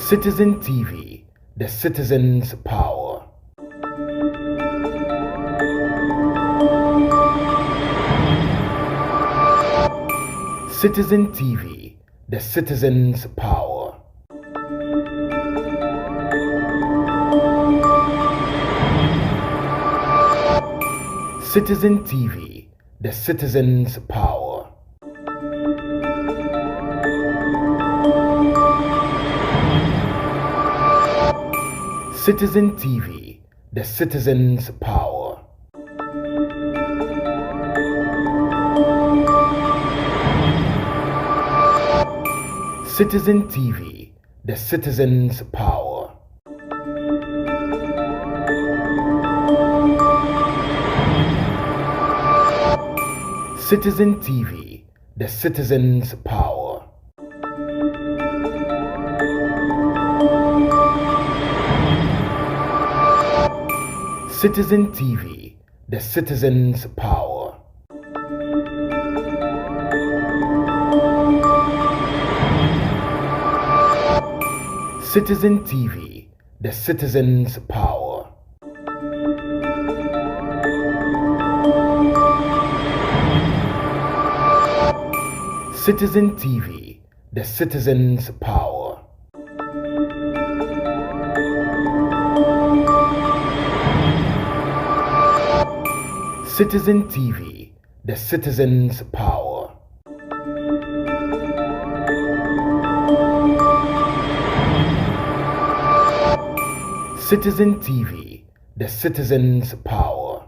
Citizen TV, the citizen's power. Citizen TV, the citizen's power. Citizen TV, the citizen's power. Citizen TV, the citizen's power. Citizen TV, the citizen's power. Citizen TV, the citizen's power. Citizen TV, the citizen's power. Citizen TV, the citizen's power. Citizen TV, the citizen's power. Citizen TV, the citizen's power. Citizen TV, the citizen's power.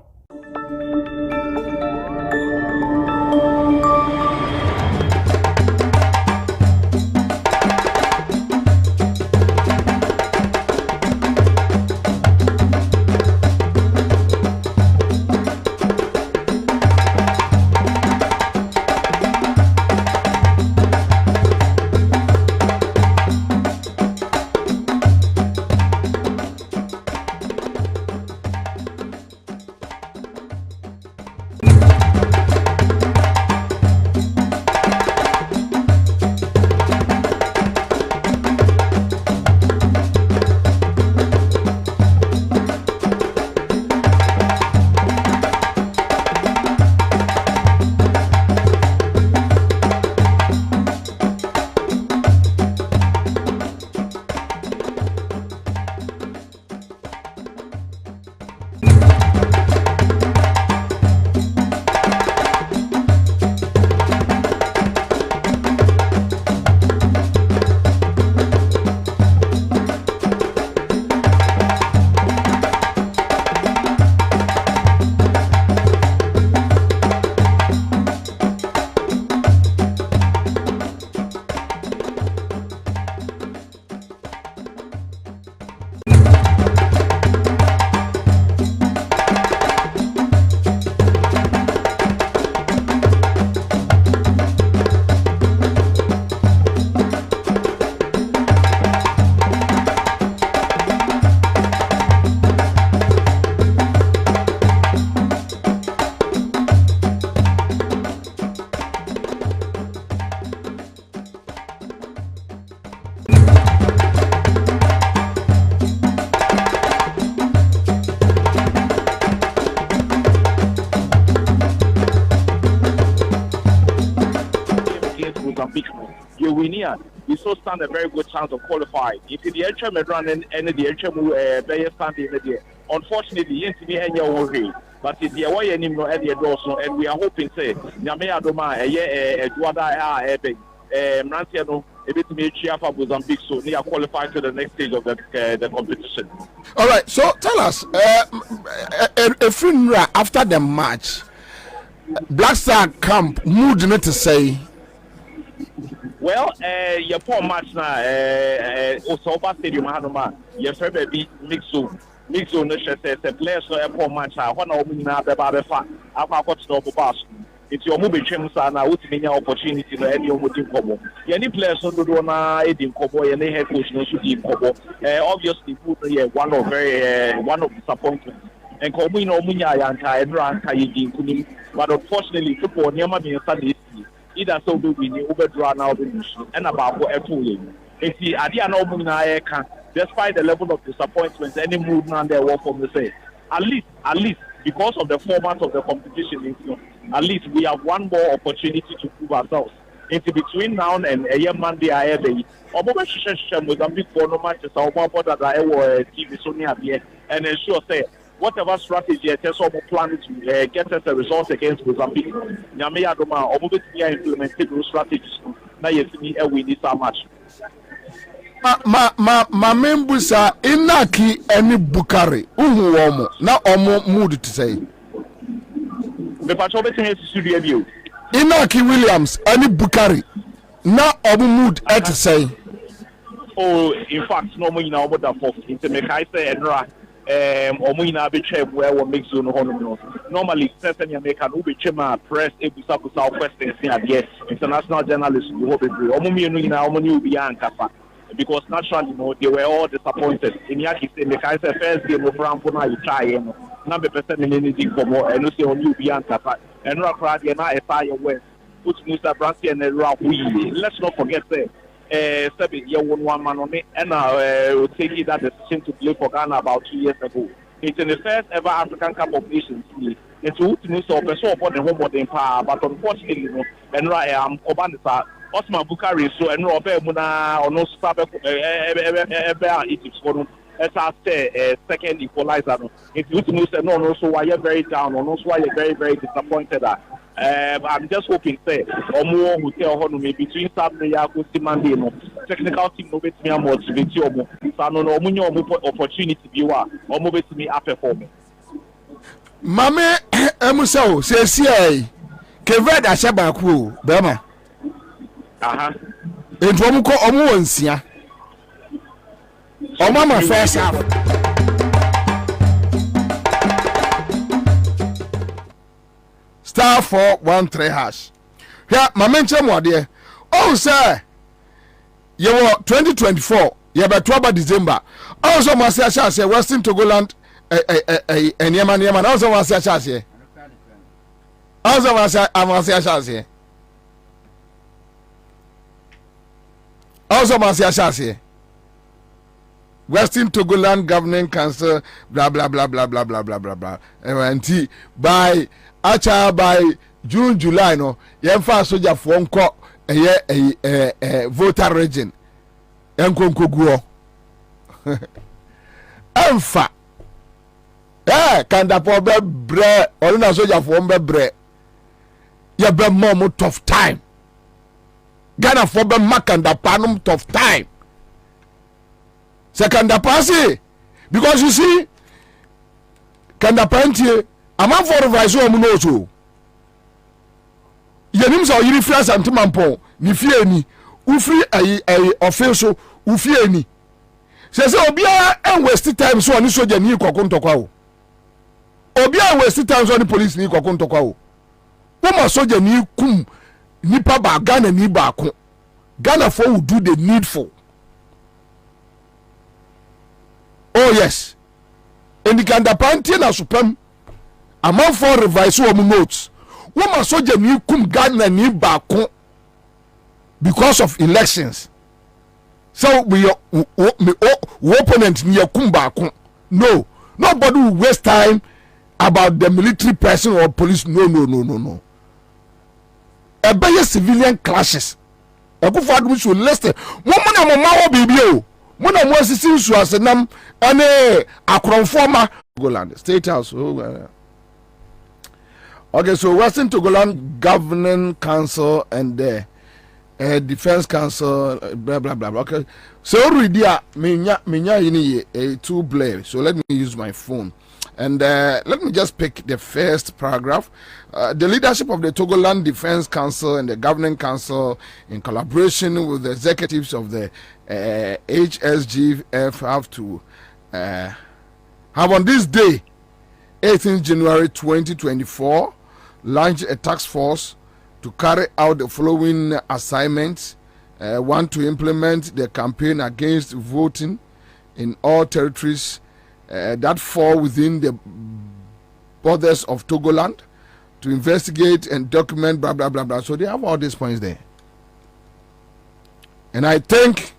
We so stand a very good chance of qualifying. If the HM run and the HM player standing in the day, unfortunately, yes, we have your way. But if the away and we are hoping, say, Yamea Doma, a Duada, Rantiano, a bit me cheer for Mozambique, so they are qualified to the next stage of the competition. All right, so tell us, after the match, Black Star Camp, mood not to say. Well, your poor match now, Osoba Stadium, Hanoma, your favorite Mixo, the players, so a poor match, one of them now, the Babefa, I've got to know pass. It's your movie chance and I would mean your opportunity to any of the Kobo. Any players who do not aid in Kobo and they have coach no should be Kobo. Obviously, one of disappointments. And Kobo no Munya and Taibran Kayi Kunim, but unfortunately, football never been studied. Either so do we overdraw now the mission and about for a fooling. Enti ade ana omu na eka despite the level of disappointment any mood now there work from the say at least because of the format of the competition at least we have one more opportunity to prove ourselves. Into between now and a year Monday I have a Mozambique for no matches or more that I will TV so near here and ensure say whatever strategy I test all plan to get us a result against Mozambique. Nyame Adoma or move to implement those strategies. Now you see we need so much. Ma membusa Inaki any Bukari uhu omo na omo mood to say. The patrol between studio view. Inaki Williams any Bukari na omo mood to say. Oh, in fact, no more in our mother for into Mekaisa and Ra. Omuina be chair where one makes you no. Normally, certain American who be chairman press a Busaku Southwest and yes, international journalists who hope it will. Omumi na Omuni will be Ankasa. Because naturally, they were all disappointed. In Yaki, the Kaisa first game of Rampona, you try, number percent in anything for more, and you see on you beyond Kapa, and Rakradi and I fire west, put Musa Brancy and Rawi. Let's not forget that. 7 year one man on it, and will take it that decision to play for Ghana about 2 years ago. It's in the first ever African Cup of Nations. It's who to so person upon the home of the empire, but unfortunately, and Kwabena, Osman Bukari, so and Robert Muna or no Super Egypt for as I say, second equalizer. It's who to say no, so why you're very down, or no, so why you're very, very disappointed at. I'm just hoping say or more who tell Honome between Saturday Monday technical team no bet me a motivate you so no munyo opportunity be wa or move to me up performing. Mame emusao say see Keved ashaba ku bema. Aha. Ento omu ko omu wonsia. O mama first half. Star 413 hash. Here, my mention more there. Oh, sir, you were 2024. You have a 12 December. Also, my say Western Togoland, and Yemen. Also, my say, also, my say, also, my say, Western Togoland Governing Council, blah blah blah blah blah blah blah blah blah. And by Acha by June, July, no, Yemfa Soja Fonko, a voter region, Enkonkoguo. Emfa, Kanda Pobe Bre, or na Soja Fombe Bre, ya be more tough time. Ghana for be Makanda Panum tough time. Second passé, because you see, Kanda Pantie. A man for advice on Munoso. Yenims or Yifras and Timampo, Nifieni, Ufri a official, Ufieni. Says Obia and wasted time so on this soldier near Kokontokao. Obia wasted times on the police near Kokontokao. Woma soldier near Kum, Nipa ba Ghana Niba. Ghana for who do the needful. Oh, yes. And the Kanda Pantina Supem. A man for revise woman notes. Woman soldier ni kum Ghana ni baako because of elections. So we opponent ni kum baako. No, nobody will waste time about the military person or police. No. A better civilian clashes. A good for should listen. Woman and mama baby. Mona mo sisi su asenam ane akronforma Goland State House. Okay, so Western Togoland Governing Council and the Defense Council, blah blah blah. Okay, so already minya ini two blare. So let me use my phone and let me just pick the first paragraph. The leadership of the Togoland Defense Council and the Governing Council, in collaboration with the executives of the HSGF, have to have on this day, 18th January 2024. Launch a task force to carry out the following assignments. One, to implement the campaign against voting in all territories that fall within the borders of Togoland, to investigate and document blah blah blah blah. So they have all these points there. And I think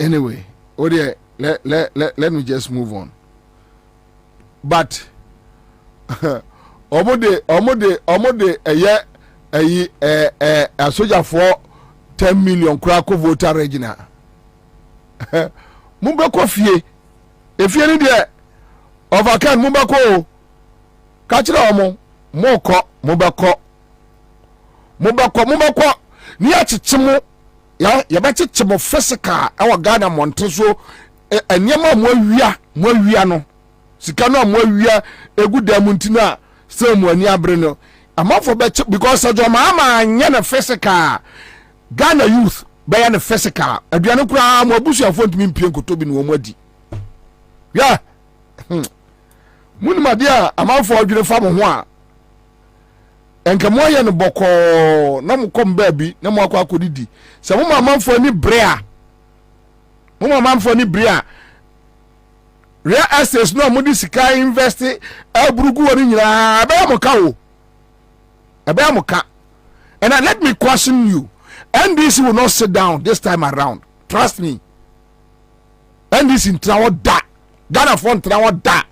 Anyway, let me just move on. But omode a soldier for 10 million krako voter regina. Mumbako fie. If you need there overcan mumbako kachira omo moko mubako ni achichimo ya ba chichimo physical awa Ghana monte so enyema mo awia no sika no mo awia egu damuntina say mo ani abre no amafo be because ajoma ama anya na physical Ghana youth be ya na physical aduane kura mo abusuafo ntimi mpie nkotobi no mo adi ya muni madia amafo adwene fa mo ho a enka mo ye no boko na mo kom baabi na mo akwa akodidi se mo mamfo ni brea real estate no mo di sika invest abrugu woni nyina be mo ka o ebe mo ka. And let me question you, NDC will not sit down this time around, trust me. NDC in trawo da Ghana phone trawo da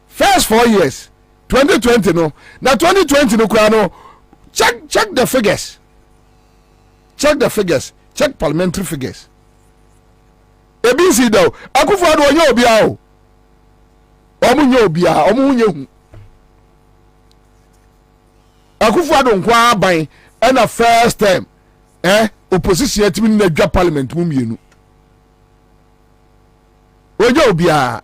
First 4 years 2020 no now 2020 no kwa no check the figures, check parliamentary figures. ABC though Akufo-Addo onye obia o omunye obia omunye hu Akufo-Addo nkwa aban and a first time opposition atimi na dwa parliament mu mienu onye obia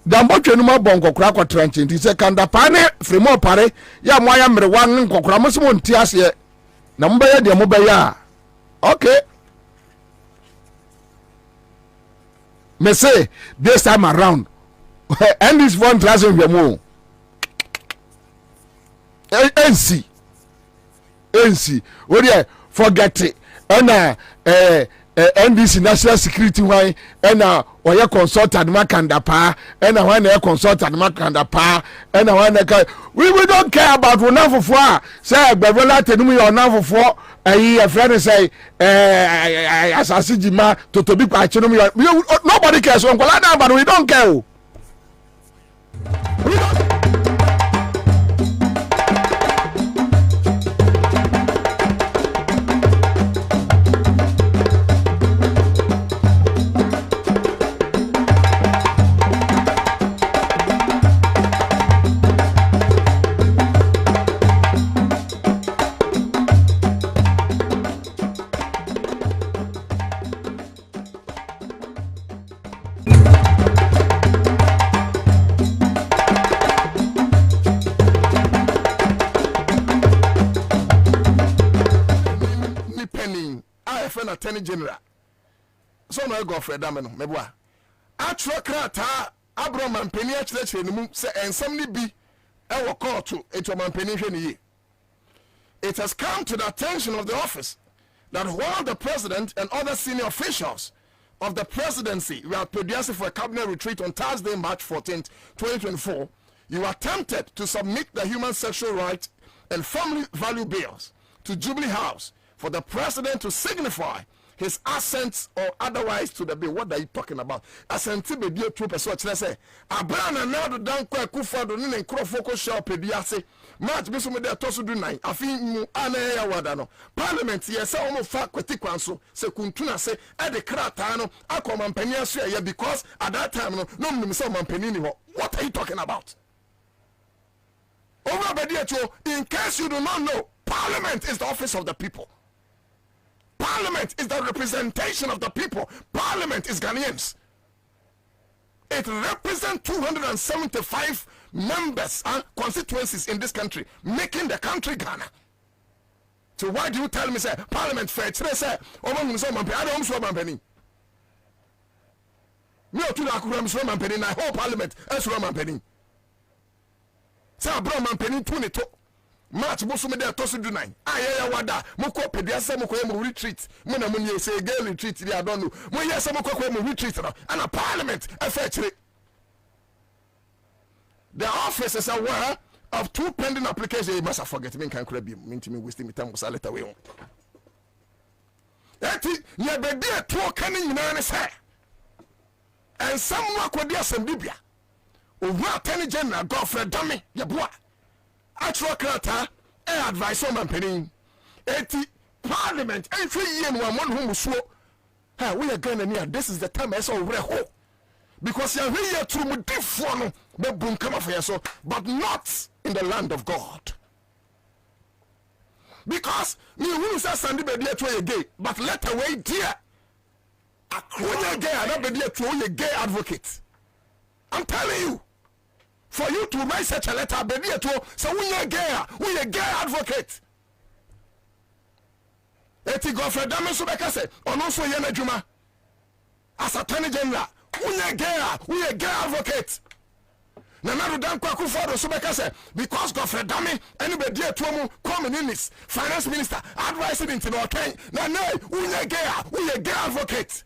dambo twenuma bon kokora kwatranche nti se kanda pane fremo pare ya mo ya mre wan kokora mo simo nti ase na mba ya de mo ba ya okay me say this time around and this one transaction we mo NC ori forget it na NDC national security why na oye consultant makanda pa na why na consultant makanda pa na why na we don't care about onafofo say agbavola tenum your onafofo a friend say asasijima totobi kwa chinum nobody cares on kwala but we don't care. We don't. Attorney General so no go for that man meboa atro krata abro mampeni a chire nemu se ensam ni bi e wo court eto mampeni hwe ni ye. It has come to the attention of the office that while the president and other senior officials of the presidency were producing for a cabinet retreat on Thursday, March 14th, 2024, you attempted to submit the human sexual rights and family value bills to Jubilee House for the president to signify his assent or otherwise to the bill. What are you talking about? Assent be dear to person say Abrana now the dan kwa Akufo-Addo ni nkrofo show pediase match be so me dey toso do 9 afin mu ana ya wada no parliament yes say omo fa kweti kwanso se kuntuna se e de krata no akoma mpani aso ya because at that time no mnim say mampani ni ho. What are you talking about? Over Bediacho, in case you do not know, parliament is the office of the people. Parliament is the representation of the people. Parliament is Ghanaians. It represents 275 members and constituencies in this country, making the country Ghana. So why do you tell me, say, Parliament fair? Say, I don't so mampeni. Me o tuna akuram so mampeni na whole parliament as so mampeni. Say abro mampeni 22. March boso me dey to so do 9 ayaya wada mo ko pediasa mo ko mo retreat mo na mo nie say girl retreat dey I don't know mo yes mo ko mo retreat no and a parliament effectively the officers are aware of 2 pending applications. You must forget me can crab you mean to me wasting me time was a letter way on that you be there to canning in say and someone could be some Libya over Attorney General Godfrey Dummy ya boy actual crata advice on man penny 80 parliament and 3 years one whom so we are going near this is the time I saw reho because you are here to me different but come for so but not in the land of God because me who say Sunday be there to gay but let away dear when you gay I be there to a gay advocate. I'm telling you for you to write such a letter be there to so we are gay advocate eti Godfrey Dame so be say ono so ye na dwuma as Attorney General we are gay advocate na do dan kwaku for so be say because Godfrey Dame anybody there to mu come minister finance minister advising into no okay na we are gay advocate.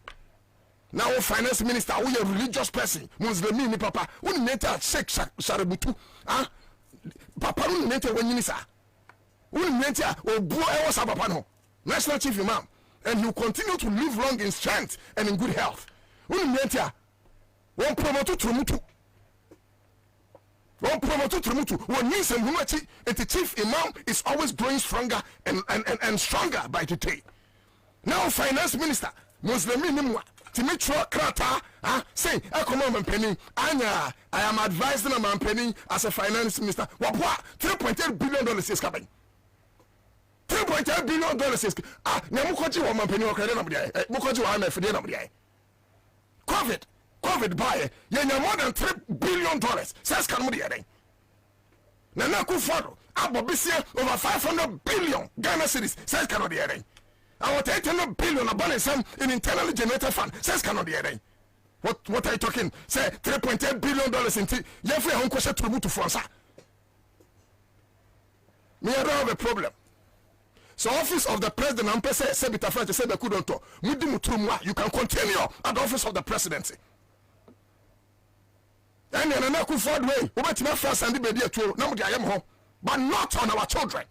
Now finance minister we a religious person Muslim ni papa we nenta Sheikh Shaributu papa we nenta wanyini sa we nenta obu e was papa no national chief imam and he will continue to live long in strength and in good health we nenta one promote trumutu one means and humachi the chief imam is always growing stronger and stronger by today. Now finance minister Muslim ni mwa Timitro Krata, say, I come on, penny. Anya, I am advising a man penny as a finance minister. What? $3.8 billion is coming. $3.8 billion is Namukoji woman penny or credit. Mukoji, I'm a Fidel. COVID buy, you more than $3 billion. Says Camudi. Nanaku Fado, Abobisia over 500 billion Ghana cities. Says Canada. I want 800 billion abundance in internally generated fund. Says cannot be any. What are you talking? Say $3.8 billion in Yafre home question to move to France. Me I don't have a problem. So office of the president I'm say bit of French say be couldn't talk. You can continue at the office of the presidency. And then I could forward way. We bet me first and be there too. Now I am home, but not on our children.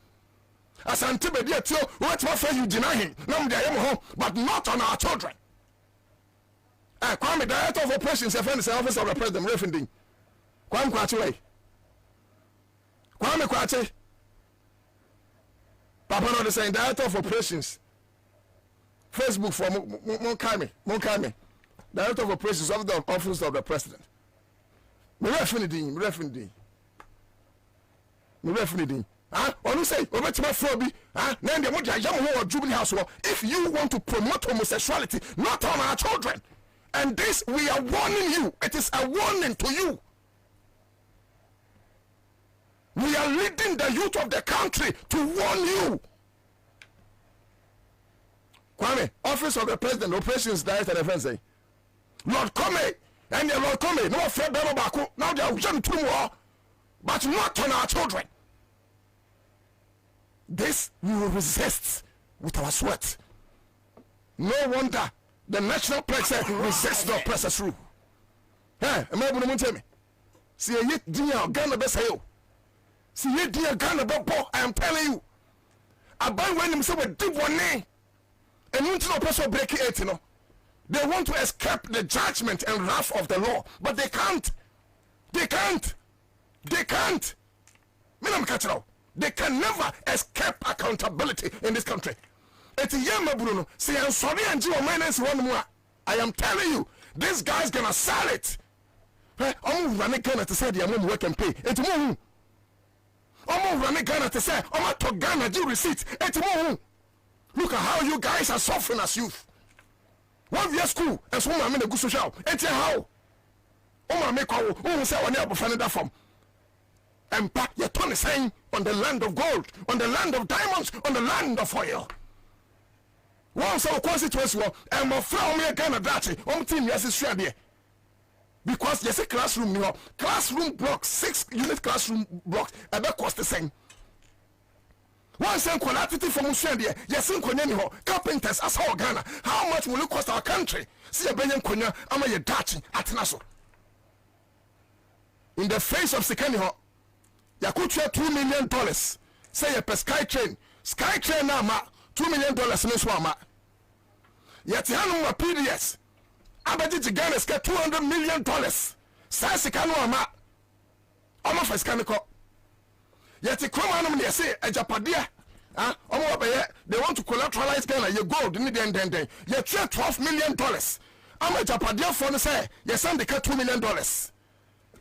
As Antibody too, what for you deny him? No, they are home, but not on our children. Kwame, director of operations, a friend, office of the president, refunding. Kwame Kwachi, Kwame Kwachi, Papa, not the same director of operations. Facebook for Monkame, director of operations of the office of the president. Me refunding. Onu say obetima frobi na ndem mo jam ho jubilee house. If you want to promote homosexuality not on our children, and this we are warning you, it is a warning to you. We are leading the youth of the country to warn you. Kwame, office of the president, operations director, the friend say Lord Kome and the Lord Kome no afraid bako now they are jam too more, but not on our children. This we will resist with our sweat. No wonder the national press resists the oppressors rule. Hey, am I going to tell me? See a yet dear Ghana best you. See ye dear Ghana I am telling you. I buy when them say we deep one name. And you know person break it, you know. They want to escape the judgment and wrath of the law, but they can't. They can't. They can never escape accountability in this country. I am telling you, this guy's gonna sell it. I'm running Ghana to say the amount work and pay. It's more. I'm running Ghana to say I'm to Ghana do receipts. It's more. Look at how you guys are suffering as youth. 1 year school and so I'm in a good social. It's how. Oh, make all say when you're finding that from. And back your tongue is saying on the land of gold, on the land of diamonds, on the land of oil. Once our constituency and my friend me Ghana dachi, team yes is there. Because yes a classroom block 6 unit classroom blocks ever cost the same. one send quality from Sunday, yes, in Konyan, carpenters as our Ghana. How much will it cost our country? See a Benyan Konya, am I a Dutch at Nassau? In the face of Sekaniho, Yakutia $2 million. Say a sky train now, $2 million in Swama. Yet Yanu PDS, Abaji Ghana's get $200 million. Say Sekano Ama, almost as Kaniko. Yet the Kromanum, they say, a Japadia, they want to collateralize Ghana, your gold, then. Yet $12 million. I'm a Japadia for the say, yes, and they cut $2 million.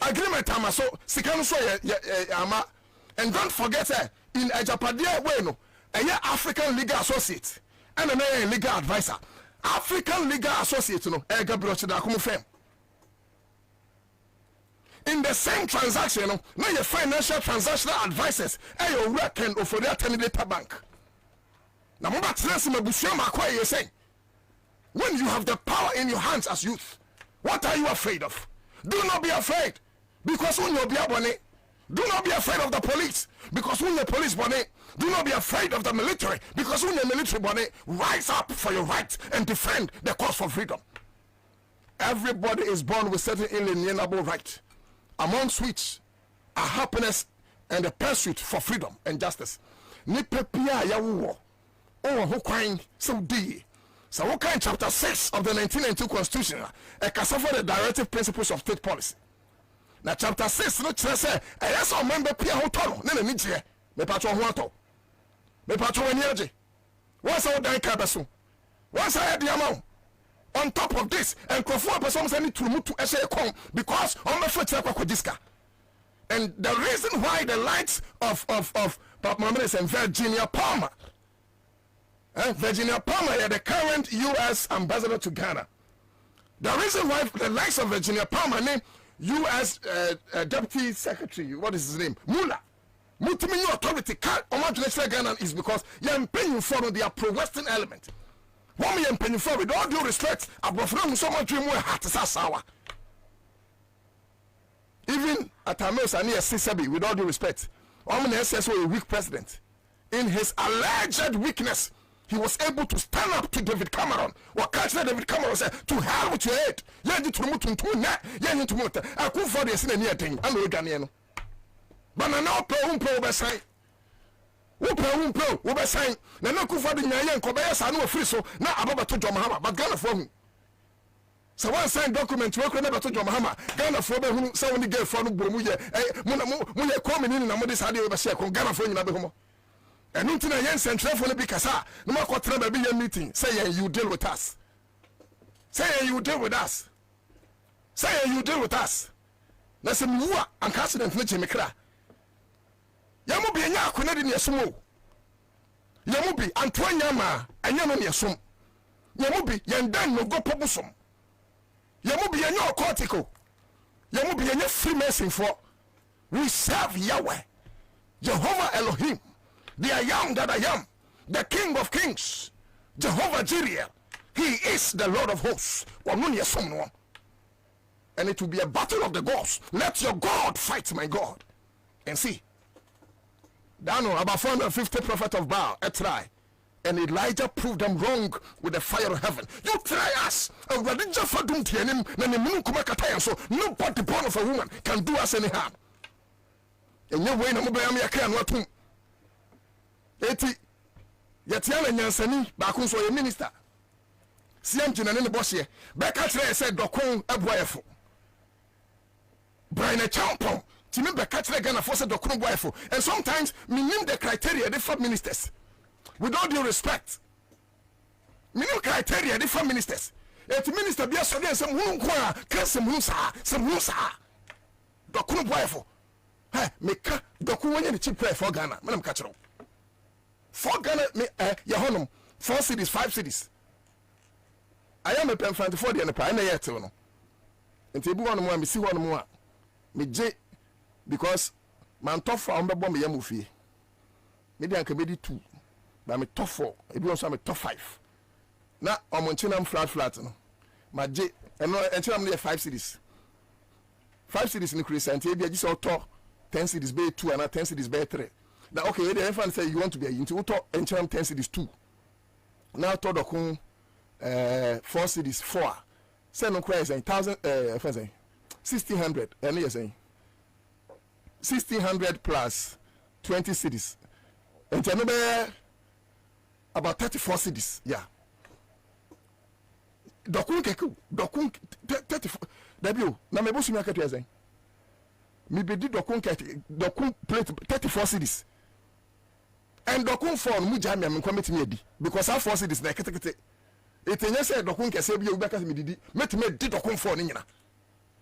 Agreement, so Sikano, Ama, and don't forget, in a Japadia, bueno, a African legal associate, and a legal advisor. African legal associate, no, a Gabriel Chidakuma. In the same transaction, now your financial transactional advisors, your reckon of for their data bank. Now, when you have the power in your hands as youth, what are you afraid of? Do not be afraid, because when you'll be abonné, do not be afraid of the police, because when the police bonnet, do not be afraid of the military, because when the military bonnet, rise up for your right and defend the cause for freedom. Everybody is born with certain inalienable right, amongst which are happiness and the pursuit for freedom and justice. Nipepia yawo, oh who crying so dear. So what kind chapter 6 of the 1992 Constitution, a case for the directive principles of state policy. Now chapter 6 no chere say yes o member pia ho toro na ni je me patro ho ato me patro wani aje once I dan ka beso once I had the amount on top of this and crofo person say ni turumutu e say kon because on me fetire kwa diska. And the reason why the likes of Papa Mamres and Virginia Palmer Virginia Palmer is the current US ambassador to Ghana. The reason why the likes of Virginia Palmer name US Deputy Secretary, what is his name? Mula. Multimillion authority can't imagine Ghana is because you're paying for their pro-Western element. What me paying for, with all due respect, I've from so much more heart is sour. Even at Amos and near Sisabi, with all due respect, Omen SSO a weak president. In his alleged weakness, he was able to stand up to David Cameron. What catch David Cameron said, to hell with your head. You need to move to net. You need to move. I could for this in any thing. I'm no Ghanaian. But I know pro by sign. Who pro by sign. Now no could for the Nyan Kobayas. I know free so now about to John Mahama, but Ghana for me. So one signed document work never to John Mahama. Ghana for who someone get from Bumuya. Muya coming in and Modis had over Shako Ghana for you. And until I am central for the Bicasa, no more quarter be a meeting. Say you deal with us. Say you deal with us. Say you deal with us. That's a new and accident which you make. Yamu be a yakuna in your sumo. Yamu be Antoine Yama and Yamu Yasum. Yamu be Yandan no go popusum. Yamu be a new cortico. Yamu be a new Freemason for. We serve Yahweh, Jehovah Elohim. The I am that I am, the King of Kings, Jehovah Jireh. He is the Lord of hosts. And it will be a battle of the gods. Let your God fight my God. And see, Daniel, about 450 prophets of Baal, try. And Elijah proved them wrong with the fire of heaven. You try us. Nobody born of a woman can do us any harm. And your way, no eti yetiana nyansani ba kun so ye minister siam jinane ne bohye be ka kire say dokon aboyefo Brian Champon timi be ka kire Ghana for say dokon aboyefo. And sometimes minim the criteria different ministers, with all due respect, minim criteria different ministers. Eti minister bia so dey say hunu ko a kasem hunu sa dokon aboyefo me ka dokon wanya ne chief for Ghana manam ka kire for Ghana, Yahonum, 4 cities, 5 cities. I am a pen for the and a pioneer yet. And to be one more, me see one more. Me J because man tough for Umber Bomb Yamufi. Maybe I can be 2, but I'm a tough 4. It was a top 5. Now I'm on Chinam flat. My J and I'm near 5 cities. 5 cities in the Christian, and I just saw 10 cities, bay 2 and 10 cities, bay 3. Now okay, the fan say you want to be into auto interim 10 cities 2. Now to dokun 4 cities 4. Say no cry saying 1600 and you saying 1600 plus 20 cities. And about 34 cities. Yeah. Dokun 34 Dabio na me bosu mi akato yazan mi be di dokun plate 34 cities and dokun phone mu jam me committee me di because how 4 cities na ketekete etenye say dokun kese bi obi aka me didi metime di dokun phone nyina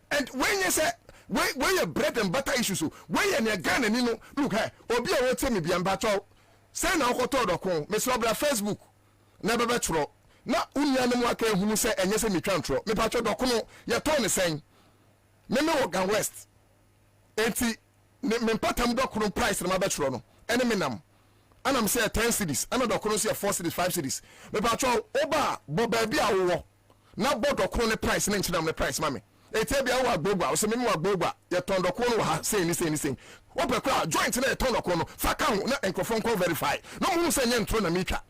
and when you say when your bread and butter issues so when you na Ghana ni no look hey obi a wote me bia mba cho say na okoto dokun me so bra Facebook na bebe churo na unya no mu aka ehunu se enye se metwa ntro me pa cho dokono ye to ne sen me Ogan West enti me patam dokono price na ma be chro no ene me nam anam say 10 cities ana dokono say 4 cities 5 cities me pa cho oba bo ba bia wo na bo dokono ne price na nchina me price ma me eti bia wo agbogba o se me agbogba ye ton dokono ha say ni wo pe kwa joint na ye ton dokono fa ka ho na encrophone ko verify no mu se nye ntro na me twa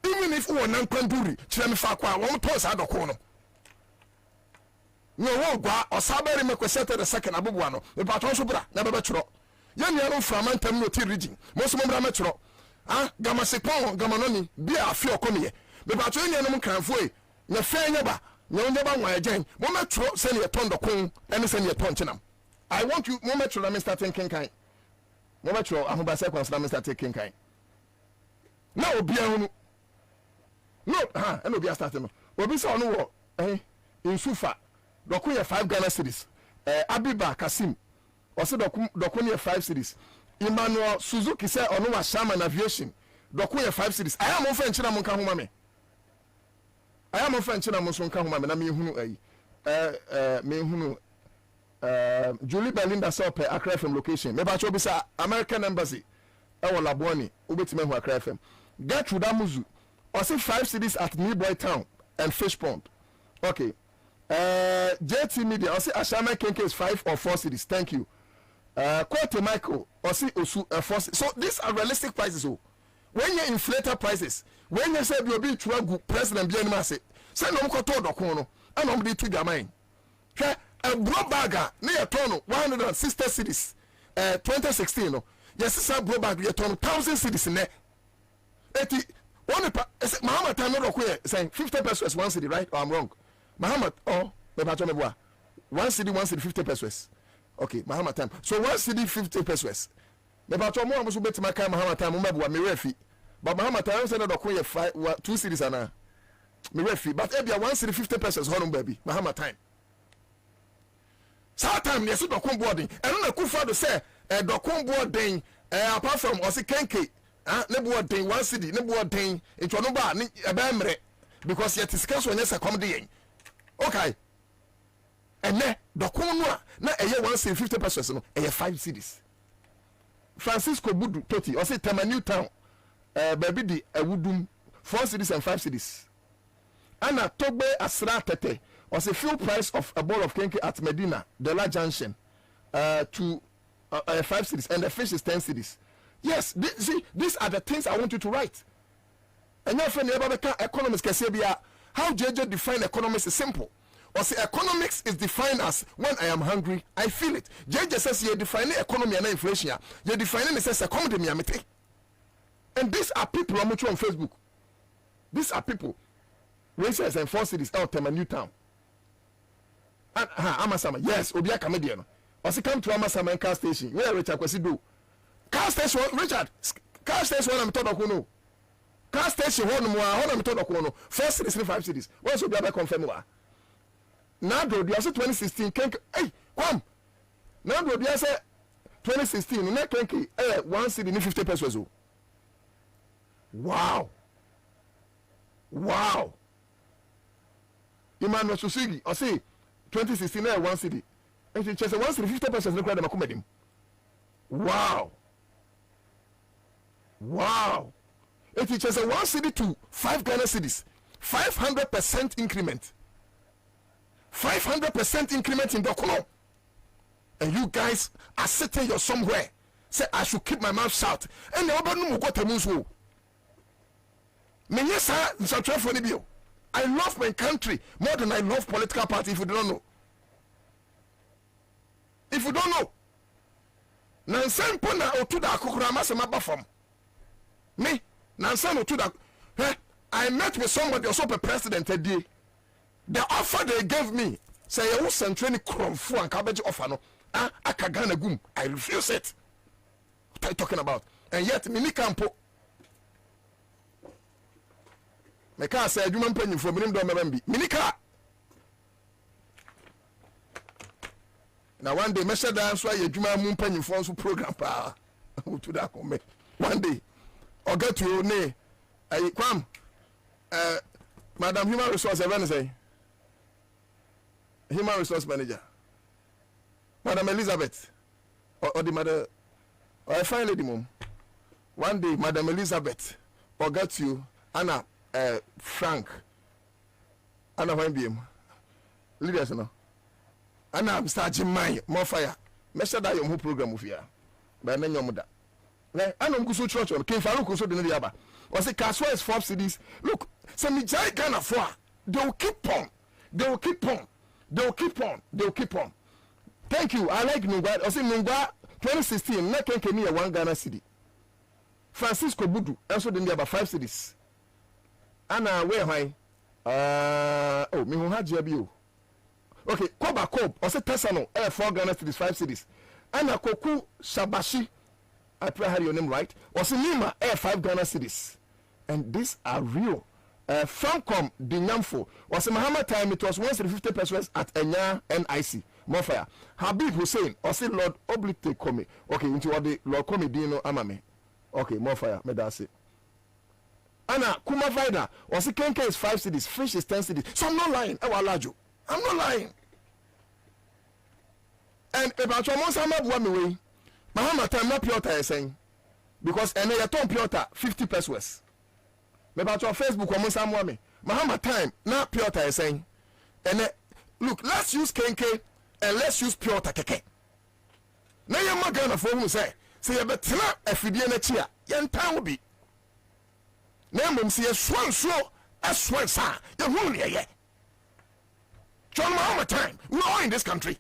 even if we nan kwanduri kire me fa kwa won to sa doko no wo gwa osabere me kwesete the second abubuwa no me paton so bra na bebe churo ye ne no framantam no ti region mo so mo bra me churo gama sekpon gama no ni bia afi okomiye me paton ne no mo kanfo e na fe nya ba nya onye ba nwa agen mo me churo se ne ton doko ene se ne ton chinam I want you mo me churo na me start thinking kan mo me churo ahoba se kwans na me start thinking kan na obi ahunu no and obi start no obi say onu wo in Sufa doku ye 5 Ghana cedis Abiba Kasim o say doku ye 5 cedis Emmanuel Suzuki say onu wa Shaman Aviation doku ye 5 cedis aya mo fa nchina mo nka homa me aya mo fa nchina mo so nka homa me na me hunu me hunu Julie Belinda say per Accra FM location me ba cho bi say American Embassy e wo Laboni obetime hu Accra FM Gertrude Amuzu or see 5 cities at New Boy Town and Fish Pond. Okay. JT Media, or see Ashama Kenke is 5 or 4 cities. Thank you. Quote Michael, or see Osu 4 cities. So these are realistic prices. Oh. When you inflate prices, when you say you'll be to President Bianima say no koto dokono, and nobody to your mind. A bro bagger near tono 160 cities. 2016. No. Yes, sir, bro bag you tono 1,000 cities in there. 80 Muhammad time no saying 50 pesos 1 city, right? Or I'm wrong. Muhammad, me 1 city 50 pesos. Okay, Muhammad time. So 1 city 50 pesos. Me ba to mo am so beti maka Muhammad time mo meboa me refi. But Muhammad time say no dokoye 2 cities ana. Me refi, but ebia 1 city 50 pesos hono baby. Muhammad time. Sa time yes dokon boarding. Eno na kufa do say dokon boarding apart from o say kenke ne bo den 1 city ne bo den etwo no ba ne ebe mre because yet discuss when yes come dey yen okay ene dokun no na eye 1 city 50 pesos no eye 5 cities Francisco Budu Toti o say Temanu town baby di awudum 4 cities and 5 cities ana Togbe Asra Tete o say fuel price of a bowl of kenke at Medina Dela Junction to 5 cities and the fish is 10 cities. Yes, these are the things I want you to write. And your friend economics can say how JJ define economics is simple. Or say economics is defined as when I am hungry, I feel it. JJ says you define economy and inflation. You define it says economy. And these are people on Facebook. These are people. Races and 4 cities out of New Town. And Amasama, yes, Obia Comedian. Or say come to Amasama car station. Where Richard Kwesido. Car station, Richard. Car station, I'm talking about. Car station, one more. I'm talking about. 4 cities, 5 cities. What's your brother confirm? Now, do you say 2016? Hey, come. Now, do you say 2016? Not 1 city, 50 pesos. Wow. Wow. Emmanuel Susigi, I say 2016, 1 city. And she says 1 city, 50 pesos. Look at them. Wow. Wow. It teaches a 1 city to 5 Ghana cities. 500% increment. 500% increment in Dokono. And you guys are sitting here somewhere say I should keep my mouth shut. And the other no got a muso. Menyesa nsatwe for bio. I love my country more than I love political party. If you don't know, if you don't know, nansen pona otuda akokora masema bafam. Me nansen otuda. I met with somebody also a president today. The offer they gave me say you send training kromfu and cabbage offer no. Akagana gum. I refuse it. What are you talking about? And yet mini campo. Me ka say adwuma mpanyin fo minim do mebambi. Mini ka. Now one day me say dance why adwuma mu mpanyin fo so program pa. To that come. One day or get you ne kwam Madam Human Resource Event say Human Resource Manager Madam Elizabeth or the mother or a fine lady mom. One day Madam Elizabeth or get you Anna Frank Anna when be leaders no Anna I'm starting my more fire measure that your whole program of here by name your mother Anna Mkusu church on King Farouk also the Yaba was a Kaswa is 4 cities. Look, some Ghana for they will keep on, they will keep on, they will keep on, they will keep on. Thank you. I like Nungwa. I say Nungwa 2016, na can me a 1 Ghana city. Francisco Budu, also the about 5 cities. Anna where high? Oh, me who had JBO. Okay, Koba Kob, I say Tesano, 4 Ghana cities, 5 cities. Anna Koku Shabashi, I pray I had your name right. Was in Lima, 5 Ghana cities. And these are real. Francom Dinyamfo was in Muhammad time, it was 150 pesos at Enya NIC. More fire. Habib Hussein, or say Lord Oblite Come. Okay, into what the Lord Come Dino Amame. Okay, more fire. Me that's it. Anna Kuma Vida was it Kenke is 5 cities, Fish is 10 cities. So I'm not lying. I'm not lying. And about your most Sama Buame, Muhammad time not Piota is saying because and they told Piota 50 pesos. About your Facebook or most Muhammad Muhammad time not Piota is saying and look, let's use Kenke and let's use Piota Keke. Now you're not gonna for who say you better if you didn't cheer, young town will be. Now, see a swan so a swan, sir. You're wrong here. John Muhammad time, we're all in this country.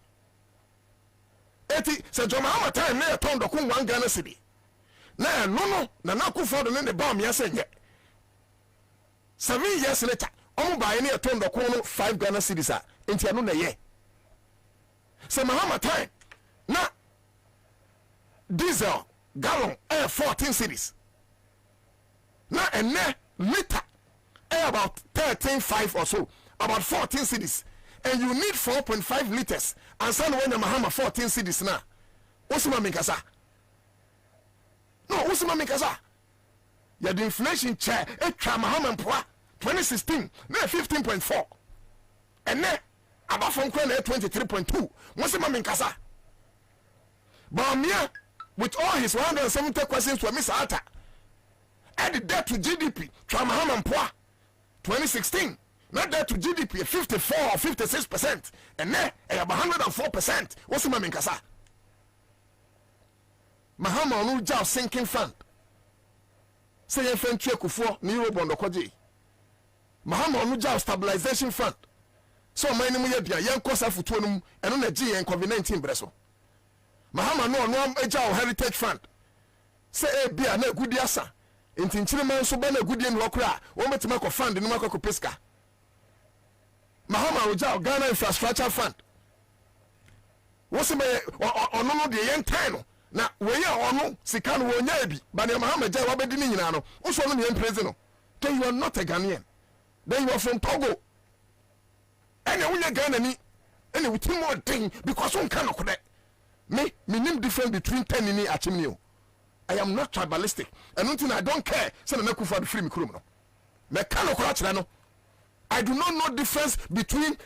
Eti se John Muhammad time na ton do kun 1 Ghana city. Na no na ku for the bomb yesenye. 7 years later, omo buy na ton do kun 5 Ghana cities a enti anu na ye. Se Muhammad time na diesel gallon 14 cities. Na ene liter about 13.5 or so, about 14 cities. And you need 4.5 liters. And some when the Mahama 14 cities now. Usima Mikasa. No, Usima Mikasa. Yeah, the inflation chair, Mahama Pwa 2016, now 15.4. And then about from 23.2. Usima Mikasa. But Mia, with all his 170 questions to Miss Alta, added that to GDP, Mahama Pwa 2016. Not that to GDP 54 or 56%, and then about 104%. What's the name in Kasa? Mahama no job sinking fund. Say your friend check for Nero Bondo Koji. Mahama no job stabilization fund. So my name is young Kosa Futunum and on the G and COVID-19 Breso. Mahama no a job heritage fund. Say a beer no good yasa. In Tinchinaman so bana good in Lokra, or met to make a fund in Mako Pesca. Mahama Ojao Ghana Infrastructure Fund. What's the no the young time? Now, we are on Sikan Wonyabi, but the Mahama Jawabedinano, also on the young president. Then you are not a Ghanaian. Then you are from Togo. And you are Ghanaian, and with two more thing because one cannot connect. Me name difference between 10 and Achimio. I am not tribalistic, and nothing I don't care. Send a meku for the free criminal. Mechano. I do not know difference between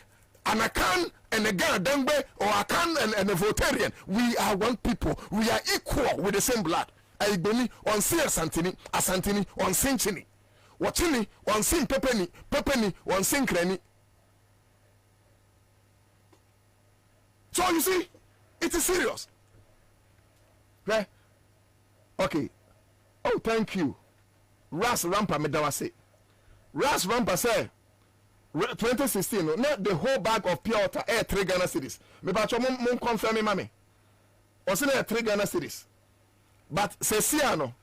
an Akan and a Ghana Dengbe or Akan and a Votarian. We are one people. We are equal with the same blood. I believe on Sia Santini, Asantini, on Sinchini. Watchini, on Sin Pepeni, on Sin Kreni. So you see, it is serious. Right? Okay. Oh, thank you. Ras Rampa Medawase. Ras Rampa say 2016, not the whole bag of pure water, 3 Ghana cedis. Me ba cho mon confirm me mame. O se na 3 Ghana cedis. But Sesiano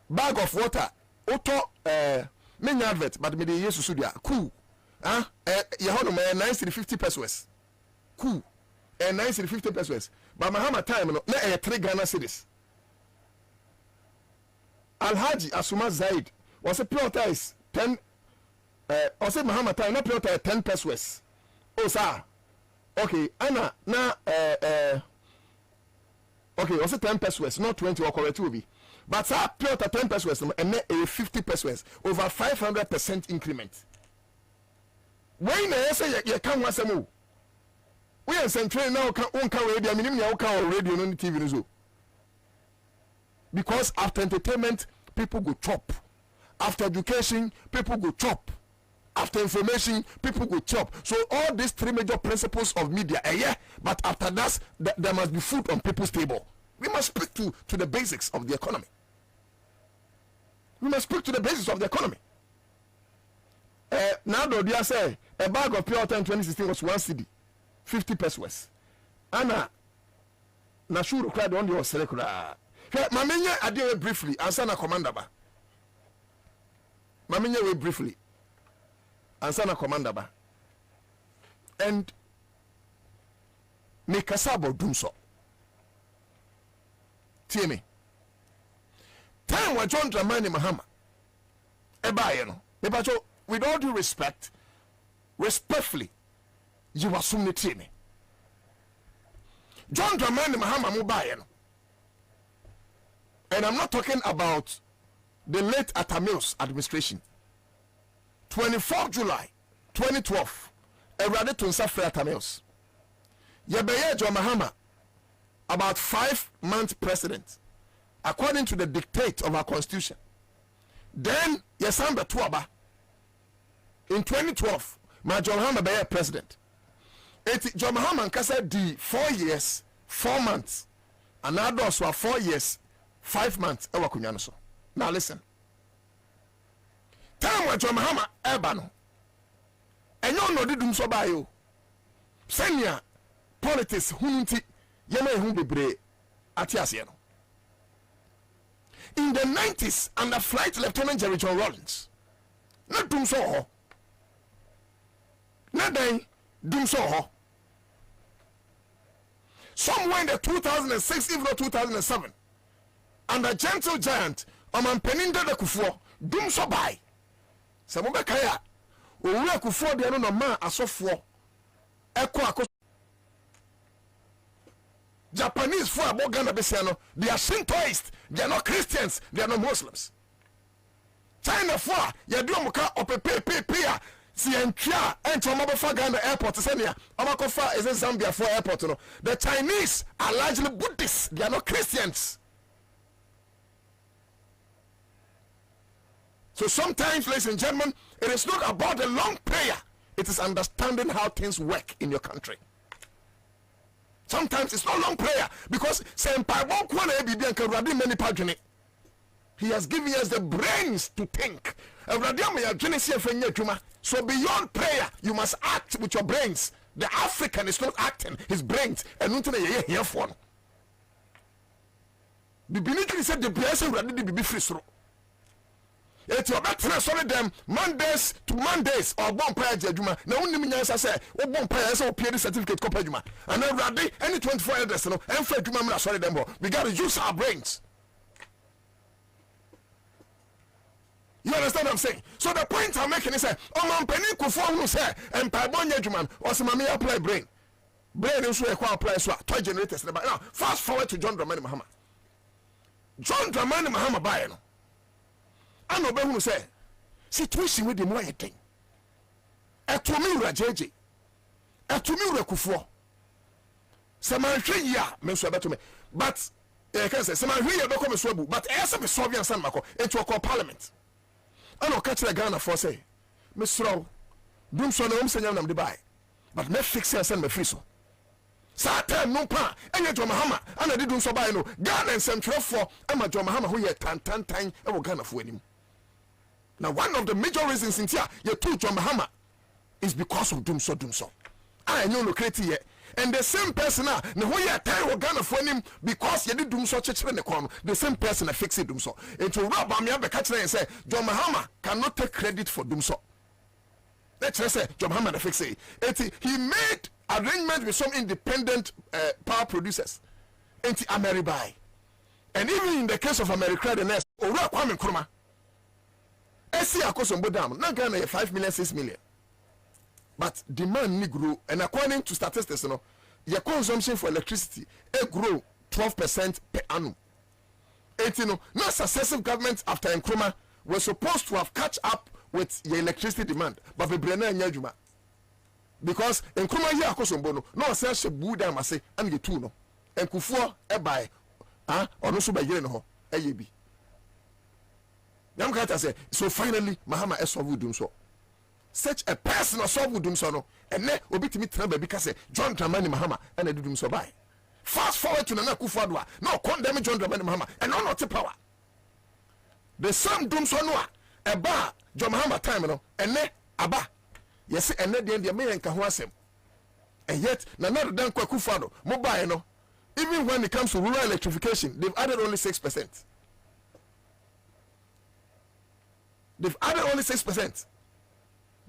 bag of water auto many advert but me the yesu so dia cool. Ah ye ho no me 950 pesos. Cool. 950 pesos. But Mahama time no na 3 Ghana cedis. Alhaji Asuma Zaid was a pure water is 10 or say Muhammad time not pure 10 pesos. Oh sir. Okay, Anna na okay, was it 10 pesos, not 20 or correct will be. But sir pure 10 pesos and a 50 pesos over 500% increment. When I say you can want some more. We are central now can radio minimum ya can radio on TV news. Because after entertainment people go chop. After education people go chop. After information people go chop. So all these 3 major principles of media yeah, but after that there must be food on people's table. We must speak to the basics of the economy. We must speak to the basics of the economy. Now do you say a bag of pure water in 2016 was 1 cedi 50 pesos. Anna Nashuru cried on your circular. Mamenya adewe briefly Ansah na commander ba. Mamenya we briefly Ansah na commander ba. And me kasabo dumso. Tie me. Time wa John Dramani Mahama. Eba ye no. Mebacho with all due respect, respectfully, you assume the tie me. John Dramani Mahama mo ba ye no. And I'm not talking about the late Atamil's administration. 24th July 2012, Erade Tunsa Frey Atamil's. Yebeye John Mahama, about 5-month president, according to the dictate of our constitution. Then Yesamba Tuaba, in 2012, my John Mahama be president. John Mahama Nkasa di 4 years, 4 months, and others were 4 years, 5 months. Now listen. Time when John Mahama Ebano, and you know didum so by you. Senior politics hunti yeme humbebre atiasiano. In the 90s, under Flight Lieutenant Jerry John Rawlings, not dum so ho. Not then dum so ho. Somewhere in the 2006, if not 2007. And a gentle giant Oman Peninda de Kufuor dum so by Samuba Kaya Owura Kufuor de no ma asofo Eko Japanese for about Ghana Besiano, they are Shintoists, they are not Christians, they are not Muslims. China for Yaduamuka Opepe si entria enter Omabofa Ghana airport Senia Omakofa is in Zambia for airport no. The Chinese are largely Buddhists, they are not Christians. So sometimes, ladies and gentlemen, it is not about a long prayer. It is understanding how things work in your country. Sometimes it's not long prayer because he has given us the brains to think. So beyond prayer, you must act with your brains. The African is not acting, his brains. And here for the Biniki said the blessing will be free. It's your better sorry them Mondays to Mondays or bomb prayer judgment. Now only me say o bomb prayer so pay certificate copy juma. And then ready any 24 hours no and for juma sorry them. We got to use our brains. You understand what I'm saying? So the point I'm making is say oh man penny Kufuor who say and Pabonya juma or some me apply brain. Brain is so apply so toy generators. Now fast forward to John Dramani Mahama. John Dramani Mahama buy no. And Obey say, situation with the more thing. A to me, Rajeji. A to me, Kufuor. Some are 3 years, Mr. Betome. But I can say, some are here, become a swabu. But as a Soviet San Marco, into a parliament. I don't catch the Ghana for say, Miss Row, Doom so no Senam de buy. But me fix and send me free so. Satan no pa enye John Mahama ana de dum so bai no Ghana nsɛmtwerɛfoɔ ama John Mahama ho yɛ tantantan ɛwɔ Ghana fo anim. Now one of the major reasons in here you took John Mahama is because of dum so. I know no create here. And the same person now, the whole year time Ghana for him because you did doom so church in the corner. The same person that fix it doom so. And to rob me up catch and say John Mahama cannot take credit for doom so. Let's just say John Mahama fix it. He made arrangement with some independent power producers. And America. And even in the case of America, the next Ora Kwame Nkrumah. Esi akosombo dam na Ghana 5 million 6 million. But demand ni grow, and according to statistics, you know, your consumption for electricity grow 12% per annum. And you know, now successive governments after Nkrumah were supposed to have catch up with your electricity demand, but we bring in Yajuma because Nkrumah here akosombo no say she bu dam ase and you two no, and Kufuor buy or no so by year no bi. So finally, Mahama Eswavu dum so. Such a person or so would do so no, and then obit me trouble because John Dramani Mahama and I do them so by. Fast forward to Nana Kufuor, no condemn John Dramani Mahama and no not power. The same doom so no a bar John Mahama time no and then Abba. Yes, and then the Indian man can wasem. And yet Nana Dan Kufuor mobile no. Even when it comes to rural electrification, they've added only 6%. They've added only 6%.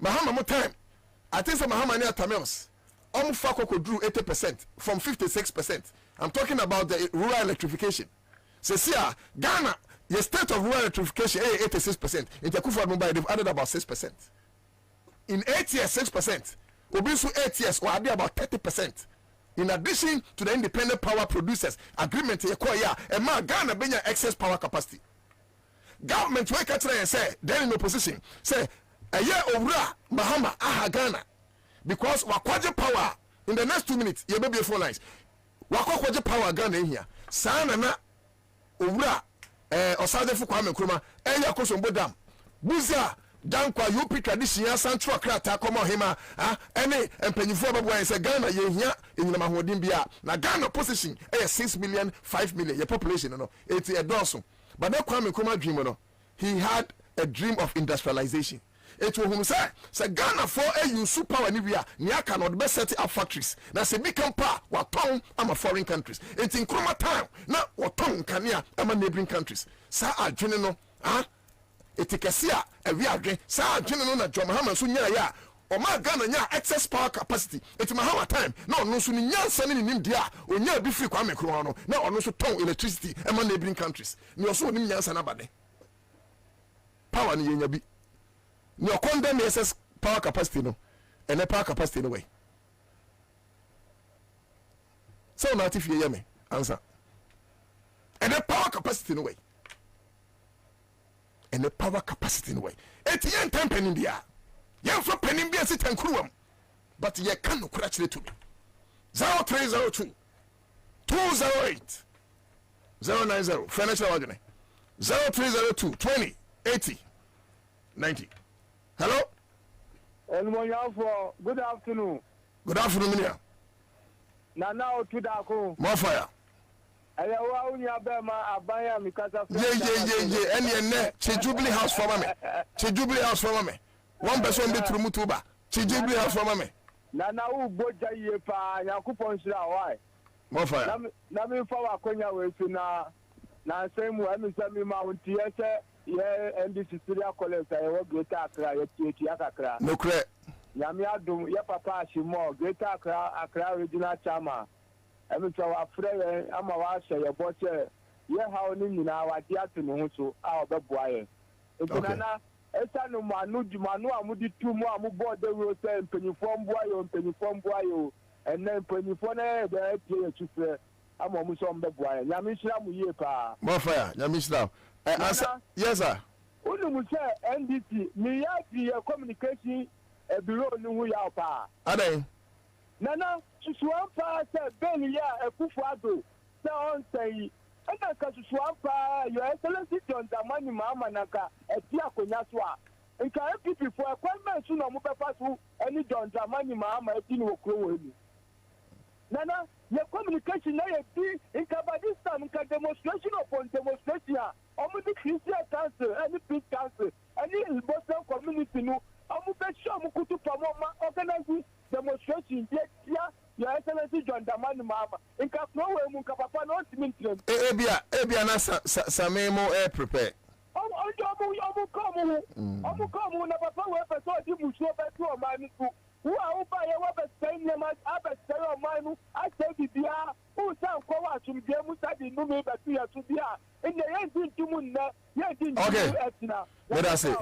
Mahama more time. I think some Mahama near Tamils. Fako drew 80% from 56%. I'm talking about the rural electrification. So see, Ghana, the state of rural electrification, 86%. In Kufuor Mobile, they've added about 6%. In 8 years, 6%. Obisu 8 years, or about 30%. In addition to the independent power producers agreement, and Ghana being excess power capacity. Government work at and say, they're in opposition. Say, a year over Mahama aha Ghana because wakwaje power in the next 2 minutes you may be 4 lines wakwaje power Ghana in here sana na over osade fu Kwame Nkrumah eya kosombo dam buzia dan kwa UP tradition ya central krata komo hima ene empanyifo babwa say Ghana ye hia enyina mahodin bia na Ghana position 6 million 5 million your population no it a dozen but that Kwame Nkrumah dream no he had a dream of industrialization. It will say Ghana for a use power anywhere near cannot be set up factories. Now say become power what tongue I'm a foreign countries. It's in Nkrumah time now what tongue can ya I'm a neighboring countries. Sa adrenal etikesia a we adren sa adrenal na John Mahama so nya ya o ma Ghana nya excess power capacity. It's Mahama time no so ni nyansa ni nim dia o nya bi free Kwame Nkrumah no na ono so tongue electricity I'm a neighboring countries. Ni so ni nyansa na bade. Power ni yenya bi no condemn excess power capacity no and the power capacity no way. So now if you hear me, answer. And the power capacity no way. And the power capacity no way. 80 time pen in the air. You for pen in the sit and crew. But you can't congratulate to me. 0302 208 090 financial organ 0302 20 80 90. Hello? Good afternoon. Good afternoon, Minia. Now to Dako. More fire. Yeah. Jubilee House for me. Jubilee House for me. One person be through Mutuba. Jubilee House for me. Nana Boja Yepa, Yakupon Shira, why? More fire. Nami for Konya way na same way, Mr. Mount Tiesa. Yeah, and this is Syria College. I work Greater Accra, Accra. No credit. Yamia do, ya papa, she more Greater Accra Regional Chama. I mean, so our friend, I'm a washer, your boss, yeah, how in our dear to know so our boy. It's Nana, Esa no manu, Amudi 2 more, Mubo, they will say, Pennyform boy, and then Pennyphone, the play, I'm almost on the boy. Yamishram Yepa. More fire, Yamishram. Yes, sir. Unu muse NDC mi ya di communication bureau ni hu ya pa. Ade. Nana susuan pa se ben ya Ekufuado se on say ena ka susuan pa your excellency John Dramani Mahama naka eti akonya so a. Nka MPP for appointment so no mo pepa so any John Dramani Mahama eti ni okro wo ni. Nana, your communication now is in Kabadistan, demonstration upon demonstration. Almost the Christian Council, any peace council, any Muslim community, no, almost sure Mukutu Pamoma organizing demonstration. Yes, Your Excellency John Damani Mama. In Kapno, Mukapapa, not Minton. Ebia, Samemo air prepare. Omu come, na papa we person di muso be to o mani ku. Wo a wo ba ye wo be say nyama abesere o manu, a say bibia, wo san ko wa sum de mu sa di nu me be tu ya tu bia. Ene ye ndi ntumu nna, ye ndi ntumu etina. Let us say.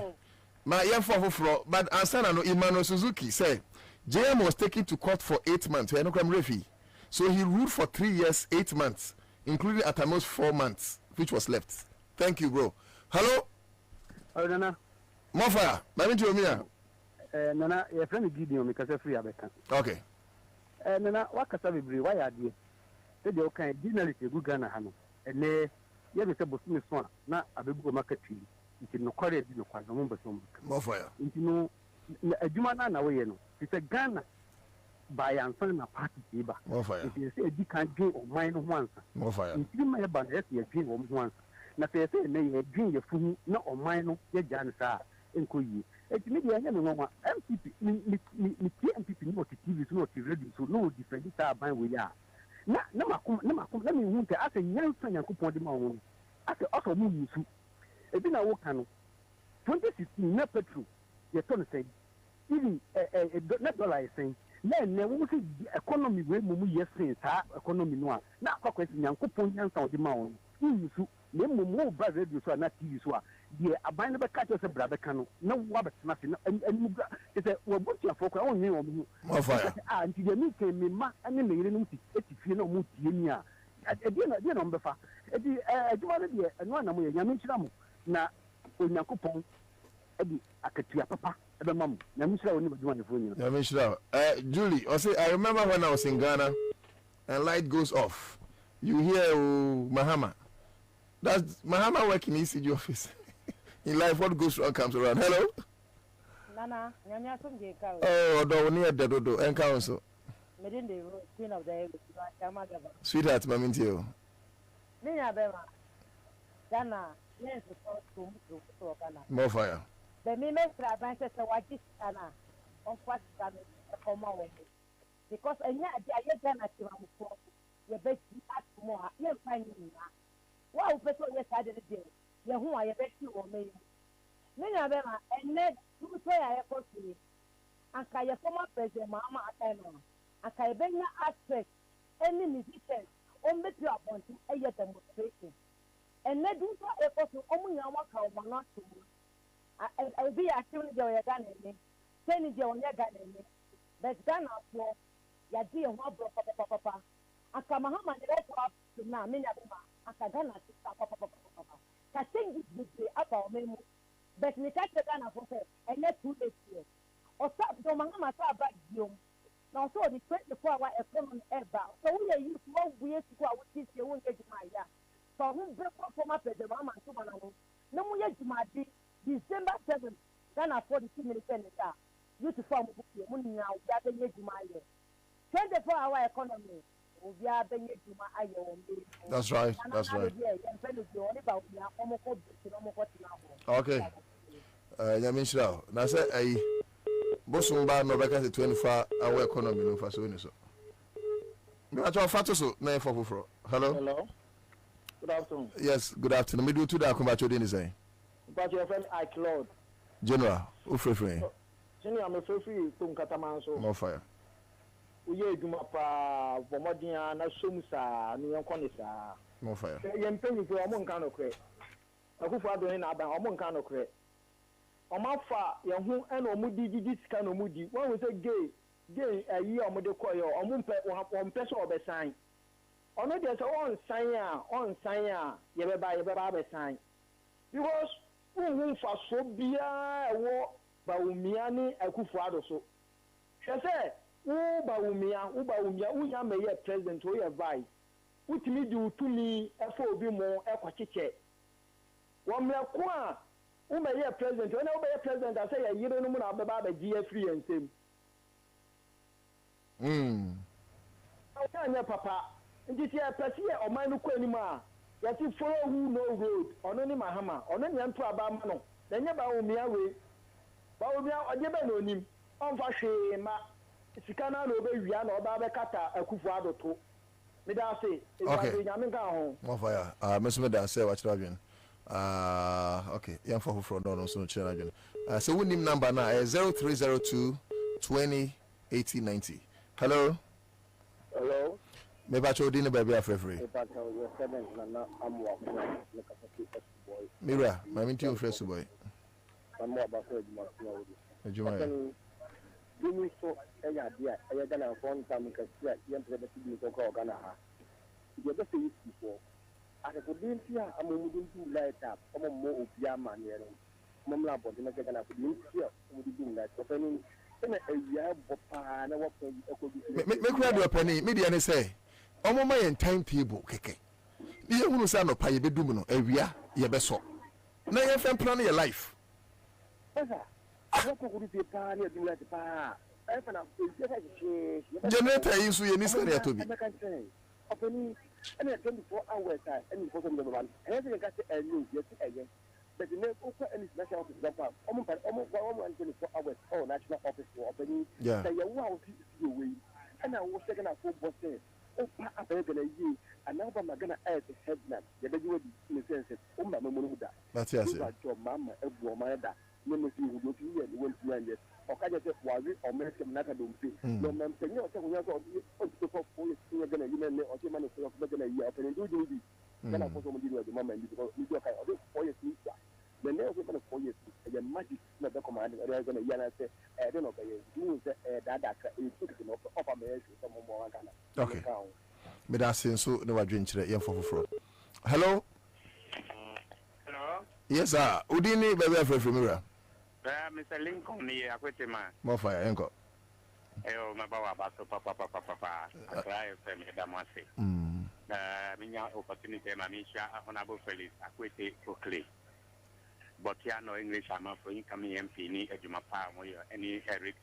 My young for but Ansah no Emmanuel Suzuki say JM was taken to court for 8 months. We are not referee. So he ruled for 3 years, 8 months, including at the most 4 months, which was left. Thank you, bro. Hello? Oh, Nana. More fire. Let me Nana, your friend Gideon, because I'm free. Okay. Nana, what can I be? Why are you? They okay, dinner is a good Ghana. And they, you have a Boston swan, not a big market tree. It's no correct, no quite a number. More fire. Into no, a Jumana, away, no. It's a Ghana by Ansah party. More fire. If you say you can't drink or mine once. More fire. If you may have a drink once. Na say na drink fu na o man no ye jan sa enkoyi etimi de anya me nwa MPP ni MPP ni o TV so no radio so no different ta ban we ya na makom na me hu te ase nyansa Yakopon de ma wo ase oso mu yusu ebi na wo kan no 2016 na petrol ye ton say even na dollar say na wo say economy we mu yes sa economy no a na akwa Yakopon nyansa o de ma wo yusu ne mo ba radio so na TV so a de aban ne be catch us brother kan no wa betena se na anu bra se wo buti afoko a wonye wo mu ah nti de mi ke mi ma ane me yire no ti fie na mo tie ni a de na mbefa di aduma ne de anu na mo ye nyame nchira mo na Onyankopon di akatua papa ebe mam nyame nchira woni baduma ne fo ni nyame nchira Julie I say I remember when I was in Ghana and light goes off you hear Mahama. Does Mahama work in ECG office? In life, what goes wrong comes around. Hello? Nana, Nyamia Sunday Cow. Oh, don't near the Dodo and Council. Medin the Queen of the Yamagaba. Sweetheart, Mamintio. Nina Bema. Dana, yes, to Ghana. More fire. The minister advances a white Anna on what can come away. Because I hear Ghana to for your best at more. You're finding wow, person yesterday day. You who I bet you or me. Many of them and then you say I have got to and can your former president, Mama Atano, and can bring your aspect any musician or make you upon to a demonstration. And then do so a person only a work out one not to. I'll be actually your gun in me, sending your gun in me. But Ghana for your dear one broke papa. And come home and let up to now, many of them. Akagana papa kaseng is apa memo but ni ka Ghana for say ene 2 days here o sa do mama sa ba diom na so the 24-hour economy eba so we use one way to go out this year won get my ya so who break up for my president mama to mana no mu ye juma di December 7 Ghana 42 minutes senator you to form mu nya ya be ye juma ye 24-hour economy. That's right. That's right. Okay. Yamishra. Now say I Bosumba no better 24-hour economy no for so. Me actually fato so na for. Hello. Hello. Good afternoon. Yes, good afternoon. Me do to that come back to the say. But your friend I Claude. General, who free. Senior me free to Nkatamanso. More fire. Uye djuma pa bomodin na somusa ni yonkone sa more fire yempenyi ko omo nkan no kre akufu adoni na aban omo nkan no kre omafa yehu ena omudi sika no mudi won we say gay ayi omode koyo ompe so obesan ono de so on san a yebeba abesan because won fa so bia ewo ba umia ni akufu adoso hwese uba umia unya me ye president o ye vice utimi di utumi efo obi mo ekwachiche wo me ko a u me ye president o na u be ye president ase ye yire no mu na beba ba gi free ensem anya papa nti se pese ye oman no kwa anim a yati follow who no road ono ni mahama ono ni anto aba ma no na nya ba omia we ba omia ode ba no nim onfa hwe ma sika na no be wia na oba be kata akufu adoto me da say e nya me ka ho mo fire me da say wa chira dwen okay yan for no so chira dwen so we nim number na 0302 20 80 90. Hello. Hello. Me ba cho din ba bia frefre. Mira, my minti o fresh boy. I'm about to do Ejuma. Dini so eya dia eya gana phone time ka sia yem pre beti ni ko gana ha. Ye be say before. Ake ko din tia amomudin tu light up, mo obia ma ne no. Mo mla bo na gana ko din tia amomudin light. So fani na eya bo pa na wo ko ko bi. Me kura do pani, me dia ne say. Omo ma yen timetable keke. Ni ye hunu say no pa ye bedum no awia ye be so. Na ye fem plan your life. Generator yi so ye ni sare to bi. Openi ene 24 hours ene for some man. Ene ka say enu ye ti eye. But the name of any national office gapa. Omo 24 hours oh national office for openi. Yeah. Say you wa see you way. And I was second at 4 bosses. Oh pa abega na yi. And now ba magana as a headman. Ye be you in sense. O ma memu da. That's yes. Your mama ebu o ma da. No me see who do you and went to end. Okaje se wazi o me se mnaka do mfi. No me mpenye o se kunya so o ti so for you gonna you know o ti man so for gonna yi open do do kana ko so mo di do mama ndi ko ni do kai o de 4 years ni ya. The next one 4 years e magic na the command e gonna yi na say e de no be you say that e took no offer me so mo mo kana. Okay. Me da say so ne wa dwen kire yem fofoforo. Hello. Hello. Yes sir. Udini baby afrefre mira. Mr. Lincoln ni akwete ma. Mo fire enko. Eyo mabawa baso papa. Akra FM damase. Minya opportunity ma misha honorable Felix akwete proclaim. But ya no English ama for incoming MP ni ejuma pa mo yo any Eric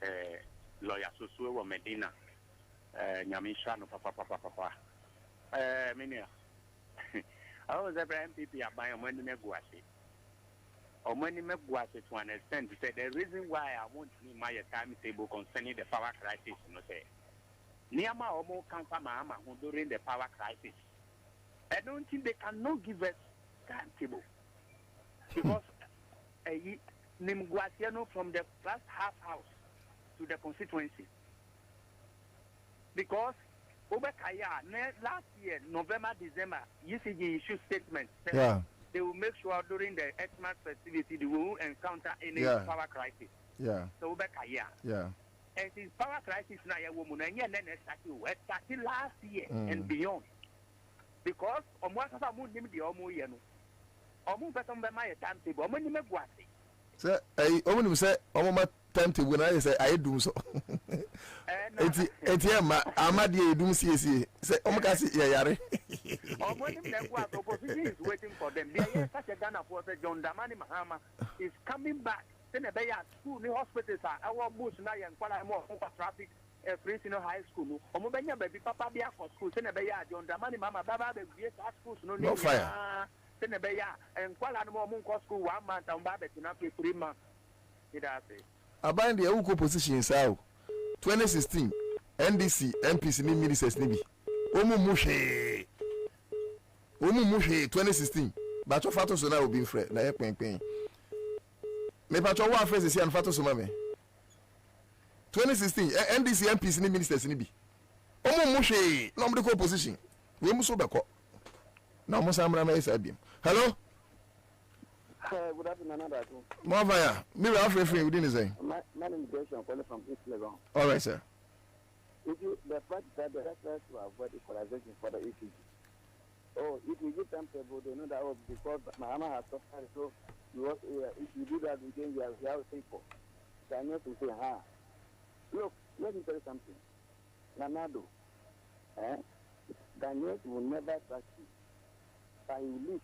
lawyer so wo Medina. Nyamisha no papa. Minya. I was a MPP abai mo ni meguase. Or many meguase to an extent to say the reason why I want to my timetable concerning the power crisis, no say. Niama omo kampa mama during the power crisis. I don't think they cannot give us timetable. Because Nimguasiano from the first half house to the constituency. Because Obekaya last year, November, December, UCG issued statements. Yeah. They will make sure during the Xmas festivity they will encounter any power crisis. Yeah. So Obekaya. Yeah. And since power crisis now, woman, and then started last year and beyond. Because almost as I moved him the Omo Yano. Omo person by my timetable, Omo Nimeguasi. Sir, I only say Omo timetable when I say I do so. Etiema Amadi do see say Omokasi yare. Omo Nimeguasi opposition is waiting for them. There is such a Ghana for John Dramani Mahama is coming back. Then a bay at school, new hospitals are our bush now and quite more traffic. Princeton High School, Omobanya baby papa be for school, send a bay at John Dramani Mama Baba, the VS schools, no fire. Send a bay and quite a more moon school 1 month and Baba to not pay 3 months. Did I say? I bind the Uko position in South 2016 NDC MPC ministers Nibi Omu Mushe 2016 but your photos will be friend na pen me patcho wa face see an photos mama 2016 NDC MPC ministers Nibi Omu Mushe no mde ko position we muso beko na mo samra ma isabim. Hello. Good afternoon, Another. Mavaya, me are free within the same. My name is Joshua, calling from East Legon. All right, sir. If you the fact that the reference to avoid equalization for the ECG. Oh, if you give them table, they know that because Mahama has suffered, so if you do that again, you have to think for. So I need to say, look, let me tell you something. Nanado, Daniel will never trust you. But you live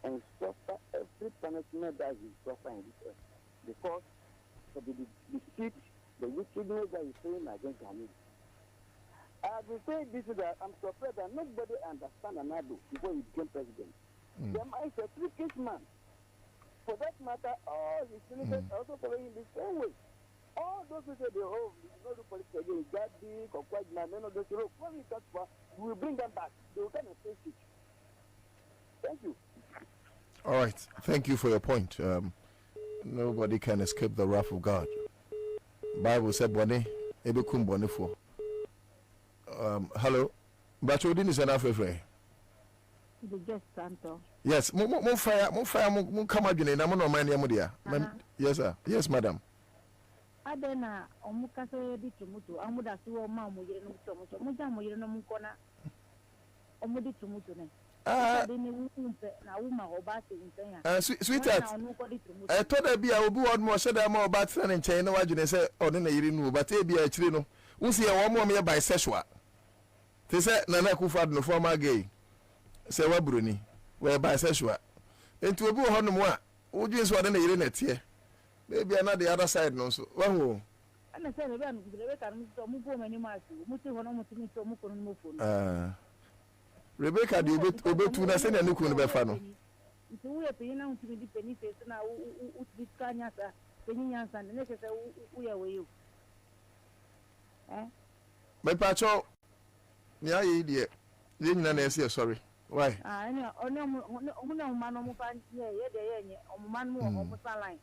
and suffer every punishment that you suffer in this earth. Because of the deceit, the wickedness that you're saying against Daniel. I've been saying this that I'm surprised that nobody understands Anado before he became president. The man is a three-case man. For that matter, all his senators also following the same way. All those who say they hold, no do politics again, Gadi, Kwabena, none of those who when we touch for, we will bring them back. They will come and face it. Thank you. All right. Thank you for your point. Nobody can escape the wrath of God. Bible said, "Bone, ebekum bone for." Hello, but you didn't say enough. Yes, mo fire, come again. I'm not mind yamudia. Yes, sir. Yes, madam. Adena, omukase di tumutu, amuda suwo ma mo yire no tumutu, muja mo yire no mukona. Omudi tumutu ne. Sweetheart, I thought I'd be a wood more said I'm more about son and chain. No, I didn't say, or then you knew, but they be a chino. We see a one more mere bisexual. They said, Nana Kufad no former gay. Say, what Bruni, where bisexual. Into a boo on the moi. Would you swat in the internet here? Maybe another the other side, no, so. One and I said, Rebecca, do you go to the same and look on the Befano? We are paying out to the penny face now. This Kanyasa, Penny and the next we are with you. My patrol, yeah, idiot. Didn't I say sorry? Why? I know, no man on man more on line.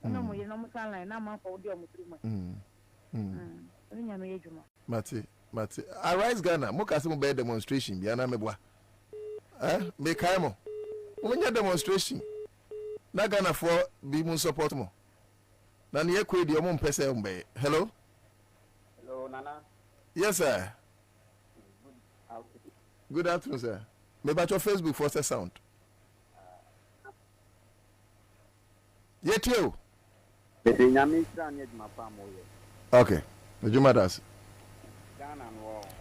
No more, no more line, no more for the Mati, arise Ghana, Mokasimu by demonstration, Biana Mebwa. Make Kaimo. When your demonstration, not Ghana for Bimun support mo. Nani Equid, your mom pese umbe. Hello? Hello, Nana. Yes, sir. Good afternoon, sir. Maybe at your Facebook for the sound. Yet you. Okay. The Juma does.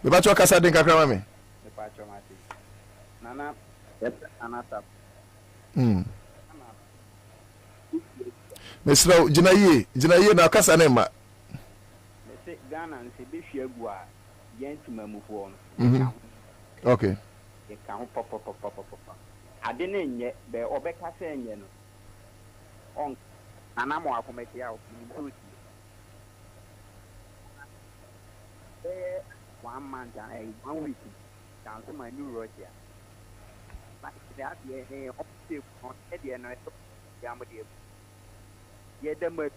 The batch of Casadin Kakramami. The patch of Nana, Ansah. Mr. Jinaye, now Casanema. They say Ghana and Sibishia Gua, gentlemen move on. Okay. They can't pop. I didn't yet, the Obeka saying, on Anamo Apometia. 1 month and 1 week down to my new Russia. But that year, optive on Eddie and I took Yamadi. Yet them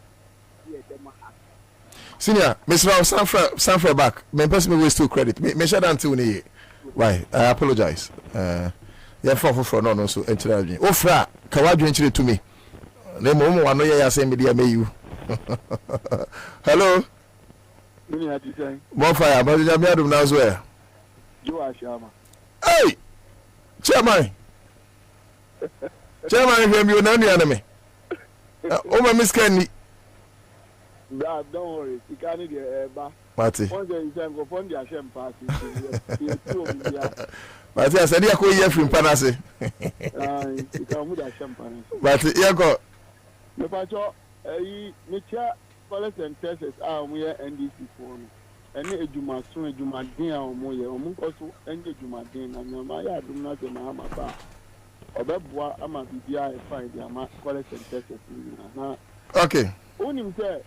Senior, Mr. Sanford back. My person waste to credit. Me shut down to me. Why? I apologize. Yeah, for no so enter me. Oh, fra, Kawaju entry to me. The moment I know you are saying media may you. Hello. More fire, but I'm here now as well. You are Shama. Hey, Chairman, hear me, no enemy. Oh, my Miss Kenny. Don't worry, you can't get a bar. Marty. One day you can go on the Hashem party. But I said, you go here from Panasi. You can move Hashem party. But you go. The patrol, Mitcha. And Texas we are NDC for any Juma soon, Juma Din or Moya, or Munkosu, and Juma Din, and Yamaya do not in Mahama. Or Babwa, Ama BBI, find the College and Texas. Okay. Only say,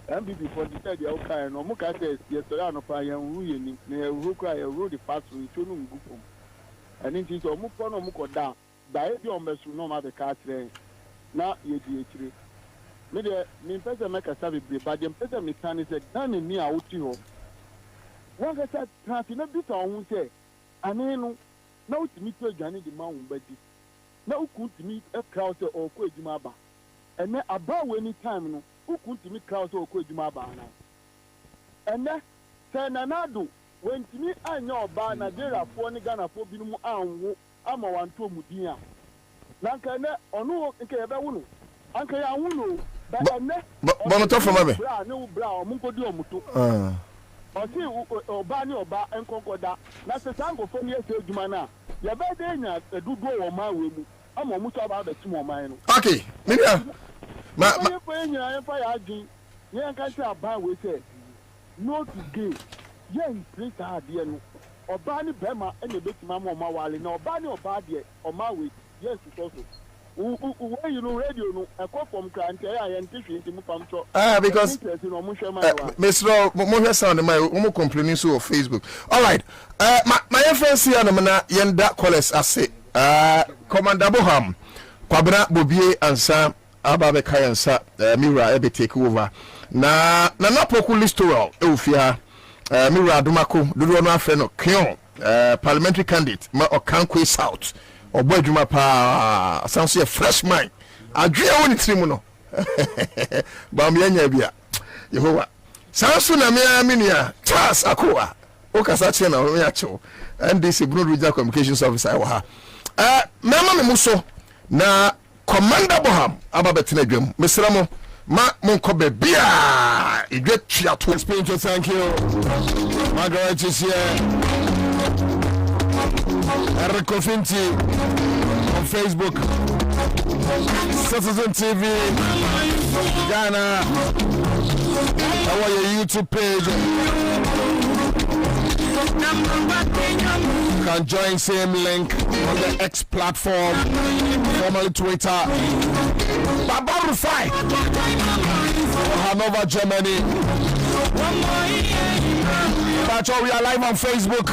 MPP for the study of Kayan, or Muka says, yes, Solano Fire, Ruin, near Ruka, a rude pass to Chunum Gufum. And it is a Mukono Mukoda, by your mess will no matter car train. Now, you do. Me person make a savvy, but the person me stand is a gun in me out here. One guy said, "Traffic no bit on say, I mean, no to meet your Johnny the mountain, but no could meet a crowd or Kwabena, and then about any time, no, who could meet crowd or Kwabena now. And then, say, Nanado, when to me, I know about Nadera for Ghana for Binumu, I'm a 1 2 Mudia. Lankana, or no, okay, about one. Uncle, I won't know. But talk from me. No brown, Munko Mutu. Or see, or Bani or Ba and Concorda. That's the time for years, Jumana. You're better a do go on my way. I'm a much about the small mine. Okay, maybe my fire, you can't say a bar with it. No to gay. yen prita de no oba ni bema ene betima ma oma wale na oba ni oba de oma we yes so you know radio no e ko from krante ya yen tifi nti mu pamcho because Mr. Mo sound my mo complaining so on Facebook. All right. My friends here na yenda callers ase. Commander Boham, Kwabena, Bobie, Ansah, Ababe Ansah, Mira ebe take over. Na poku listoral eufia Mira Dumako, Dudu no afre no Kion, parliamentary candidate ma Okankwe South. Obo adwuma pa sounds a fresh mind. Adwea woni trimu no. Ba me anya bia. Yehowa. Sounds na me aminia. Charles Akoa. O kasa che na o ya che. NDC Broad Regional Communications Officer wa ha. Mama me muso na Commander Boham ababetena adwam. Mesramo ma monko be bia. Idwe tua to explain to thank you. Margaret is here. Erico Finti on Facebook, Citizen TV, Ghana, our YouTube page. You can join same link on the X platform, formerly Twitter. Baba Rufai, Hanover, Germany. That's all, we are live on Facebook.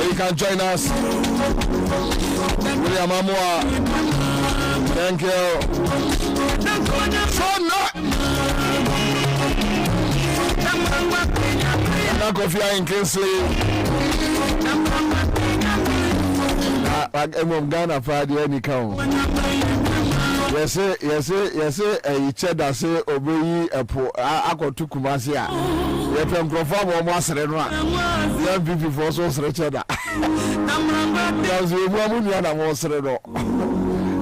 You can join us. William Amua. Thank you. So not. Nakofia in Kingsley. I'm Ghana Friday any count. Yes, a cheddar say obey a poor Ako Tukumasia. You can perform almost young people for so cheddar. Because we woman and was redo.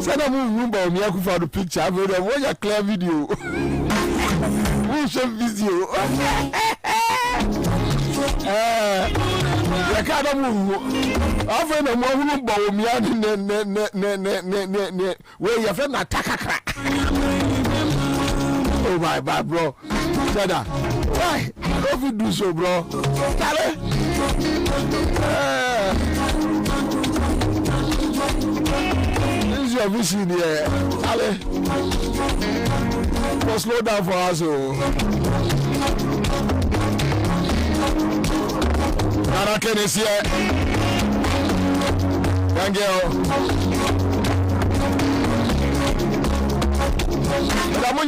Send a move on Yaku for the picture. I will watch a clear video. Who should video? I can't move. Often a woman bow me where your friend attack crack. Oh my bad bro. Cheddar. Why? Don't you do so, bro? This is your vision here. Ale. Go slow down for us. Naraken is here. Thank you.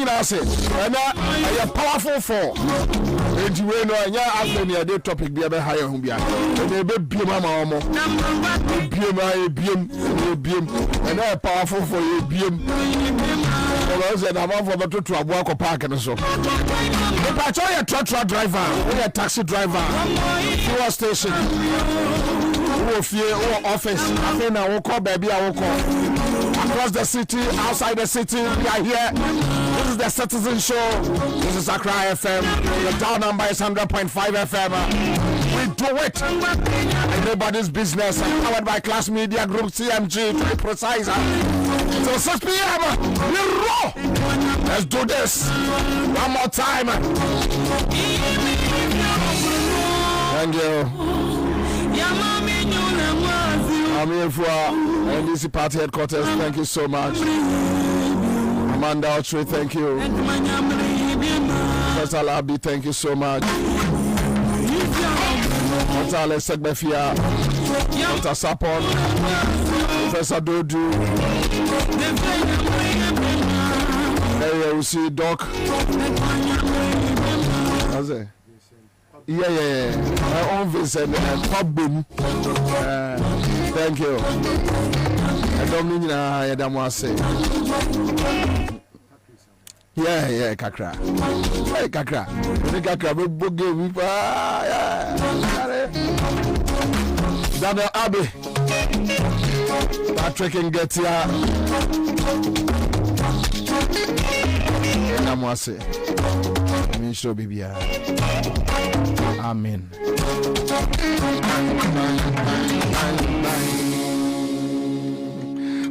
I say, a powerful four. And you know, and ya after me a day topic be a higher home. And they be mama, beam, and a powerful for you, beam. I said, I'm for the to a walk park and so. But you're a truck driver, or a taxi driver, fuel station, or fear or office. I think I will call baby, I will call. Across the city, outside the city, we are here. This is the Citizen Show. This is Accra FM. The dial number is 100.5 FM. We do it. Everybody's business. Powered by Class Media Group CMG, to be precise. So 6 p.m. We roll. Let's do this. One more time. Thank you. I'm here for NDC Party Headquarters. Thank you so much. Amanda Ochre, thank you. Professor Labi, thank you so much. Dr. Alex Segbefia, Dr. Sapon, Professor Dodu, there you see Doc. How's it? Yeah. My own Vincent and Kwabena. Thank you. I don't mean I don't want to say. Yeah, Kakra. Hey, Kakra. Kakra, we boogie. Daniel Abbey. Patrick and get here. I want to say. I mean, show baby. Amen.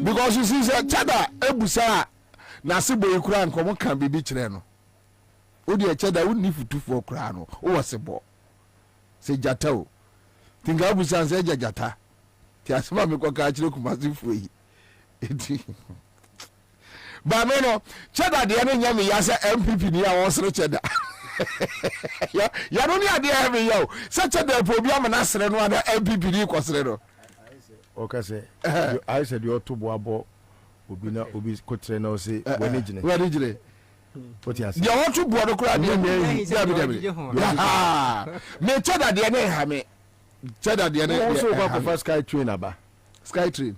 Because you see, Chada Ebusa Nasibo Ukraine come can be beach no. o de cheddar wo ni futu for kra no o wasebo se jata o tinga bu san se jata ti asema me ko ka chire kumasi fuyi eti ba me no cheddar de no nyame ya se MPP ni a won sere cheddar ya no ni ade ya me yo se cheddar po bi am na sere no ada MPP ni ko sere no okay say I said you to boabo obi na obi kotre na o say wani gine what you say you want to boado kra de me cheddar de na ha me cheddar de na so go for sky train aba sky train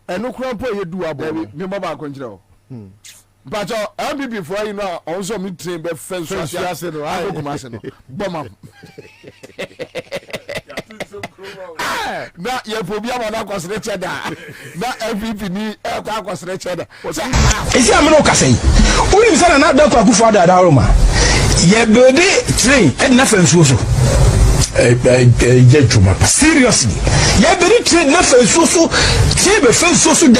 eno kra po ye du abo me mo ba ko njira o but MPP for you know also me train be fence so no I go come no bomb na ye phobia mo na kwasere cheddar na MPP ni e kwa kwasere cheddar esi ameno kasai unim sana na da kwa kufa da roma ye build train and na fence so seriously ye build train na fence so tie be fence so de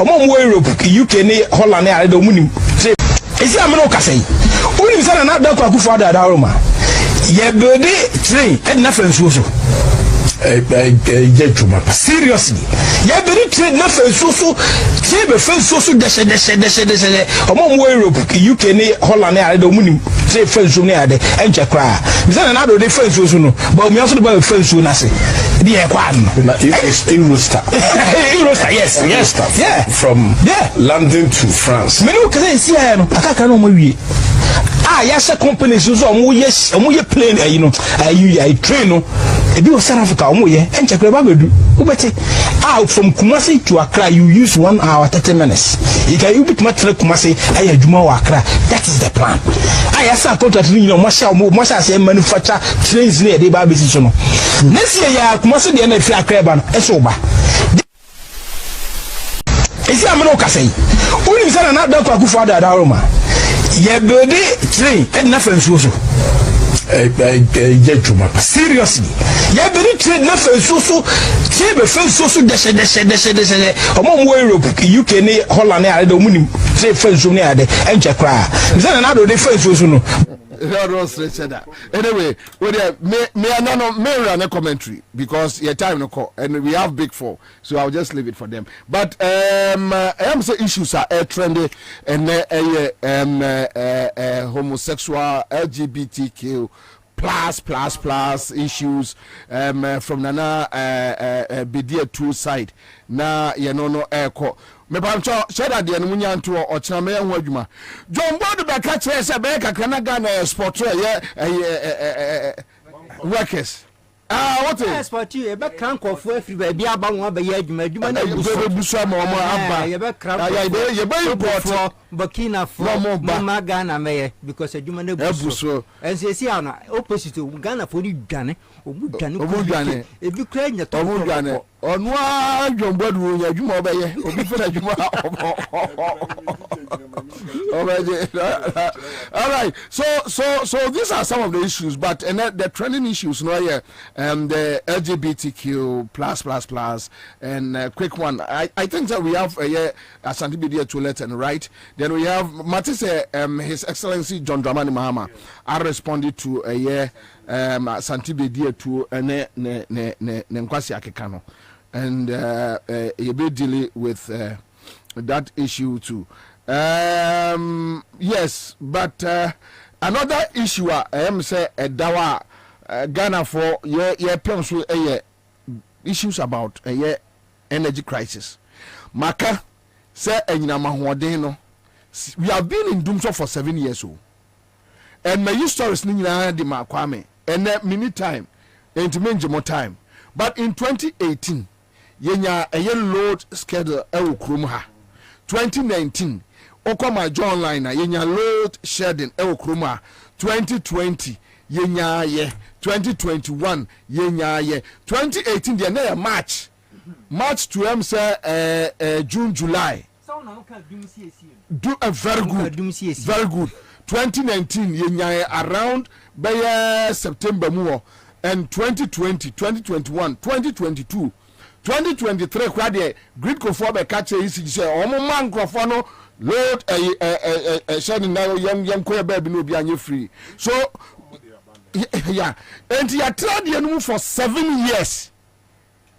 omo mo Europe UK ni Holland ni are do munim esi ameno kasai unim sana na da kwa kufa da roma ye build train and na fence so seriously ye build train na fence so tie be fence so de omo mo Europe UK ni Holland ni are do munim say fence so ni ade enche kra bizana na do de fence so no but me also do fence so na say di e kwa no Eurostar yes yeah from London to France me no kaze si ya no akaka no mo wie yes companies so omo ye plane you know you train no e bi o South Africa omo ye enche kra ba gbedu ubeti from Kumasi to Accra you use 1 hour 30 minutes you can you bit much Kumasi ay adwuma wa Accra that is the plan yes contract ni mo sha say manufacture trains ni e dey ba besi so no next year ya Kumasi de na fi Accra ba no e so ba esi ameno kasai unim sana na da kwa kufa da roma ye build train and na fence so seriously ye build train na fence so tie be fence so de omo mo Europe UK ni Holland ni are do munim say fence so ni ade enche kra bizana na do de fence so no anyway me run a commentary because your time no call and we have big four so I'll just leave it for them but I am say issues are trendy and homosexual LGBTQ plus issues from Nana Bidia 2 side na no echo me pancho sheda de no nya nto o kira me ho adwuma John Bodo be ka kire se be kakra na Ghana sport ye workers what is sport ye be kan kofo afri ba bia ba ho ba ye adwuma na busu ma mo aba ye be kra ye be import Burkina Faso ma Ghana me because adwuma na busu ensesi ana opposite Ghana for ni dwane omu e bi kra nya to onu a John Bodo nya adwuma obeye obi fere adwuma all right so these are some of the issues but and the trending issues no here the LGBTQ plus and quick one I think that we have Asante Bidia toilet and right then we have Matisse His Excellency John Dramani Mahama I responded to Asante Bidia to ne nkwasi akeka no and you be dealing with that issue too yes but another issue I am say dawa Ghana for your penso issues about energy crisis maka say enyina mahoden no we have been in Dumso for 7 years old and my stories ni nyina de makwame and many time and more time but in 2018 yenya load schedule ewo krom ha 2019 okoma John line na yenya load shedding ewo krom ha 2020 yenya ye 2021 yenya ye 2018 de na March to say June July do a very good 2019 yenya around by September more and 2020 2021 2022 2023 kwa de grid ko for be catch is say omo man crofo no load shedding now young queer baby no be free. So yeah, and you tried you for 7 years.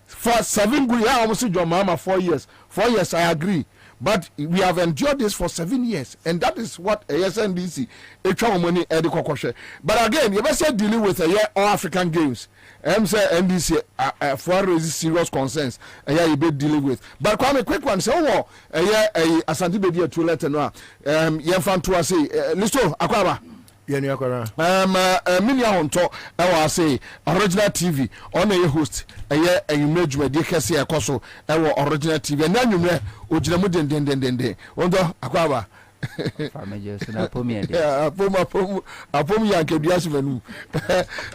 For 7 good years, almost your mama 4 years. 4 years, I agree. But we have endured this for 7 years, and that is what SNDC money But again, you must say dealing with all African games. Say NDC for raise serious concerns. You be dealing with. But come a quick one. So Asante baby to let no. Fan to say listo akwaba. Mini ahonto I say original TV on a host a image where they can see a coso original TV and then you know ojina mu den ondo akwaba family so na pomi ade apomi yanke biasu menu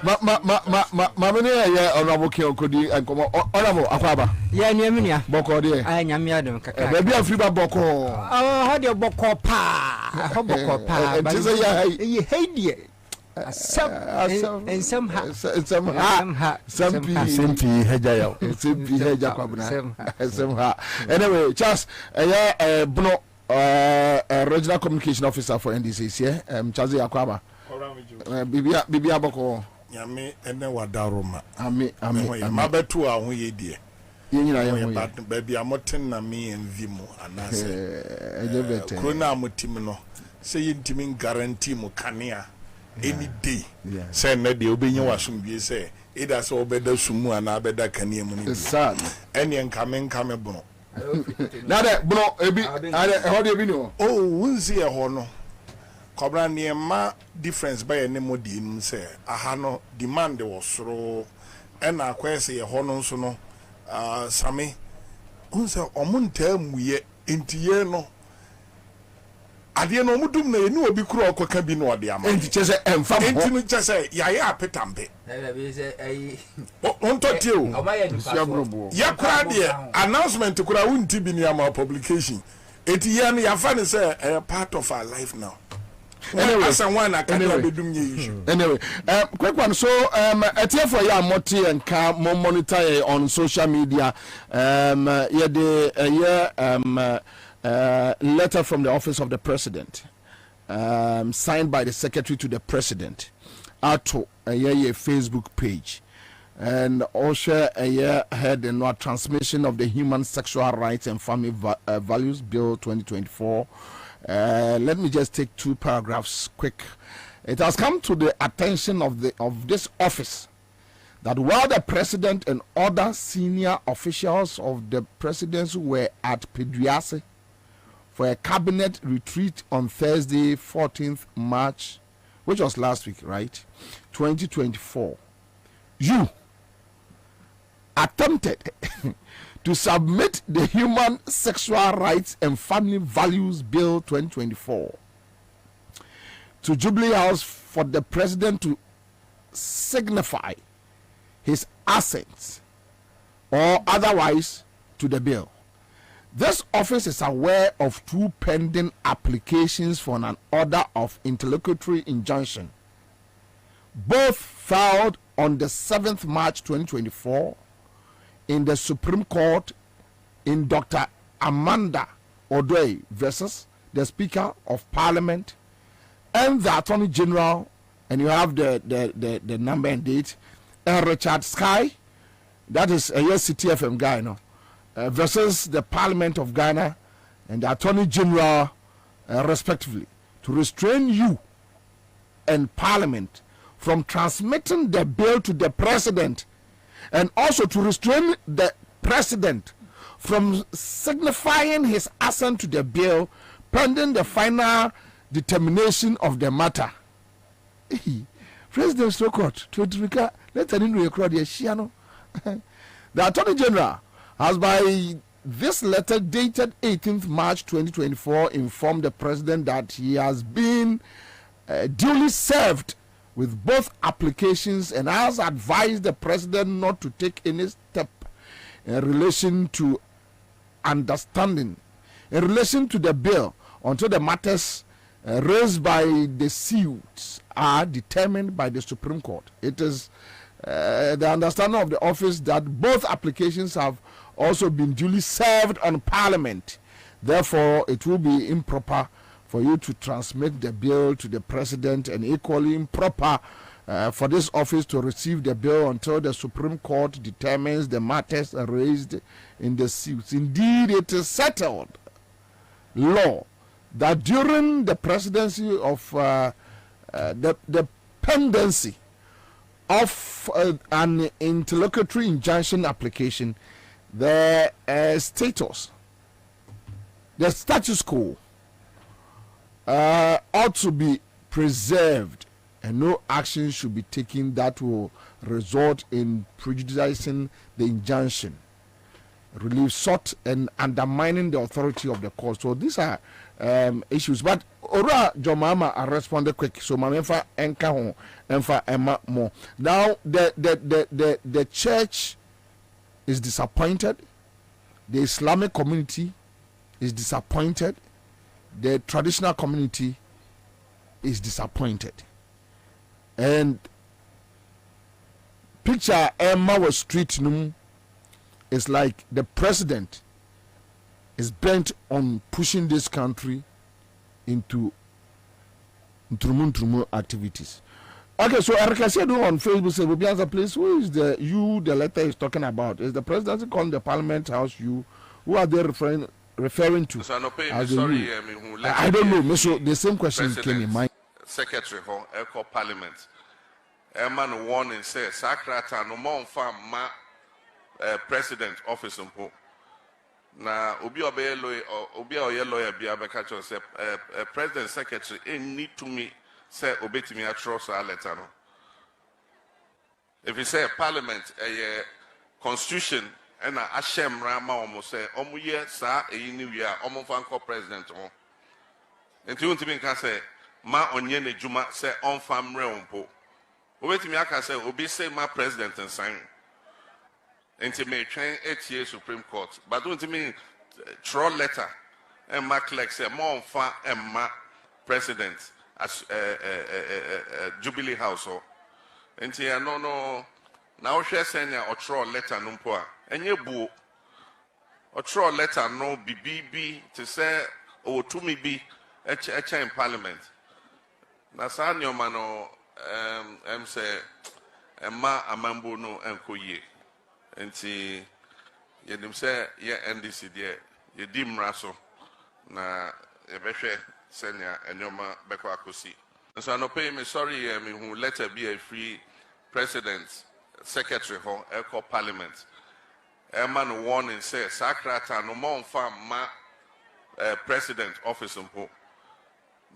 ma mene ye onabo ke okodi enkomo onabo akwaba ya nyamia boko de nyame adom kaka ba bia free ba boko ho de boko pa ho boko pa ba ye heidie somehow anyway just Bruno regional communication officer for NDC here Chazi Akwaba bibia boko nyame ene wadaroma ami mabetu a ho ye die yenyina ye ho ba bia moten na me envi mu anase corona amotim no say yintimi guarantee mu kanea any day say na de obenye wasum bie say either so obeda sumu ana abeda kanea mu ni sad ene nkame bono na de bono ebi ade ho de ebi no wunzi e ho no kobra niema difference by ne modi num say aha no demand was soro ena akwese ye ho no nso no same unsa omunta muye entiye no ade no mudum na eni obi kuro okoka bi no ode ama enti chese emfa ho enti no chese yaye apetampe na be say ayi onto tio ya kura de announcement kura wunti bi ni ama publication eti ye no ya fa ne say part of our life now. Anyway, quick one. So, etiye for ya moti and ka monitor on social media. Letter from the office of the president, signed by the secretary to the president, to a Facebook page, and also had the transmission of the Human Sexual Rights and Family Values Bill 2024. Let me just take 2 paragraphs quick. It has come to the attention of this office that while the president and other senior officials of the presidency were at Peduase for a cabinet retreat on Thursday, 14th March, which was last week, right? 2024, you attempted to submit the Human Sexual Rights and Family Values Bill 2024 to Jubilee House for the president to signify his assent or otherwise to the bill. This office is aware of 2 pending applications for an order of interlocutory injunction, both filed on the 7th March 2024 in the Supreme Court in Dr. Amanda Odoi versus the Speaker of Parliament and the Attorney General, and you have the number and date, Richard Sky, that is a CTFM guy, no, versus the Parliament of Ghana and the Attorney General, respectively, to restrain you and Parliament from transmitting the bill to the President, and also to restrain the President from signifying his assent to the bill pending the final determination of the matter. President Stokot, to let an in record the Attorney General has by this letter dated 18th March 2024 informed the President that he has been duly served with both applications and has advised the President not to take any step in relation to understanding in relation to the bill until the matters raised by the suits are determined by the Supreme Court. It is the understanding of the office that both applications have also been duly served on Parliament, Therefore, it will be improper for you to transmit the bill to the president, and equally improper for this office to receive the bill until the Supreme Court determines the matters raised in the suits. Indeed, it is settled law that during the presidency of the pendency of an interlocutory injunction application, the status, the status quo ought to be preserved, and no action should be taken that will result in prejudicing the injunction, relief sought, and undermining the authority of the court. So these are issues. But Ora Jomama are responded quick. So Mamenfa enka ho enfa ema more. Now the church is disappointed. The Islamic community is disappointed. The traditional community is disappointed. And picture Emma was street num is like the president is bent on pushing this country into Trumu activities. Okay, so Erica said on Facebook, said, Ansah, please, who is the letter is talking about? Is the presidency calling the Parliament House you? Who are they referring to? So sorry, I don't know. So the same question came in mind. Secretary for Eco Parliament. Man warning says Sakrata no more ma president office mpo. Na obi obey lawyer bia beka cho say president secretary need to me say obetimi atro so letter no. If you say parliament constitution and ashem rama omo say omo ye sa eyi wi a omo fa nko president ho. Enti untimi nka say ma onye ne juma say on famre mpo. Obetimi aka say obi say ma president and sign. Enti me train 8 years Supreme Court. But don't mean throw letter and ma clerk say mo fa ma president as Jubilee House. Enti no now share senior or throw letter no po a enye bu or throw letter no BBB to say o to me be echa in parliament. Na sa nyoma no say ma amambo no enkoye. Enti yedim say ye NDC there yedi mraso na ebehwe senya enyoma beko akosi. So no pay me sorry me who letter be a free president secretary for Eco Parliament. Man warning say Sakrata no more fa ma president office mpo.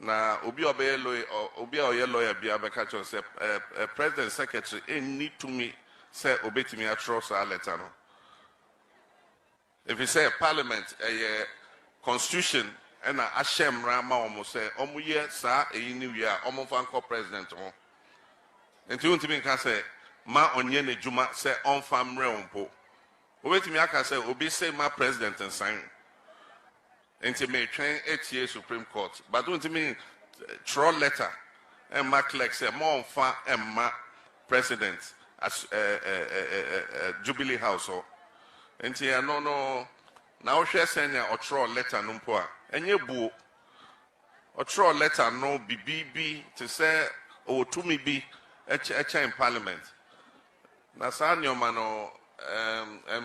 Na obi obey lawyer bia beka cho say president secretary need to me say obetimi atro so letter no. If you say parliament constitution and ashem rama omo say omo ye sa eyi ni wi a omo fa nko president ho. Enti untimi nka say ma onye ne juma say on famre mpo. Obetimi aka say obi say ma president and sign. Enti me train 8 years Supreme Court. But untimi throw letter and ma clerk say mo fa ma president as Jubilee House. Enti no now share senior or throw letter no po a enye bu or throw letter no BBB to say o to me be echa in parliament. Na sa nyoma no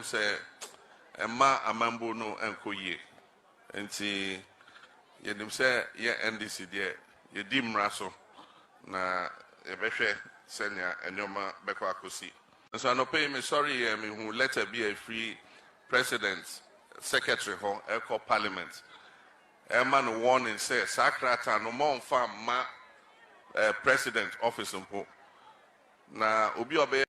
say ma amambo no enkoye. Enti yedim say ye NDC there yedi mraso na ebehwe senior enyoma beko akosi. So no pay me sorry me who letter be a free president secretary for Eco Parliament. Man warning says Sakrata no more fa ma president office mpo. Na obi obey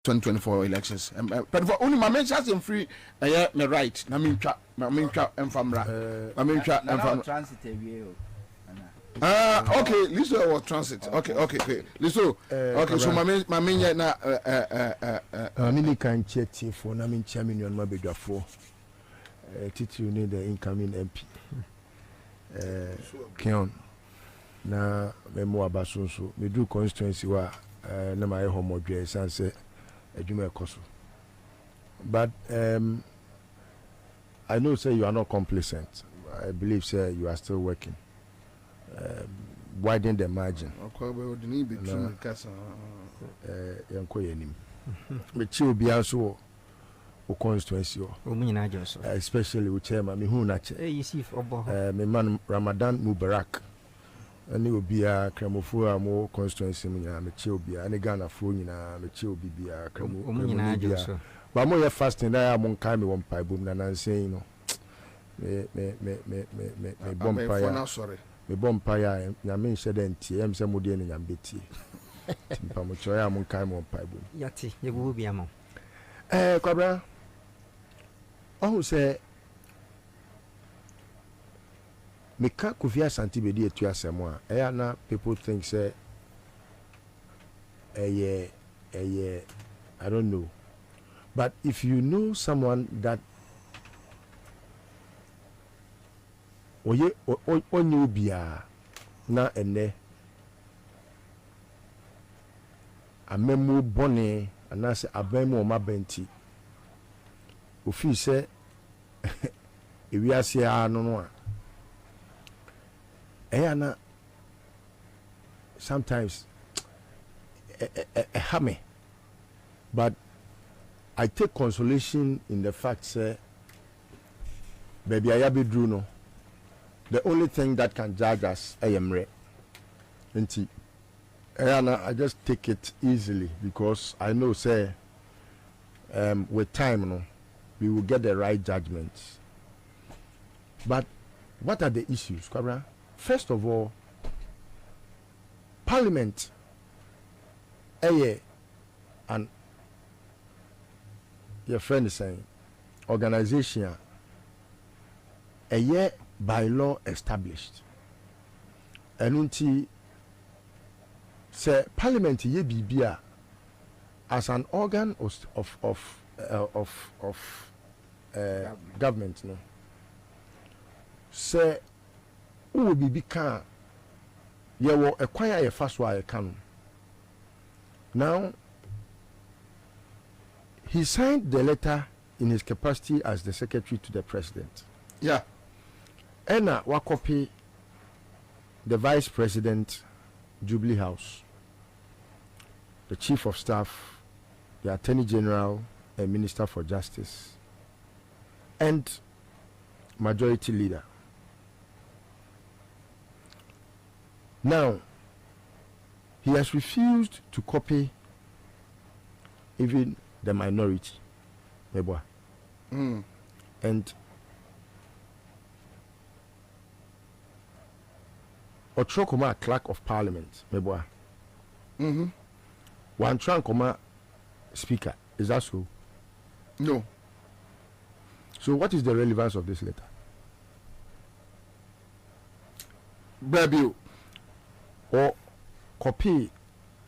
2024 elections. But for only my mentions in free me right. Na mincha enfamra. Na mincha transit okay, Liso was transit. Okay. Liso. Okay, so my main na mini can check for na min chairman on mabedwafo. Titi you need the incoming MP. Kion. Na memo abasunso. Me do constituency wa na my home odwe sanse adwuma ekoso. But I know, say you are not complacent. I believe, say you are still working. Widen the margin. Me be also constituency. Especially with chairman me who me man Ramadan Mubarak. And you be a Cramofua more constituency. Me be a Ghana phone me be a Cramu. But more fasting there among kind me one pipe boom and saying no. Me bomb sorry. Me bomb paya nyame said enti em se modie ne nyam beti. Timpa mo choya among kind one pipe boom. Yati ye go bi amon. Kwabena. Oh say me ka Kofi Asante be di etu asemo a na people think say I don't know. But if you know someone that onye bia na ene amemu bone anase abemu omabenti ofi se ewiase anu no a na sometimes hame, but I take consolation in the fact say baby ayabe drew no. The only thing that can judge us ayemre. Enti I just take it easily because I know say with time no we will get the right judgments. But what are the issues, Kwabena? First of all, Parliament and your friend is saying organization by law established. And say Parliament ye bibia as an organ of government no. Say who will be can ye will acquire a fast wire can. Now he signed the letter in his capacity as the secretary to the president. Yeah. Ena wakopi the vice president, Jubilee House, the chief of staff, the attorney general, and minister for justice, and majority leader. Now, he has refused to copy even the minority, and Otrokoma clerk of parliament, one trankoma speaker. Is that so? No. So what is the relevance of this letter? Baby, or copy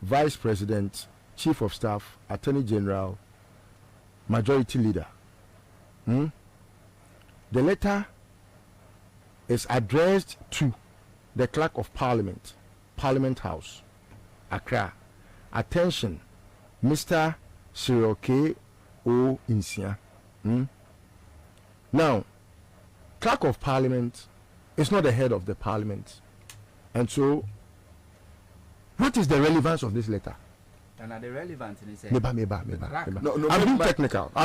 vice president, chief of staff, attorney general, majority leader. The letter is addressed to the clerk of parliament, Parliament House, Accra. Attention, Mr. Cyril K. O. Ansah. Now, clerk of parliament is not the head of the parliament. And so, what is the relevance of this letter? And the relevance is No, I'm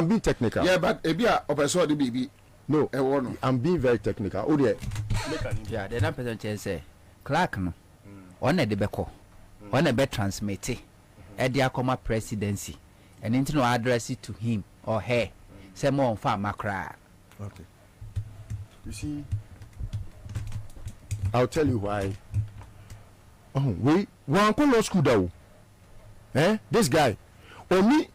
being technical. Yeah, but ebia opeso the baby. No, I'm being very technical. Oh dear. Yeah, the person say clerk no. On the beko. On the be transmit Ediakoma presidency. And into no address it to him or her. Say more on farm macra. Okay. You see, I'll tell you why. Oh, wait, one law school though. This guy, only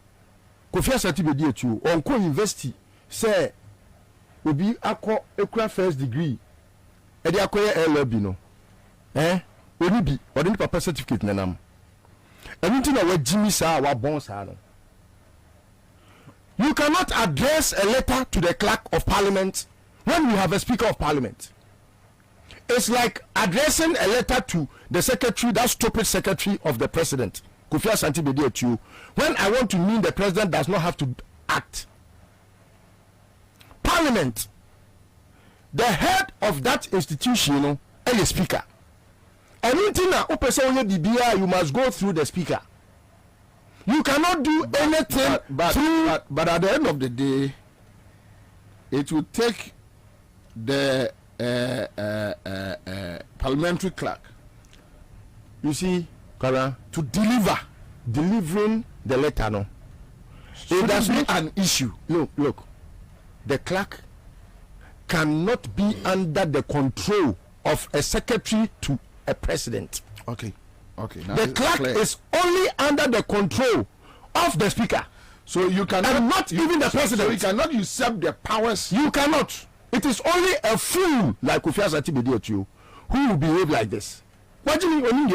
Kofi Asante be there too. Onko university say obi akọ ekura first degree. E dey akọ LLB no. Oni bi, odi papa certificate nanam. Anything na we Jimmy sa wa bon sa no. You cannot address a letter to the clerk of parliament when you have a speaker of parliament. It's like addressing a letter to the secretary, that stupid secretary of the president. Kofi Asante be there too. When I want to mean the president does not have to act. Parliament the head of that institution, you know, is the speaker. Anything that you must go through the speaker. You cannot do anything but at the end of the day, it will take the parliamentary clerk, you see, Kara, to delivering the letter. No, so that's not an issue. Look, the clerk cannot be under the control of a secretary to a president. Okay. Now the clerk is only under the control of the speaker. So you cannot, and not even the president. So you cannot usurp the powers. You cannot. It is only a fool like Kofi Asante to you who will behave like this. What do you mean?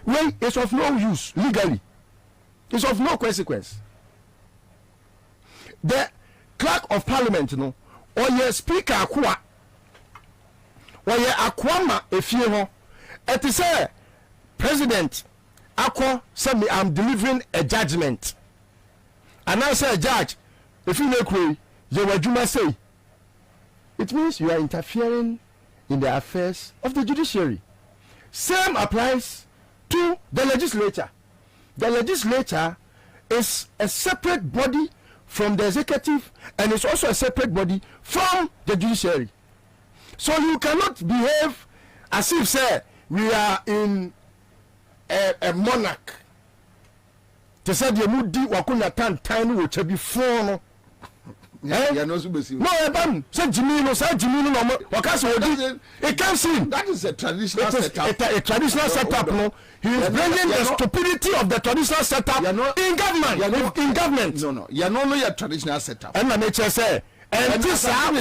When it's of no use legally, it's of no consequence. The clerk of parliament, you know, or your speaker akwa, or your akwama efie. It is a president akwa say me I'm delivering a judgment, and I say judge if you make way you wajuma say it means you are interfering in the affairs of the judiciary. Same applies to the legislature. The legislature is a separate body from the executive, and it's also a separate body from the judiciary. So you cannot behave as if say we are in a monarch. They said you mudi wakuna tan which be phone. No, say Jimmy no, it comes in. That is a traditional setup. A traditional setup. No, he is bringing the stupidity of the traditional setup in government. In government. No, you are not only a traditional setup. And I may say, and this and I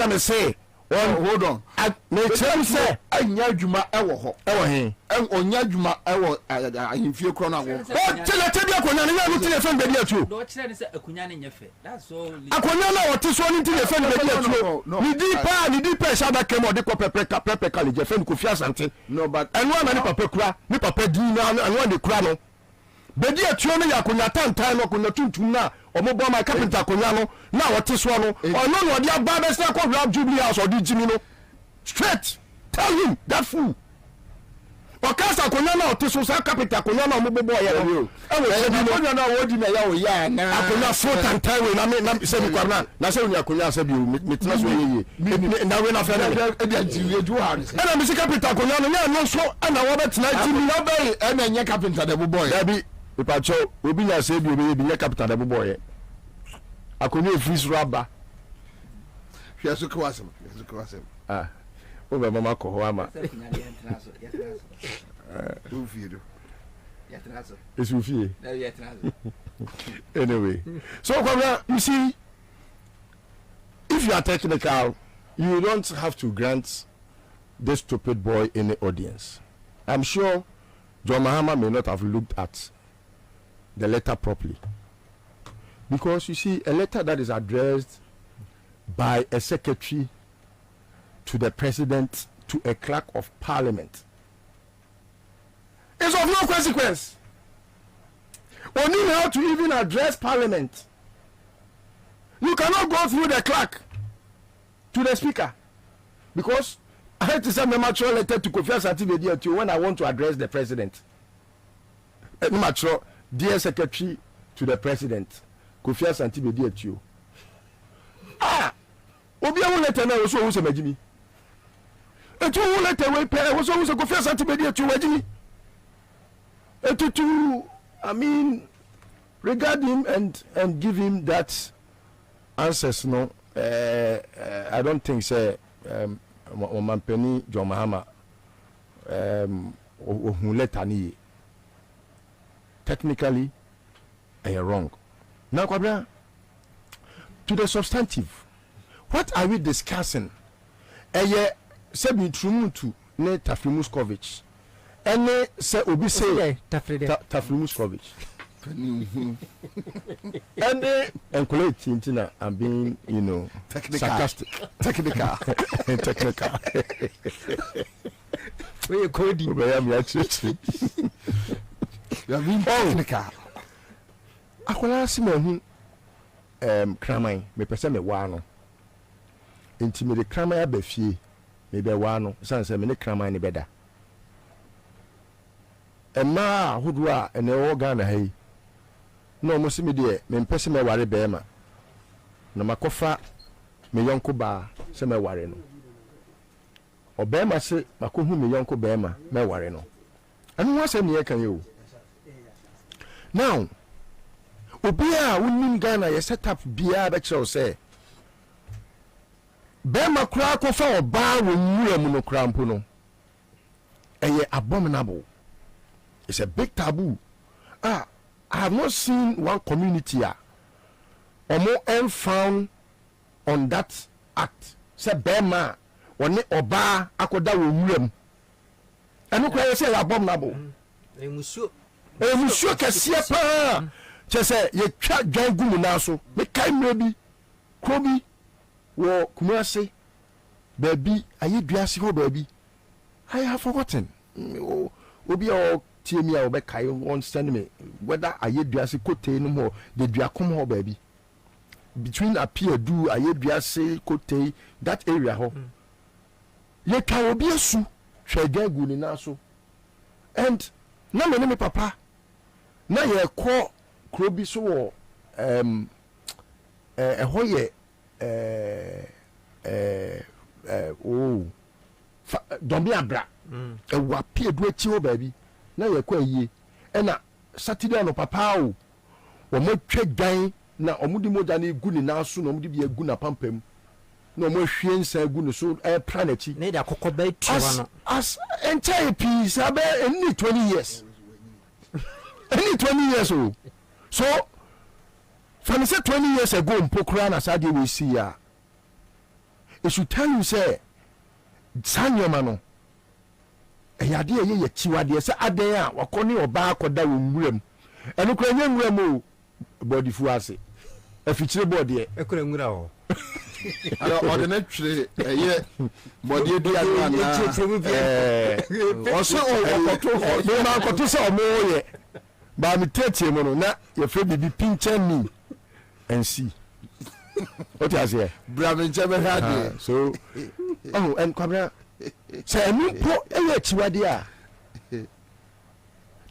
may say. Hold on. May say, Anyajuma ewo he. And Onyajuma ewo ahimfie krona wo. Oh, tell akonya na you tell friend be atu. No tell say akonya na nyefe. That's all. Akonya na what so ni tell friend be atu. Ni di pa sha ba kemo de ko pepe ka le je friend Kofi Asante. No, but and one na ni papa kura, ni papa di na and one de kura no. Be di atu no ya akonya tantan no akonya tuntum na omo bo my carpenter akonya no na what so no. Oh no dey aba be say ko grab Jubilee House or di Jimmy no. Straight tell him that fool. Okasa akonya na otiso sa carpenter akonya na omo bo ya no. akonya na wo di na ya o ya na. Akonya so tantan we na say ni kwara na say ni akonya say bi me tena so yeye. Na we na fa na e dia jiwe du ha. Na me say carpenter akonya no so ana wo betena Jimmy no be e na nya carpenter de boy. Da bi ipacho obi nya say bi obi nya carpenter de boy. Akonya efris raba. Hwese ko asem. Ah. O be mama ko ho ama. It's with you. Anyway, so Kwabena, you see, if you are technical, you don't have to grant this stupid boy any audience. I'm sure John Mahama may not have looked at the letter properly, because you see, a letter that is addressed by a secretary to the president to a clerk of parliament is of no consequence. Only how to even address parliament. You cannot go through the clerk to the speaker, because I had to send a mature letter to Kofi Asante to when I want to address the president. Mature, dear secretary to the president, Kofi Asante to you. Ah, obi a letter na so who say majimi. Etu who letter we pay was always a Kofi Asante to majimi. I mean, regard him and give him that answers. No, I don't think say Omampeni John Mahama who letter ni technically wrong. Now, Kwabena, to the substantive, what are we discussing? Sebi Trumutu ne Tafrimuskovich. Any say obi say Tafrimuskovich. Any encourage Tintina and being, you know, sarcastic, technical. Where you coding? Where am I actually? You are being technical. Akwala Simon, kraman me pese me wa no enti me de kraman aba fie me be wa no sanse me ne kraman ne beda emma ahodo a ene wo Ghana hai no mo se me de me pese me ware be ma na makofa me yonko ba se me ware no obema se makohu me yonko be ma me ware no anu wa se me kan yo now obia unim Ghana ye set up bia be kire say be ma kura ko fa oba wo nwura mu no kura mpo no eye abominable. It's a big taboo. I have not seen one community or more found on that act. Say Bema or ne oba akoda wo nwura. And no cry say abominable. Monsieur kasiye pa. Say ye twa dwan gumu na so. Me kai mrebi. Krobi wo Kumasi. Baby, aye duase ho baby. I have forgotten. Obi o tie me a kai understand me whether aye duase kote no more the duakom ho baby. Between Apiedu aye duase kote that area ho. Ye ka obi asu hwe dwan gu ni na so. And na me papa na ye ko krobi so wo hoye don't be abra wa pie do achi o baby na ye kwa yie e na Saturday no papa o mo twa dwan na omudi moja na egu ni na so na omudi bi egu na pampam na mo hwie nsa egu no so planachi na da kokoba tiwa no as entire piece abe any 20 years any 20 years o so from say 20 years ago mpokura na sade we see ya it should tell you say sanyoma no eyade ye chiwade say aden a wakoni oba akoda wo nwuram eno kura nya nwuram o body fu ase afichire body e ekura nwura ho ya ordinary tire eye body e dia na oso okoto me ma akoto se omo ye ba mi tetie mo no na ye fe bibi pinchen ni and see what you say brave nchebe hade so oh and Kwabena say me po eye chiwade a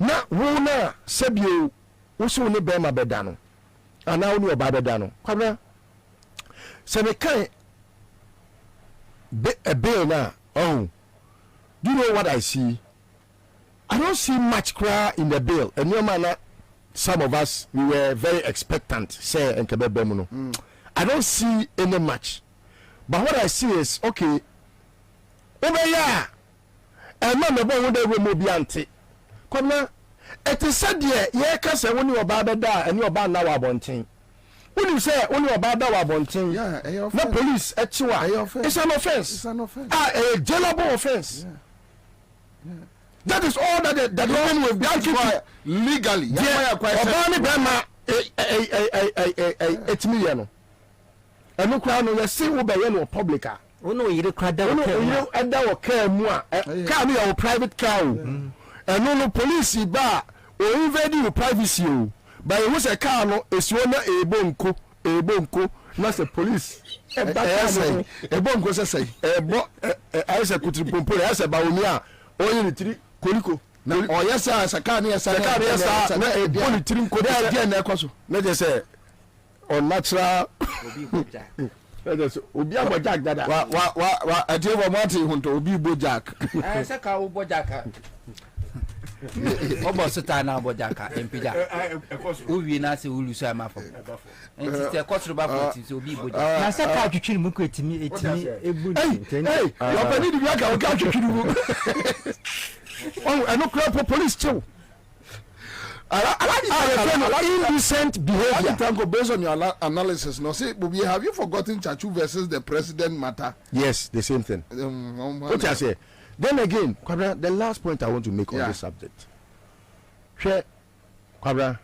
na wo na sabio wo so ne be ma beda no ana wo ne oba beda no Kwabena say me kan a bill na oh do you know what I see? I don't see much cry in the bill and no man some of us we were very expectant say and no. I don't see any much, but what I see is okay over here and man about when they remove biante come now it is said here ye ka say when you oba beda and you oba na wa bonten when you say when you oba da wa bonten no police echiwa it's an offense a jailable offense that is all that the woman will be legally obani bema 8 million and no crown no see wo be no publica no yire krada no you eda wo car mu a car me your private car and no police ba o invade your privacy o by who say car no esio na ebonko na say police ebonko say ebo I say kutripompo I say ba oni a oyin ni tiri koliko na oyesa saka na yesa na eboni tiri nkodi a na ekoso na je say unnatural obi abojak dada wa atiwa mati hunto obi bojak saka wo bojaka obo sita na bojaka empija owi na se ulusu amafo enti se kotro ba foti se obi bojaka na saka atwitwiri mu ko etimi ebu hey your penny di aka o ka atwitwiri mu oh I no crap police chill indecent behavior. I think based on your analysis, no, say, Bobie, have you forgotten Chachu versus the president matter? Yes, the same thing. What I say. Then again, Kwabena, the last point I want to make on this subject. Share, Kwabena,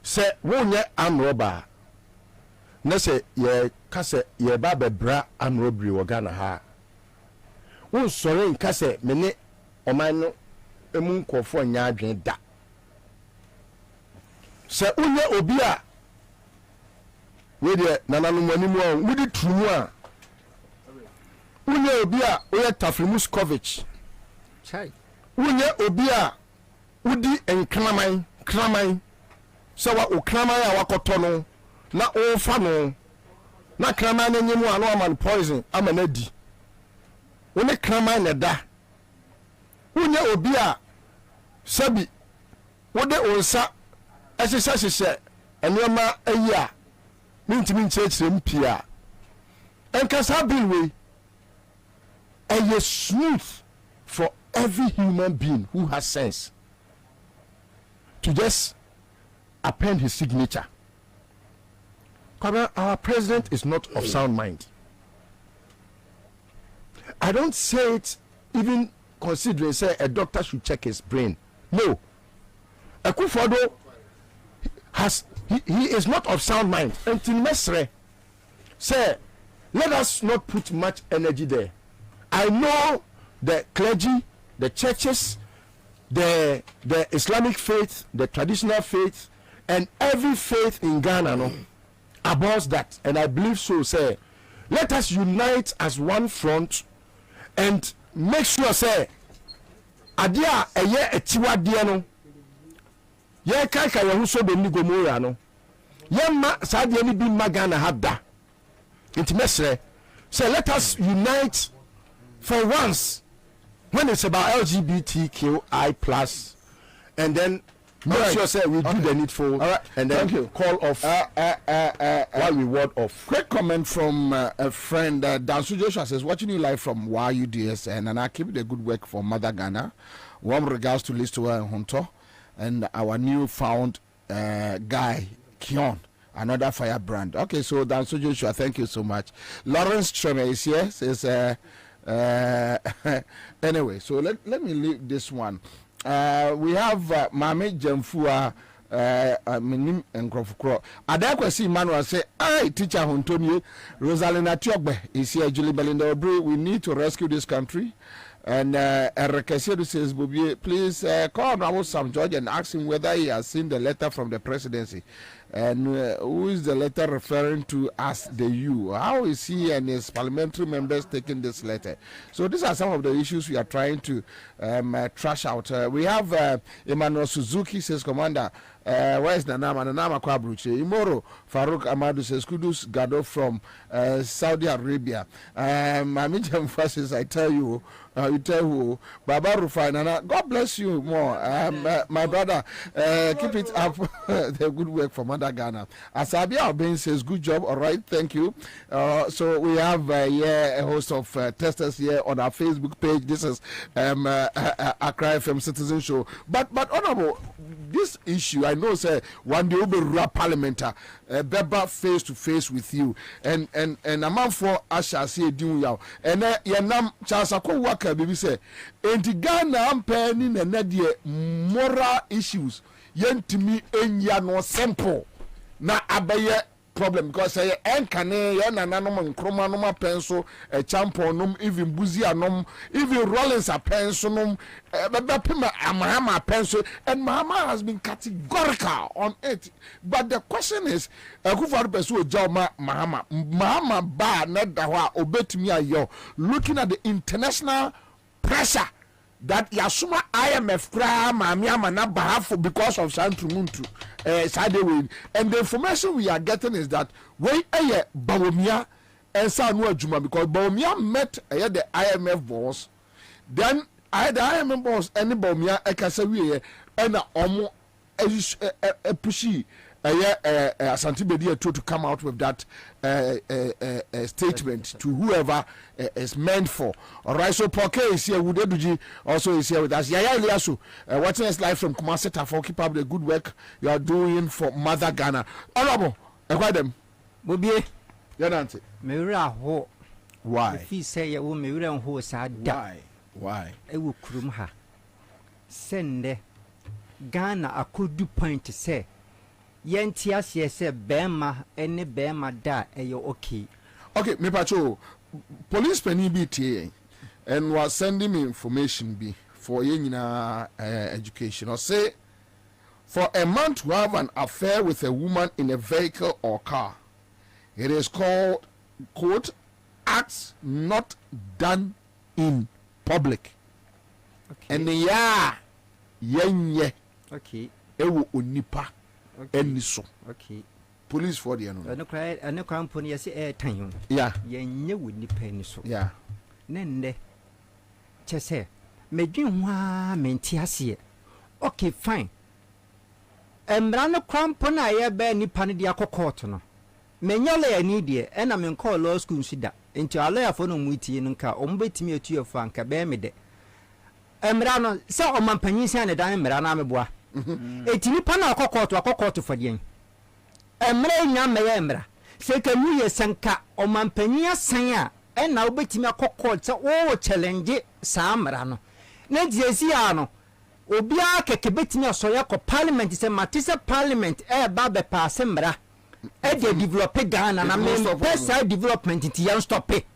say, one year arm robber. Na say, ye kase ye babe bra arm robbery wa Ghana ha. One sorry in kase mene omano. Emu nkofo nya adwen da se unye obi a we de nananom animu a wudi trumu a wunye obi a we Taflimuskovich chai wunye obi a wudi kraman so wa okraman a wakoto no na o fa no na kraman na nyimu a no aman poison ama na di woni kraman na da wunye obi a sabi wode onsa ahyehyehye enema ayi a mintimi nkyerɛkyerɛ mpia enkasa bill we a smooth for every human being who has sense to just append his signature. Our president is not of sound mind. I don't say it even considering say a doctor should check his brain. No. Akufo-Addo he is not of sound mind. Until Mesre say let us not put much energy there. I know the clergy, the churches, the Islamic faith, the traditional faith, and every faith in Ghana no abhors that, and I believe so. Say, let us unite as one front and make sure say adia eye etiwa dia no ye kai kai hu so be ni gomora no ye ma sadia ni bi magana hada intimesre say let us unite for once when it's about LGBTQI plus, and then make sure say we do the needful, and then call off while we ward off. Quick comment from a friend. Dansu Joshua says, watching you live from YUDSN, and I keep the good work for Mother Ghana. Warm regards to Listowa and Hunter, and our new found guy, Kion, another firebrand. Okay, so Dansu Joshua, thank you so much. Lawrence Treme is here, says, anyway, so let me leave this one. We have Mame Jamfua Minim and Crofukro. Adakwasi Emmanuel say, "I teacher Hontonye Rosalina Tiogbe is here. Julie Belinda Obri. We need to rescue this country." And Rekesiedu says, "Bobie, please call Raul Sam George and ask him whether he has seen the letter from the presidency, and who is the letter referring to as the U? How is he and his parliamentary members taking this letter?" So these are some of the issues we are trying to trash out. We have Emmanuel Suzuki says, "Commander, where is Nanama? Nanama Kwabruche. Imoro Farouk Amadou says, Kudus Gado from Saudi Arabia. Mami Jamfa says, I tell you, you tell who? Baba Rufai Nana, God bless you more. My brother, keep it up. The good work from Mother Ghana. Asabia Albin says, good job. All right, thank you. So we have a host of testers here on our Facebook page. This is Accra FM Citizen Show. But honorable, this issue, I know, say one day will be Parliament, Beba face to face with you, and a man for Asha say do you, and Yanam Chasako Waka, baby say, and the Ghana am penning and Nadia moral issues, yen to me, and ya no simple. Na abaye problem because say enkane ya nananom nkroma nom apenso e champion nom even buzi anom even Rollins apenso nom bebepema amahama apenso, and Mahama has been categorical on it. But the question is Akufo-Addo peso ojama Mahama ba na da ho a obetumi ayo looking at the international pressure that Yasuma IMF kra maami amana bahafo because of Santrumuntu Sadewin, and the information we are getting is that when Bawumia and Sanu Juma, because Bawumia met the IMF boss, then the IMF boss and Bawumia Ekasawi and Omo pushy Santibedi to come out with that statement to whoever is meant for. All right, so Poke is here. Wudeduji also is here with us. Yaya Eliasu, watching us live from Kumasi Tafo. Keep up the good work you are doing for Mother Ghana. Honorable, them. Bobie, Yanante. Mewura ho. Why? If he say you mewura ho sada. Why? E wo kurum ha. Sende Ghana akodu point say yenti ase say bema ene bema da eyo okay. Okay, me pacho police penny be and was sending me information be for education. Or say for a man to have an affair with a woman in a vehicle or car It is called, quote, acts not done in public. Okay. And yenye. Okay. Ewo onipa. Okay. Eniso. Okay. Police for the ano. No cry, no company yes airtime. Yeah. Yenye wo nipa eniso. Yeah. Nende. Chese. Medwin wa menti ase. Okay, fine. Embra no krampo na ye ba nipa ne dia court no. Menyole ya ni de e na men call law school sida. Enti lawyer for no mutie no nka o mbetimi etu afo anka be me de. Embra no se o mampanyin se ne dan embra na meboa. Eti nipa na court for den. Emra nya me ya embra. Se ka mu ye sanka o mampanyin asan a e na obetimi court se o challenge sa amra no. Na diesi ya no obia keke betimi asoya ko parliament se matise parliament e ba be pass mra e de develop Ghana na me pesa development nti yan stop it.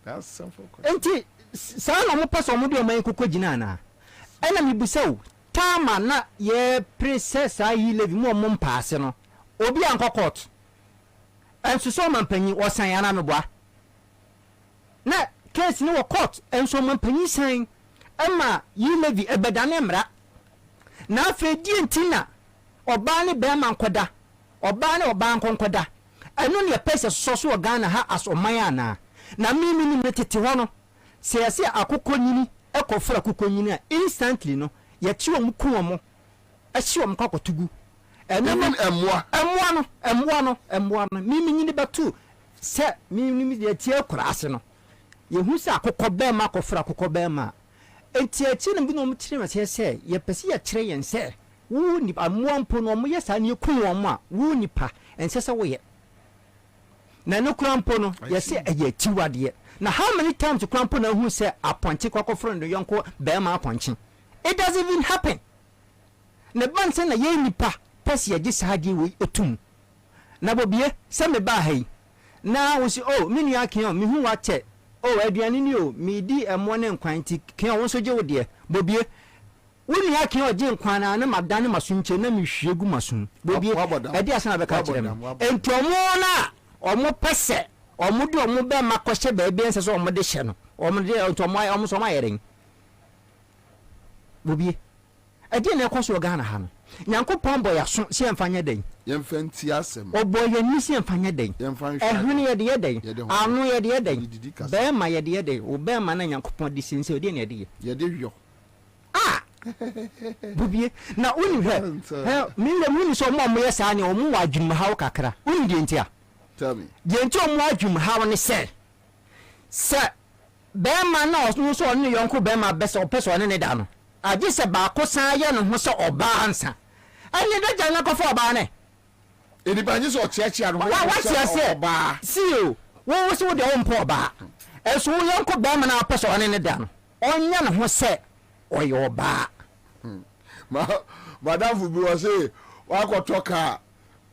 That's simple. Enti sa na mo pesa mo de o man kokko gina na e na me busaw tama na ye princess ayi levi mo mo pass no obi an court enso so man panyi o san ya na me boa na case ni wo court enso man panyi san Emma yi levi ebedane mra na afedi entina oba ne be man koda oba ne oba nkonkoda eno ne pese soso Ghana ha asomaya na mimi ni metete ho no se yase akokɔ nyini ekɔfra akokɔ nyini a instantly no ye ti wo mku wo ahyi wo mkakotugu eno emmoa no mimi nyini batu se mimi ni ye tie kurase no ye hu se akokɔ be ma akɔfra akokɔ be ma enti achi na bi no mtire ma se ye pese ye kire yen se wu ni amoampo no mo ye sa ne ku won ma wu nipa ense se wo ye na no krampo no ye se eye tiwade na how many times krampo na hu se aponche kwakofro no yonko be ma aponche it doesn't even happen na ban se na ye nipa pese ye gi saadi wo etum na bobie se me ba hai na wo si oh minu akin o mi hu wa che oh aduane ni o mi di emo ne nkwan ti kan won so je wo de bobie woni akin o je nkwan na madane masunche na mi hwiegu masun bobie e di asana be ka kire me enti omo na omo pese omo di omo be makɔhye ba bi ense so omo de hye no omo de omo so ma yeren bobie e di na ekoso Ghana ha no Nyankopɔn boy aso se emfanya den yemfanti asem oboye ni se emfanya den ehwene ye de den anu ye de den be ma ye de den o be ma na Nyankopɔn di sinse o de na ye de hwo bubie na uni hwe mi le muni so mo ye sa ne o mu wa dwum hawo kakra uni de ntia tell me de ntia o mu adwum hawo ne se be ma na o so ne yonko be ma be se o pese o ne da no agi se ba ko san ye no ho se oba ansa ani da jana ko fo oba ne eni ba nyi so chiachia no wa chiase oba si o wo so de o mpo oba eso yonko be ma na pese o ne da no onya no ho se oyo oba madam fu bi was say wa ko toka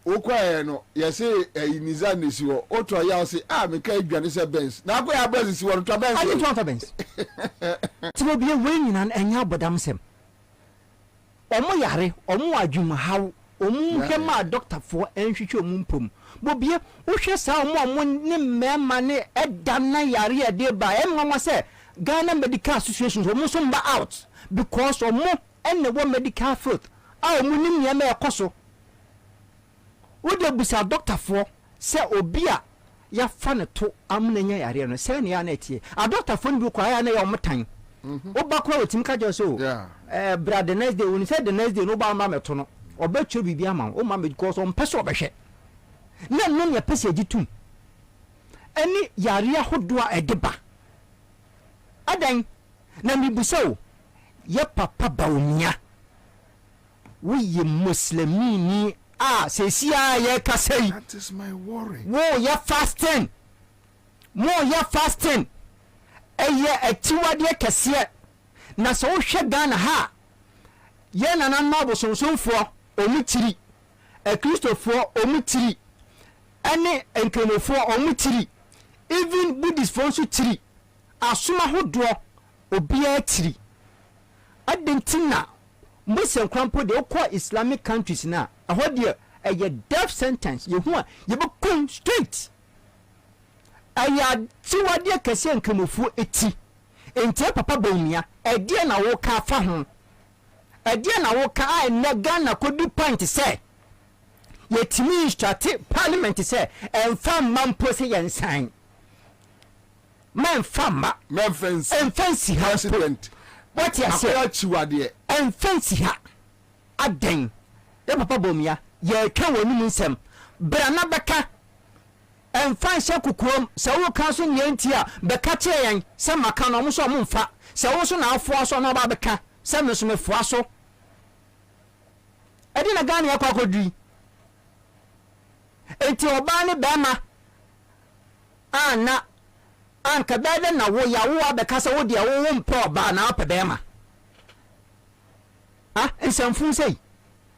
okwa no ye say iniza nesi wo oto ya say me ka adwane se Benz na ko ya Benz si wo to Benz ani to Benz tibo bi we nyina enya bodam sem omo yare omo adwum haw omo hwema doctor fo enhwehwe omo mpom bobie wo hwe sa omo ne mema ne eda na yare ade ba emwa se Ghana medical associations omo so mba out because omo enne wo medical field omo nim nya me ekoso wo de busa doctor fo se obi a ya fa ne to amna nya yare no se ne ya na tie a doctor fo ndu kwa ya na ya omotan o ba kwa otim ka jo so brother the next day when said the next day no ba ma meto no obetwe bibia ma o ma me because on pese obehwe na no ne pese agitum ani yare ahodo a edeba adan na mi busa o ye papa bawunya we ye muslimini se sia ye kasei that is my worry wo ye fasting eye atiwade kese na so hwe Ghana ha ye nana mabo sonsonfo omutiri kristofo omutiri ene enkenofo omutiri even buddhist fo so tiri asoma hodo obia tiri adentina mbose nkrampo de okọ Islamic countries na ahode a death sentence you hu you be kum straight aya tiwade kase nkramofu eti enti papa bomia e de na wo ka fa ho e de na wo ka ai na Ghana kodi point say yetimi strate parliament say emfa mampo se yensan man fama man fence president what you say chiwade fancy ha aden e papa bomia ye ka wonu nsem bra na beka fan se kukuom se wo ka so nyanti a beka che yan se maka no mo so mo mfa se wo so na afo so na ba beka se me so me fo so edi na Ghana ya kwakodri enti oba ne bema ana anka bebe na wo ya wo abeka se wo de wo mpa oba na apa bema nsamfun sei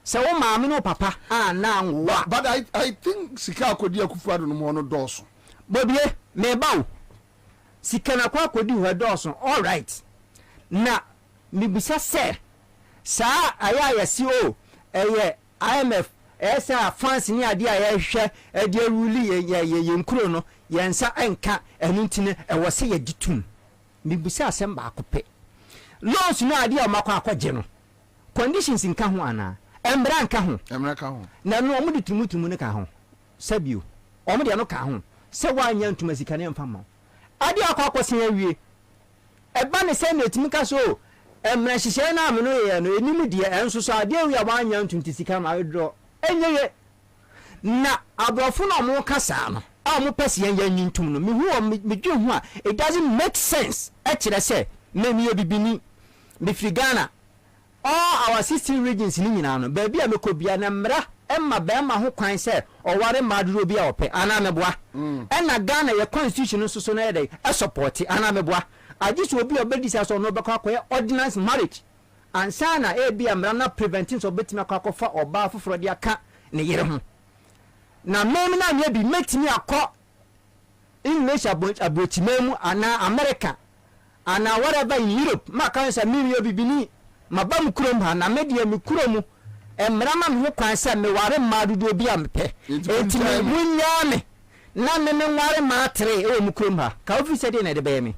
se wo maame no papa na nwa but I think sika akodi akufuado no mo no doso Bobie me bawo sika na kwa akodi ho doso all right na mibisa se sa aya ya si o eye IMF esa fans ni ade aya hwe ade ruli ye nkuro no yensa enka enu ntine ewo se ye ditum mibisa asem ba akope loans no ade o makwa akwaje no conditions nka ho ana embra nka ho na no omu de tumutumu ne ka ho sabio omu de no ka ho se wanya ntuma sika ne mfa ma ade akwakosen awie eba ne se na etimi ka so emra hihye na ameno ye no enimu de enso so ade awie wanya ntumti sika ma wedro enyeye na abrofo na omu kasa no amu pese yan ntum no me hu me dwe ho a it doesn't make sense e kire se me me bibini me frigana all our 16 regions ni nyina no ba bia mekobia na mra emma ba ma ho kwan se oware maduro bia ope ana meboa na Ghana ye constitution so so na ye dey e support ana meboa ajiso obi obedi sa so no be kwakoye ordinance marriage Ansah na e bia mra na preventing so betima kwakofa oba foforo dia ka ne yere ho na mem na me bi metimi akọ English abotimemu ana America ana whatever in Europe ma kan se mi yo bibini mabam kurom ha na media mi kuromu emrama me ho kwan se me ware madudo bi ampe etimi munyame na me ware matre e mu kurom ha ka office de na de be me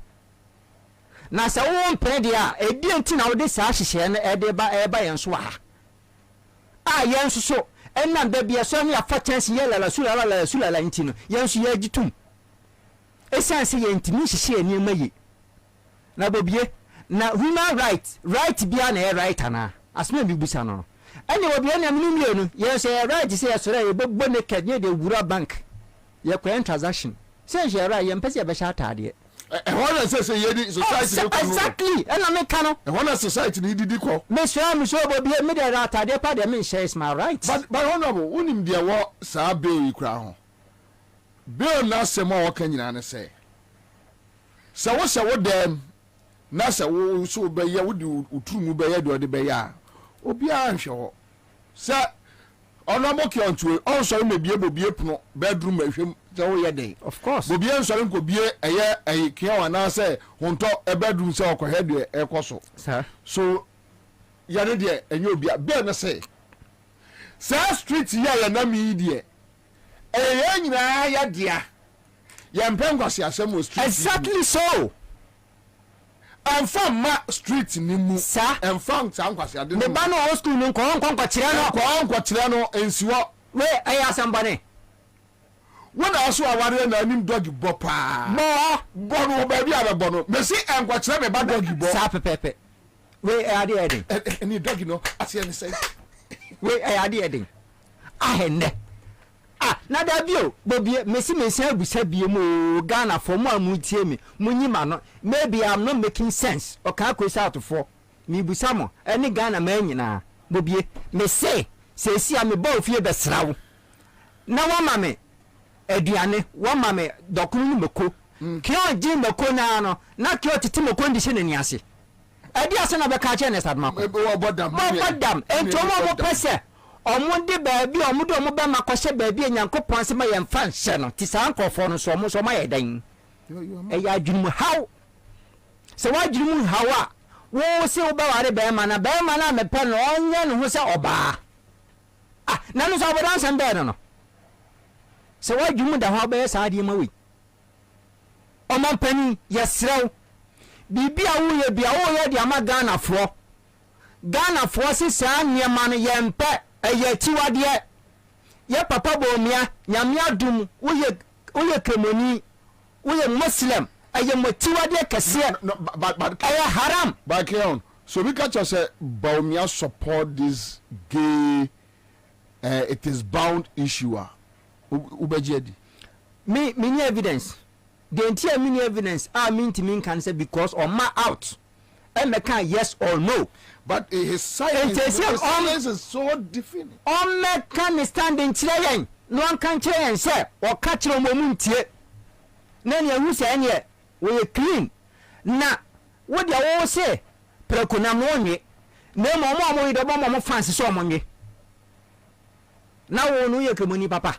na se wo mpre de a edi enti na wo de sa hihye na e de ba e ba yenso ha a yenso so enna be bia so ne afa chance ye la sulala enti no yenso ye agitum esanse ye enti ni hihye ani mayi na Bobie na human right bia na e right ana asme bi busa no ene Bobie na minu mienu ye say right say sore ye bobbo ne kadye de wura bank ye kwen transaction say je right ye mpese be sha atade e wona say ye di society ko exactly ena me ka no e wona society ni didi ko me so Bobie me de atade pa de me share is my right but honorable unim de wo sa be yi kura ho be na sema wo kan nyina ne say sa wo dem na se wo so be ye wo di uturumu be ye de be ya obi a nhwe ho se onomo ki ontu on so me bie Bobie puno bedroom ahwem se wo ye den of course Bobie nso nko bie eye kian wana se honto e bedroom se okohe de ekoso sir so ya ne de enye obi a be na se street ya na mi de eye nyina ya dia ya mpengwase asem street exactly so Enfant ma street ni mu sa enfant sa nkwase ade me ba no school no nko kire no ensiwo we ayi asambane wona aso aware na anim dog bo pa bo no ba bia be bo no me si enko kire me ba dog bo sa pepepe we ade eden any dog no ase any say we ade eden ahenne na da bio Bobie mesi abusa bie mu Ghana for mu amutie me munyima no maybe I'm not making sense o ka kwesi out for me busa mo eni Ghana ma nyina Bobie me say si am ba ofie be srawo na wa mame aduane wa mame dokunu ni meko kio ji meko na no na kio titi meko ndi se nani ase adi ase na be ka che ne sadma ko bodam ento mo pese omude baabi omude omuba makose baabi enyankopon se ma ye mfa nhye no ti sa ankofo no so ma ye dan e ya adwumu haw se wa adwumu hawa wo se wo ba ware be ma na me pe no onye no ho se oba ah na no so obodan san be no se wa dwum da ho be sa de ma we oman pani yesrew bibia wo ye bia wo ye de ama Ghana for se sa niema no yempe eye tiwade ye papa bomia nyamia dum wo ye kremoni wo ye muslim eye motiwade kese but eye haram back on so we catch us bomia support this gay it is bound issue ubejedi me ni evidence the entire mini evidence mean to mean can say because on my out and make yes or no. But his science is so different. On me can stand in children. No one can change, sir, or catch a moment yet. None of you say any we clean. Now, what do you all say? Preconamoni. No more with the bomb of fancy so money. Now, no, you can money, papa.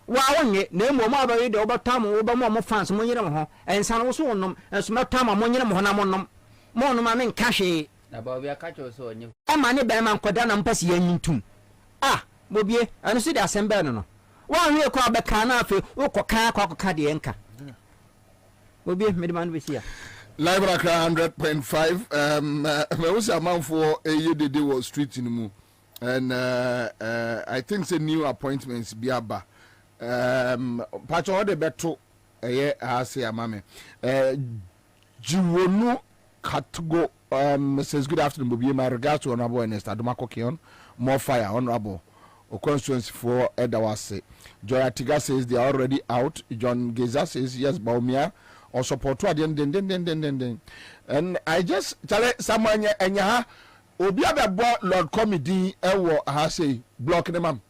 Wa ne mo ma ba de obatam wo ba mo fans mo nyere mo ho ensan wo so wonom enso metam mo nyere mo ho na mo nom mo no ma me nka hwe na ba obi aka cho so onye e ma ne be ma nkoda na mpase yanyintum Bobie anu si de asembe no wa hwe ko abeka na afi wo koka koka de enka Bobie me de man be sia live rock 100.5 me wo se amanfo eyedede wo street ni mu and I think say new appointments biaba pacho ode beto ase amame jiwonu katugo says good afternoon Bobie, my regards to honorable Ernest Adomako Keon, more fire honorable o constituency for Edawase. Joy Atiga says they are already out. John Geza says yes Baumia or support to den and I just tell someone enya obi abebo Lord Comedy ewo ha say block the mam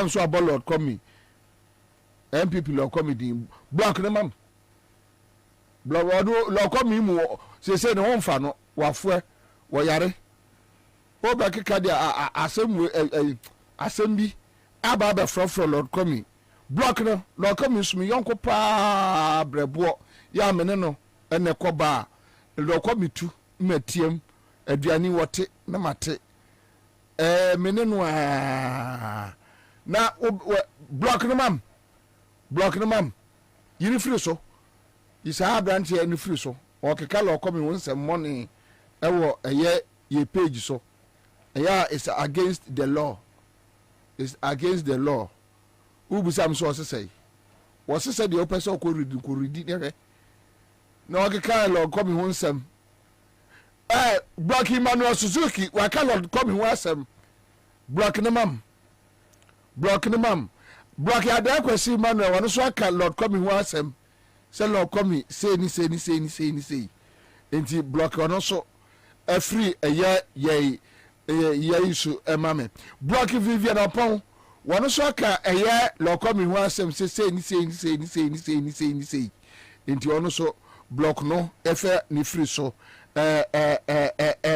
so about Lord Comedy MPP Lord Comedy block the mam block Lord Comedy mu say no one fa no wafo wo yare o ba kika dia asem bi aba be frofro Lord Comedy block no Lord Comedy sumi yonko pa brebo ya mene no ene koba Lord Comedy tu matiem aduani wote na mate mene no na block no mam yiri free so isa branch ya ni free so o keka Lord Comedy won sem money ewo ye page so is against the law. It's against the law. Ubu sam so say what say the open so ko read na o keka Lord Comedy won sem block Emmanuel Suzuki wa ka Lord Comedy won sem block no mam block ya da kwesi Emmanuel won so aka Lord Comedy won sem say Lord Comedy say ni enti block ono so free ye isu emame block Vivian upon won so aka Lord Comedy won sem say ni enti ono so block no efe ni free so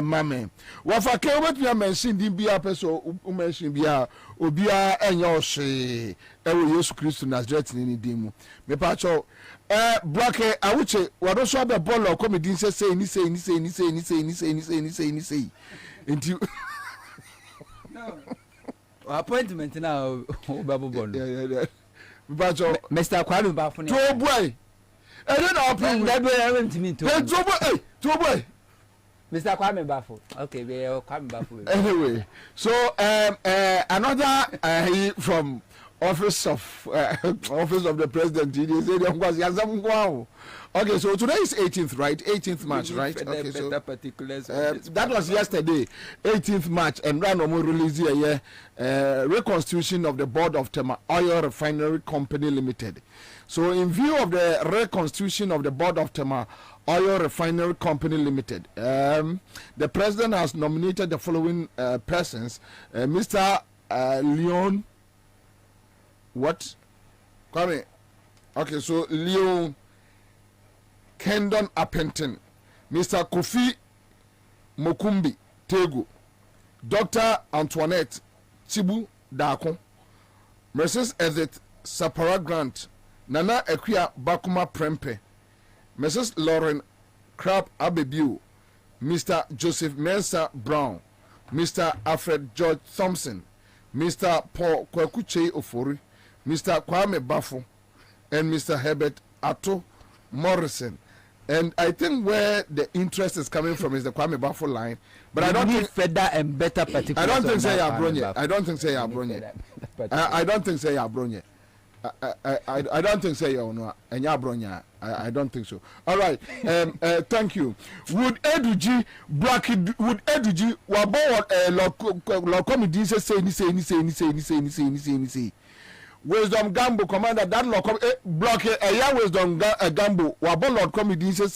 mame wafa ke obetuna mention din bia peso mention bia obia enya ohwe ewo Yesu Kristo Nazareth ni din mu me pa cho block awuche wado so be ball comedy say ni enti no appointment now obabo no yeah me pa cho Mr. Kwabena ba fun to boy and then approve that way I went to me to boy Mr. Kwabena ba fun okay we Kwabena ba fun anyway so another from office of the president he said okay so today is 18th right 18th March right okay so that was yesterday 18th March and ran release reconstitution of the board of Tema Oil Refinery Company Limited. So in view of the reconstitution of the board of Tema Oil Refinery Company Limited, the president has nominated the following persons: Mr. Leon. What? Kwame. Okay, so Leon Kendon Appenton, Mr. Kofi Mokumbi Tego, Dr. Antoinette Chibu Dako, Mrs. Edith Sapara Grant, Nana Ekwia Bakuma Prempe, Mrs. Lauren Crab Abebiu, Mr. Joseph Mensah Brown, Mr. Alfred George Thompson, Mr. Paul Kwakuche Ofori, Mr. Kwame Bafo, and Mr. Herbert Atto Morrison. And I think where the interest is coming from is the Kwame Bafo line. But I don't think further and better particulars. I don't think say Abronye. I don't think say Abronye. I don't think say Abronye. I don't think say no. I don't think so. All right. Thank you. Would Eduji bracket? Would Eduji wabo lo comedy say. Wisdom Gambo commander that law block a wisdom Gambo wabo Lord comedy say.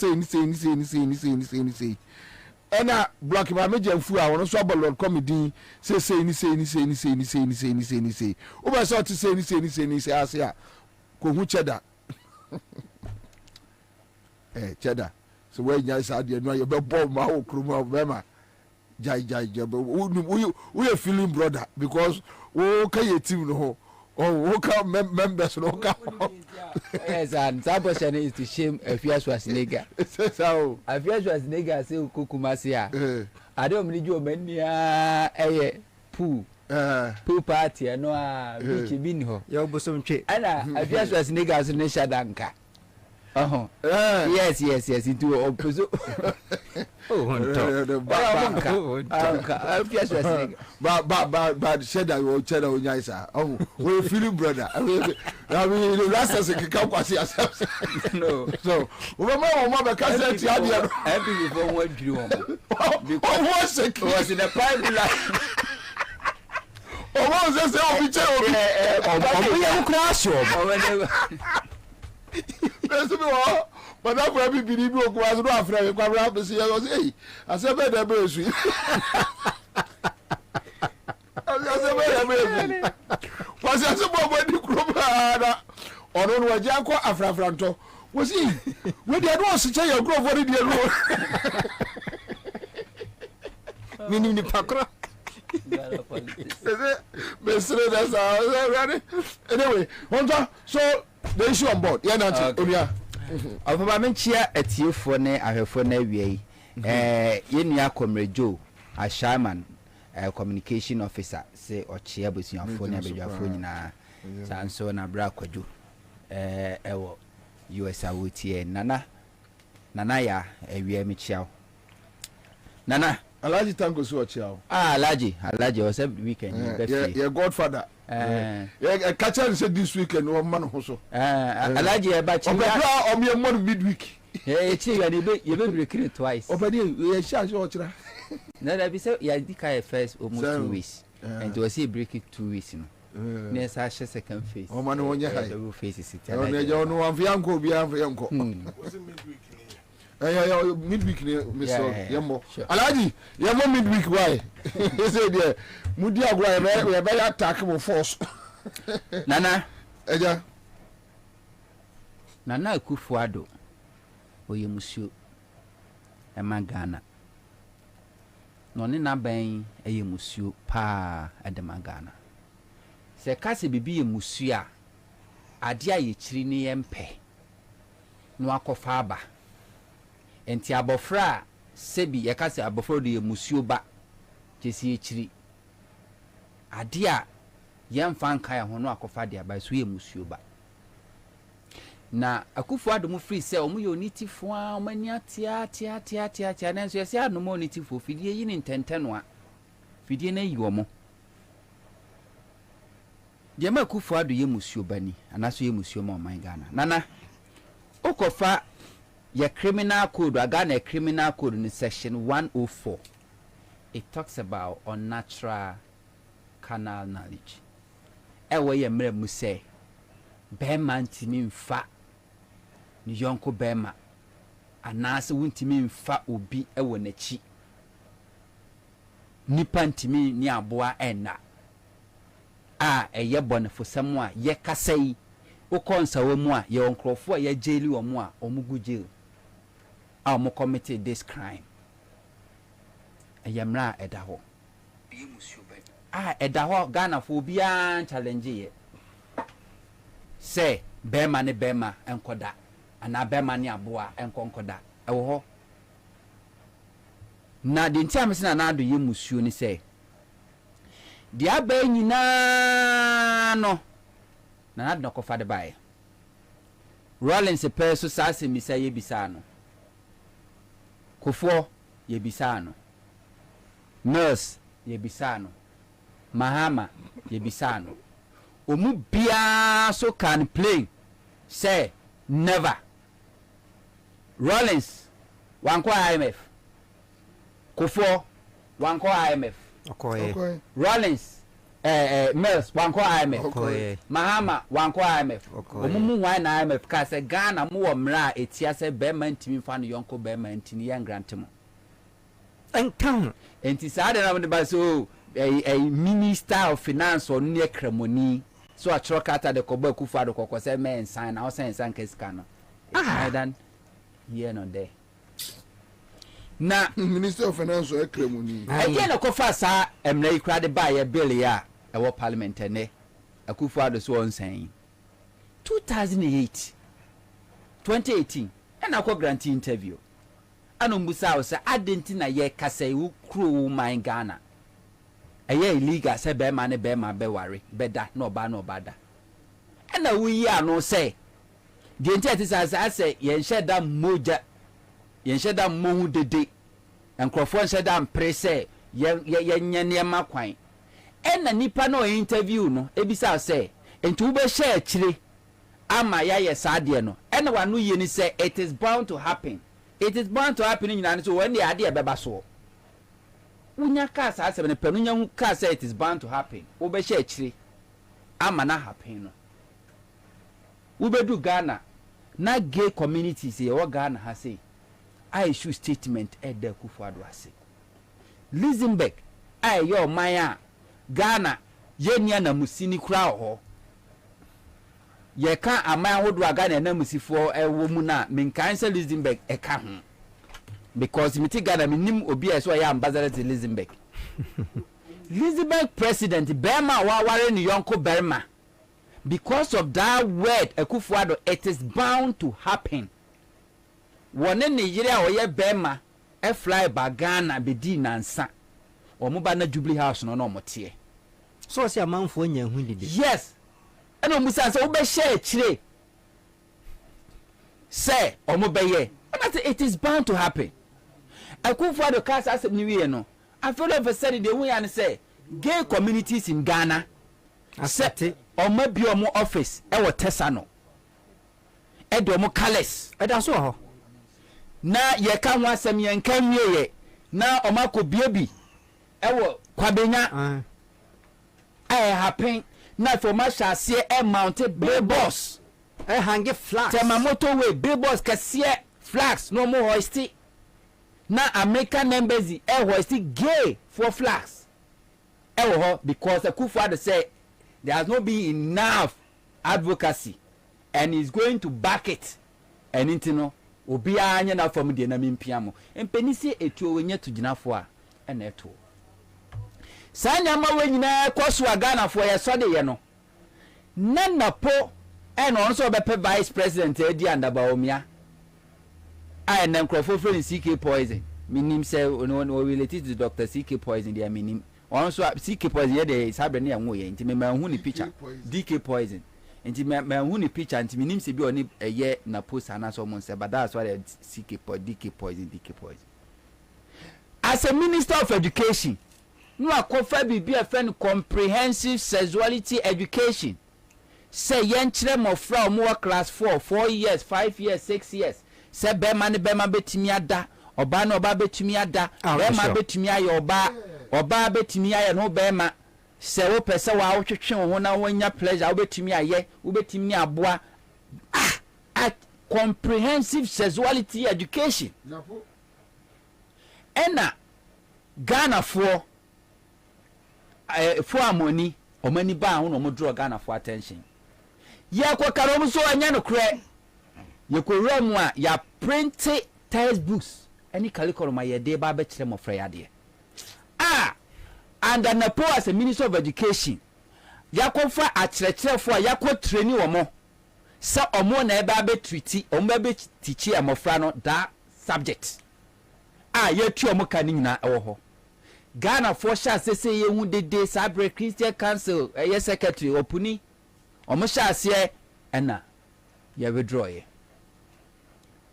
And block my major fool. I want to swab Lord comedy say. Uber sort to say Asia. Kuhu cheddar. Cheddar. So when you say you know you be bomb my whole crew of Bema. Jai. We are feeling brother because okay team no. Oh, come members no come. Yes, and Saboshan is to shame a fierce was nigger. So a fierce was nigger say Kukumasia. I don't need you many a poo party and no Richie Binho. Your bosom tree. And a fierce was niggers in Shadanka. Oh, yes, into opposite. But said that we cheddar on Yaisa. Oh, we're feeling brother. I mean, the last as a come was yourself. No, so, Mama can't say to you, happy before what you was in a private life. Oh, what was but that will be believe you was not afraid of what to see. I was hey, I said, better be sweet. Was as a boy when you grow or no, Janko Afrafranto was he? When they don't say your growth for the road. Meaning the Pakra. Anyway, so the issue on board. Yeah, Ọfọbamenchia etiefo ne ahwefo na wie yenia Comrade a Sherman communication officer say ochia bosuafo ne abedwafo nyina sanso na bra kwadu ewo US awutie nana ya ewie mechiao nana Alaji tango so ochia Alaji was every weekend your godfather catch and said this weekend no man ho so Alaji e ba chi o me mon midweek chi you be recruit twice obadi you charge ochira na that be say ya dika first almost 2 weeks and to say break it 2 weeks no near sa second phase o man wonye high double phase sit o ne jo no anfianko obi anfianko was it midweek midweek Mr. Yamo. Alaji, Yamo midweek why? He said yeah, Mudi agwa we be attack with force. Nana. Eja. Nana Akufo-Addo. Oye musio. Ema Ghana. No ne na ban eye musio pa edema Ghana. Se kase bibi ye musio a ade a ye chiri ne yempe. No akofa aba. Enti abofra sebi yakase abofra de musio ba kesi echiri ade a yemfa nka ya ho no akofa de aba so ye musio ba na Akufo-Addo mu free se omu ye onitifo a omani atia na so yesi anu mo onitifo fidie yi ni ntenteno a fidie na yi omo de ma Akufo-Addo ye musio ba ni anaso ye musio ma oman Ghana nana okofa your criminal code, Ghana criminal code in section 104. It talks about unnatural carnal knowledge. Ewe ye mre muse bema ntimi mfa ni yonko bema anase wuntimi mfa obi ewe nachi nipa ntimi ni aboa ena eye bonefo samu a ye kasai ukonsa wemu a ye onkrofo a ye jeli omu a omugu jail mo committed this crime ayamra edaho edaho Ghana fo bia challenge ye say bema ne bema enkoda ana bema ne aboa enkonkoda ewo ho na de ntia mesina na ado ye musuo ni say dia ba nyina no na no ko fa de bae Rollins pe so sa se mi say bisa no Kofo ye bisa no Nurse ye bisa no Mahama ye bisa no omu bia so can play say never Rollins wanko IMF Kofo wanko IMF okay. Rollins Mills wanko IMF okay. Mahama wanko IMF omumu wan na IMF ka say Ghana mu wo mra etia say be man ntimi fa no yonko be man ntini yan grant mo enkan enti sa de na mo de ba so minister of finance on ne kremoni so a trokata de koba kufa do kokko say men sign na o sign keska no dan here no there na minister of finance o kremoni again no kofa sa emna ikra de ba ye bill ya e wo parliament ne akufa do so on sign 2008 2018 and I grant interview anombusa o say adenti na ye kasa wu kro man Ghana eye illegal say be man be ma be ware be da no ba da and na we ya no say the entity say yen sheda moja yen sheda mohu dede enkrofo sheda mpre say yen nyane ma kwan and na nipa no interview no ebisa say enti be share akire ama ya ye sade no and wa no ye ni say it is bound to happen nyina so when the ade beba so unya ka sa asem ne panu nya hu ka say it is bound to happen wo be share akire ama na happen no wo be do Ghana na gay communities ye wo Ghana ha say I issue statement at the Kufuado ase Lisenberg I yo maya Ghana ye nia na musini kura ho ye ka aman wodo Ghana na musifo ewo mu na menkan se Lisenberg e ka ho because miti Ghana minim obi eso ya ambassador to Lisenberg Lisenberg president Bema wa ware ni yonko Berma because of that word Kufuado it is bound to happen wone Nigeria oye Bema e fly ba Ghana be di nansa omo ba na Jubilee House no no motie so se amanfo nya hu dide yes eno musa say wo be share chire say omo be ye but it is bound to happen Kufuado cast asem ni we no I feel of said the way and say gay communities in Ghana asete omo bi omo office e wo Tesano e do omo colors e da so ho na ye ka ho asem ye nka nwie na omako biebi ewo Kwabena happen na for ma shase e mounted billboards e hange flags tema motorway billboards kase flags no more hoisty na American embassy e hoisty gay for flags e wo because Kufuado say there has not been enough advocacy and he's going to back it and intino obi anya na from de na mimpia mo empenisi etuo wenye tuginafo a na eto sanya ma wenyina kwaso Ghana fo ye so de ye no na po e no so be vice president edi andaba omia I na nkrofo friend CK poison minim say no related to Dr. CK poison dia minim also CK poison ye de sabre ne yanwo ye nti me hu ni picture DK poison nti me hu ni picture nti minim se bi oni eye na post ana so mon say but that's why CK poison DK poison as a minister of education no akofa bibi a friend comprehensive sexuality education say yen kire mofra o mo class 4 years 5 years 6 years say be man betimi ada oba na oba betimi ada be ma betimi aye oba betimi aye no be ma say wo pese wa wotwetwe ho na wanya pleasure wo betimi aye wo betimi aboa comprehensive sexuality education ena Ghana for amoni omani ba ho no mo draw Ghana for attention ye kwakaro mo so anya no kre ye kwura mu a ya print textbooks any curriculum ye de ba be kire mo fra ya de and Napo as a minister of education yakofa akyerɛkyerɛfo a yakɔ training wo mo se omo na eba be treat omo be teach amofra no that subject ye tu omo kan nyina ewo ho Ghana for sure say ye hu de Sabre Christian Council ye secretary opuni omo sha se ena ye withdraw ye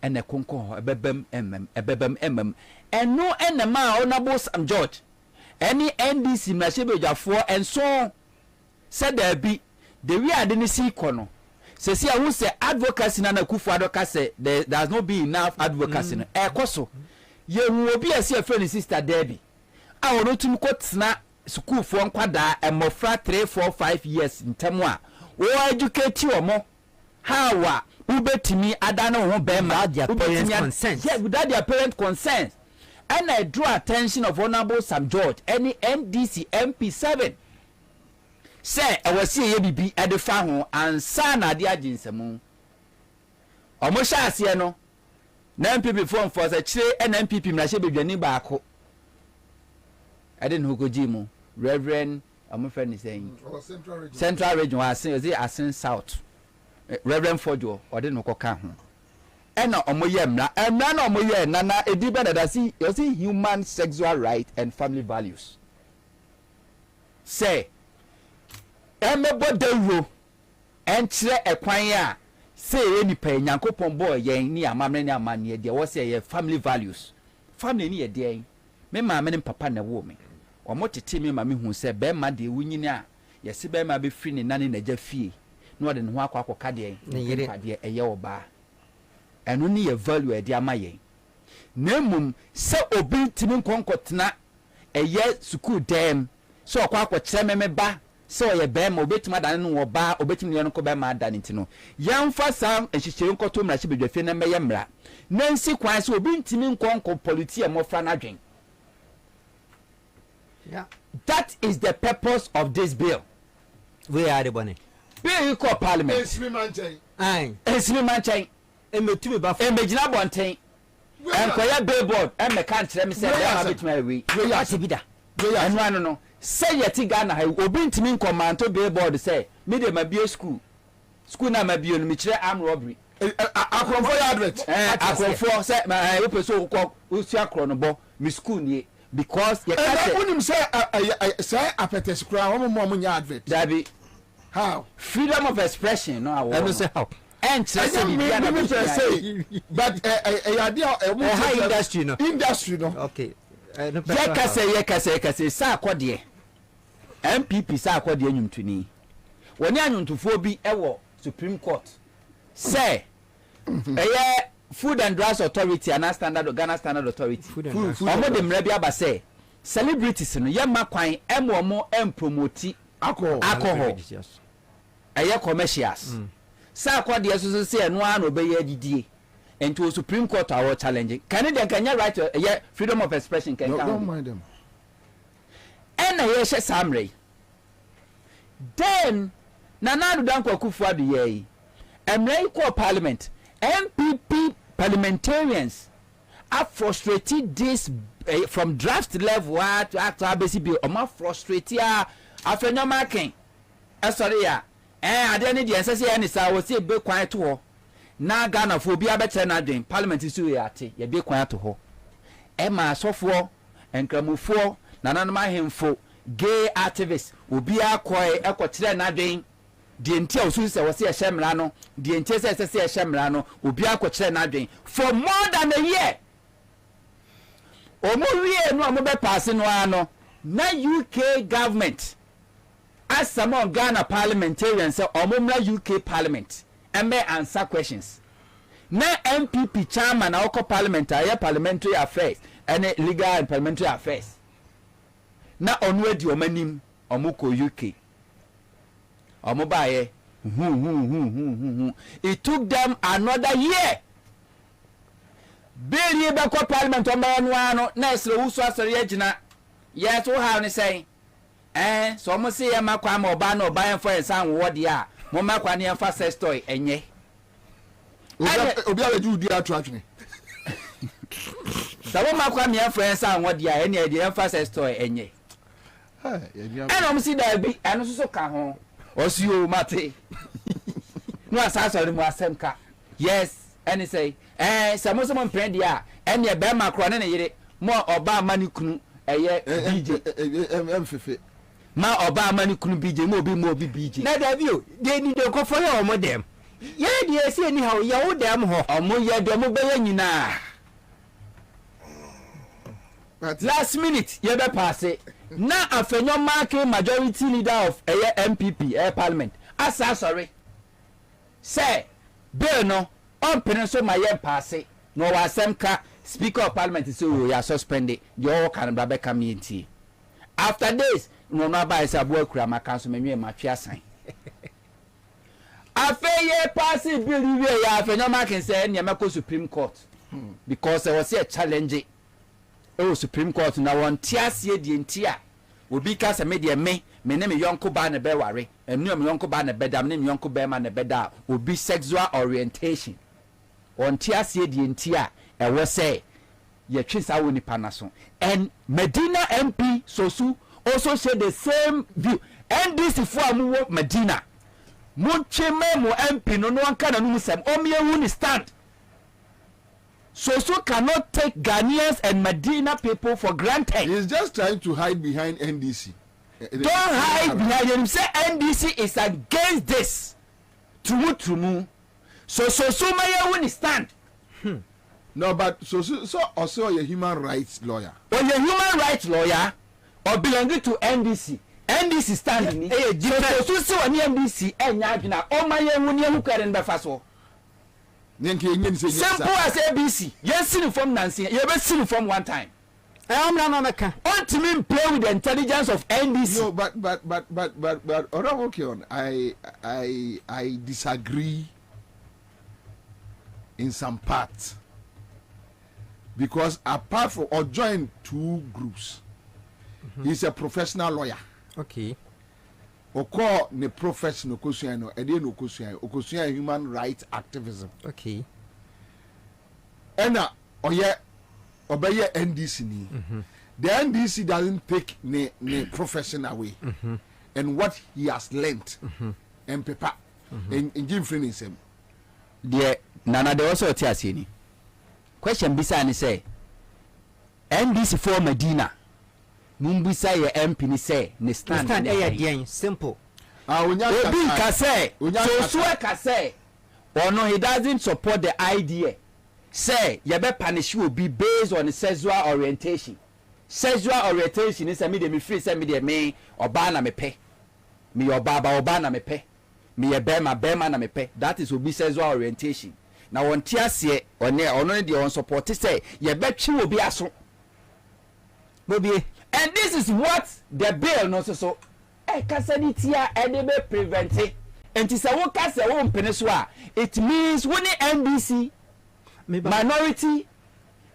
ene konko ebebem eno ene ma Honorable Sam George any NDC mrashebejafo enso said there be the we are didn't see kono say who say advocacy na Kufu advocacy say there has not been enough advocacy no ekoso ye hu obi ase friend sister Debbie a wono tum kotena school for nkwada emofra 3 4 5 years ntemu a wo educate omo how a ubetimi adana ho bema their parent consent yeah without their parent consent and I draw attention of Honorable Sam George any NDC MP7 say I was see ye bibi edefa ho Ansah na de aginsemu omo sha ase no na MPP form for say chire NMPP mrahye bedwani baako I didn't who go jimu Reverend omo friend is saying Central Region was Asin South Reverend Fojo or didn't go ka ho ena omoye mra na omoye nana edi be that see you see human sexual right and family values say emebo dewo enchire ekwan a say enipa nyankopon boy yen ni amamre ni amane de wo say family values family ni ye de me ma me papa na wo me omo tete me ma me hu say be ma de wunyini a yesi be ma be free ni nane na ja fie no de ho akwa de de eye oba enu ni ye value e de amaye nemum se obi timi nkonkotena eye school dem so akwa kire me ba se oye be ma obetima dan no oba obetimi ne no ko be ma dan ntino yamfa sam ehihye nkoto mrahye bedwafe na meye mra nansi kwan se obi ntimi nkonko politie mofra na dwen. Yeah, that is the purpose of this bill. We are the bonnet. Bill you call parliament. Esmi manchen. Aye. Esmi manchen. Emetumi ba. Emejina bonten. Enkoya billboard. Emme kan kire me say dem abet my we. We ya tibida. We ya anu no. Say yeti Ghana ha obi ntimi nkomanto billboard say me dey mabie school. School na mabie no me kire arm robbery. Akrofo ya advert. Akrofo say we person ko usu akro no bo me school nie. Because you can't say appetite crowd one nya advert. Dabi. How? Freedom of expression, no, I don't say how. And say but a idea a high industry, no. Industry, no. Okay. Yekase sa kwade. MPP sa kwade anyum tuni. Woni anyuntufo bi ewo Supreme Court. Say Food and Drugs Authority and Ghana Standard Authority. Food. Omo de mra bi aba say celebrities no yema kwan emomo empromote alcohol. Aye commercials. Sa kwade so say no an obeye adidie. Into Supreme Court our challenging. Canadian can right to freedom of expression can don't mind them. And I say samre. Then Nana Danko Kufuadu ye. Equal Parliament. MPP parliamentarians are frustrated this from draft level to actual basic bill. Oma frustrated after no marking. Sorry ya. I don't need the necessary any say was say be quiet to her. Na Ghana for be better na doing parliament is so yate. Ye be quiet to her. Emma sofo and kramufo na nanoma hemfo gay activists obi akoi ekotire na doing. The entire Susa was a shamrano, the entire shamrano will be a coach for more than a year. Or more year, no more passing one. Na UK government as some of Ghana parliamentarians or more UK parliament and may answer questions. Na MPP chairman or parliamentary affairs and legal and parliamentary affairs. Na onward your manim or Moko UK. Omobaye it took them another year. Bill ye bako parliament on no next lo so asere agina yes wo ha ne say so mo say ma kwa ma oba na oba en for ensan wo de a mo ma kwa ne fa sex toy enye obi a ju di atratwe da mo ma kwa me en for ensan wo de a ene e de en fa sex toy enye mo see da bi eno so ka ho Osio mate. No asasa mu asemka. Yes, and say, some prend ya, and ye be macron and yere, more oba mani kunu, BJ mfefe ma oba amani kunu BJ mo obi BJ na da bi o de ni de ko for ya omo dem ye de ese ni ha ya wo dem ho omo ye de mo be ya nyina last minute ye be pass na afenyo market majority leader of MPP parliament asa sorry say bill no on peninso ma ye pass no wa semka speaker of parliament say we are suspended your can bra be come enti after this no na ba isa bo akura maka so menwe ma twa san afeye pass bill we ya afenyo market say ne meko supreme court because there was a challenge Supreme Court na won tiasie die ntia obi ka se me de me ne me yonko ba ne be ware emne me yonko ba ne be dam ne me yonko be ma ne be da obi sexual orientation on tiasie die ntia e wo say ye twisa woni panaso and Medina MP Sosu also share the same view NDC for amu Medina mo cheme mo MP no anka na no sem o me hu ni stand Soso cannot take Ghanaians and Medina people for granted. He's just trying to hide behind NDC. Don't hide behind him. Say NDC is against this. Trumu. So Soso may win stand. No, but so also a human rights lawyer. Well, you're a human rights lawyer or belonging to NDC. NDC standing. So NDC and Yagina. Oh my, who can be fast. Simple as ABC. Yes, seen from Nancy. You ever seen from one time? I am not on a car. Want to mean play with the intelligence of NDC? No, but okay on. I disagree in some parts because apart from or join two groups, he's a professional lawyer. Okay. Oko ne professional okosua no ede no okosua human rights activism. Okay. Ena oye obeye NDC ni. The NDC doesn't take ne profession away. And what he has learnt and paper in give friends him. The nana de also ti aseni. Question bisa ni say NDC for Medina Mumbisa ye MP ni say ne stand again simple. Obi ka say so ka say no he doesn't support the idea say ye be punish obi based on sexual orientation. Sexual orientation is me de me free say me de me oba na me pe. Me oba na me pe. Me ye bema na me pe. That is obi sexual orientation. Na won ti ase ono de on support say ye be twi obi aso. Bobie. And this is what the bill no so kasanitia and be prevent it. And it's a work as a own peninsula. It means when the NDC minority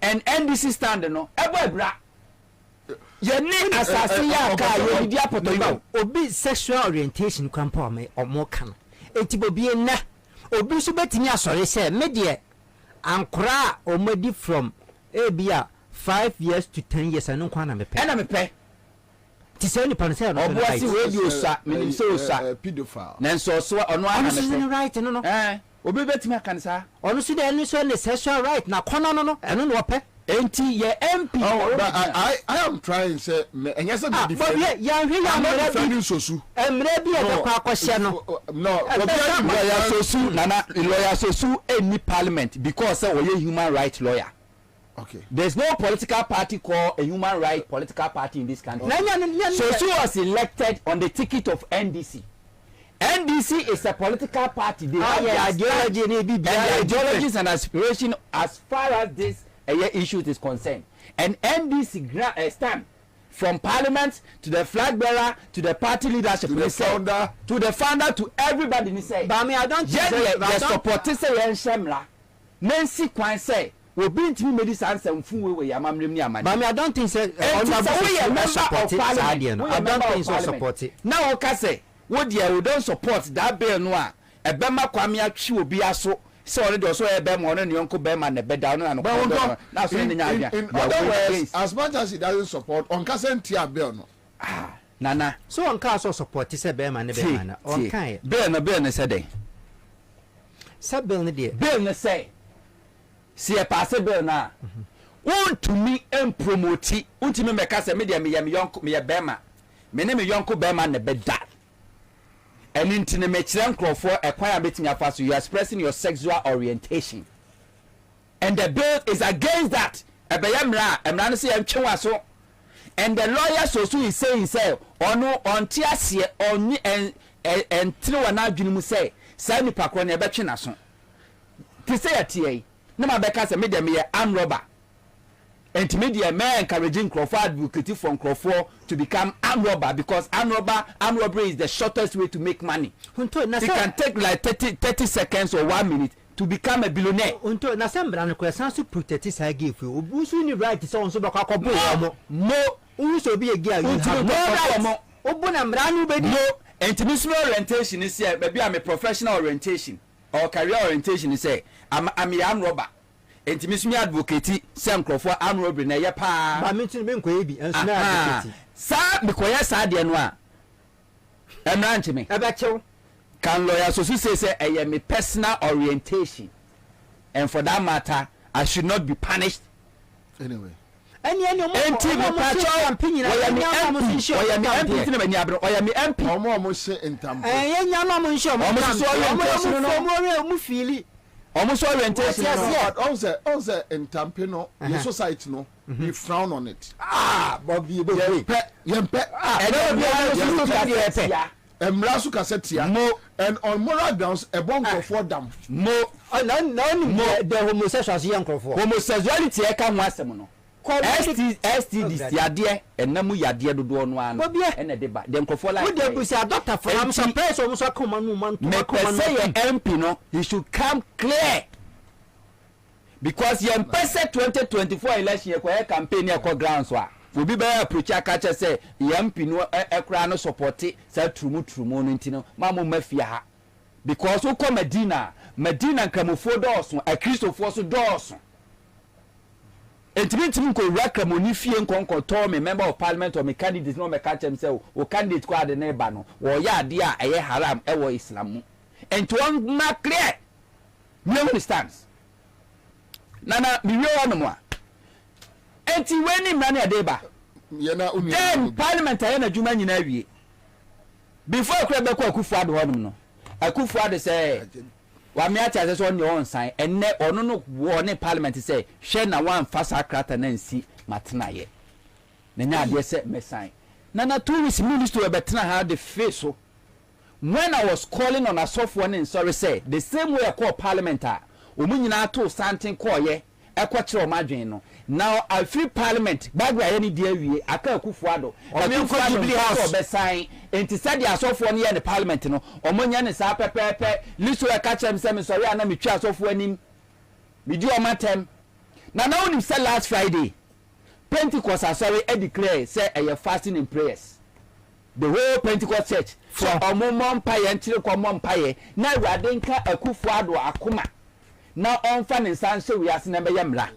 and NDC stand no ebra ye ni asase ya ka ye di apoto obi sexual orientation kwampa me omo kan enti bobie na obi so betimi asore se me de ankora omadi from ebia 5 years to 10 years anu kwa na me pe. Na me pe. Ti se ni pan se no. Oboasi radio sa, menim se osa. Pedophile. Nanso so ono ana me pe. Right no no. Obi betimi aka ne sa. Ono so de enu so ne sexual right na kono no enu no pe. Enti ye MP. Oh, but I am trying say enye se be different. But ya hwe ya defending Sosu. Emre bi e be kwa kwahye no. No, lawyer Sosu nana lawyer Sosu any parliament because say we human rights lawyer. Okay. There's no political party called a human rights political party in this country. So she was elected on the ticket of NDC. NDC is a political party. They have ideologies and aspirations as far as this issue is concerned. And NDC stand from parliament to the flag bearer to the party leadership to the founder to everybody. But I don't support Nancy Kwan say obi ntimi medicine answer mfu we yamamrem ni amade. But I don't think say support it. I don't think so support it. Now okay say we don't support that bill no a ebema kwame atwi obi aso say already also ebema ono ne yonko bema na beda no na no. Na so ne nya in other words, as much as he doesn't support on kasenti bill no. Nana. So on ka so support say bema ne bema na. On kan bill no say dey. Say bill ne dey. Bill ne say si e pass bill na want to me and promote untimi meka se me de me yonko me bema me ne me yonko bema na beda and intine me kire nkrofo ekwan betimi afa so you are expressing your sexual orientation and the bill is against that ebeyamra emra no se yentwewa so and the lawyer so is saying say ono onti ase oni entire wana adwene mu say sa nipa kro na ebetwe na so ti say atie na ma beka se me de me am robber and media men encouraging Crawford advocate from Crawford to become armed robber because armed robbery is the shortest way to make money. It can take like 30 seconds or 1 minute to become a billionaire. Unto na sembra no kwesa so protect say give you. Obusu ni right so on so be kwakobo mo. Uso be again you have no right. Obu na mra no be no. Intimate orientation is here. Maybe I'm a professional orientation or career orientation is say I'm a armed robber. Intimismi advocate sem crofo am robbery na ye pa ba metin me nko ebi enso na advocate sa me koye sa de no a emra nche me ebe chew can lawyer so say me personal orientation and for that matter I should not be punished anyway any me campaign MP omo se entampo nya no mo nshi omo feel almost orientation also in Tampino, the society no, we frown on it. Bobie, Yempe, Emrasu Cassetia, and on moral grounds, a bunk for them. No, the homosexuals young for homosexuality. I can want some. STD yadeɛ enamu yadeɛ dodo no ano ena deba dem kofo like we dey say doctor for am some person almost come anu man to say MP no he should come clear because your person 2024 election your campaign your grounds so obi be approach aka say MP no ekra no support say trumu no ntino mamo mafia ha because who come Medina nkamofo dɔɔso a Christopher so dɔɔso entimintim ko rakam oni fie nkonkoto me member of parliament or me candidate no me catch him say o candidate ko ade na ba no wo ya ade a eye haram e wo islam mu enti on na clear me understand nana me we won mo enti weni mra na ade ba then parliament aye na juma nyina wie before kra be ko akufu ade honum no akufu ade say wa me acha say so on sign enne ono no wo ne parliament say hwe na wan fasa krata na nsi matena ye na nya ade say me sign na tourist minister betena ha the face so when I was calling on a software and sorry say the same way I call parliament omunyina to something call ye ekwochire omadwen no now I free parliament bagwa ye ni dia wie aka akufuado Jubilee house be sign enti said ya software ne ye ne parliament no omunya ne sa pepepe liso e ka chem se me sorry ana me twa software nim me di omatem na now nim say last Friday Pentecost sorry e declare say e fasting and prayers the whole Pentecost church so omomom pa ye ntire komom pa ye na awrade nka akufuado akoma na onfa ne sanse wi ase na be yemra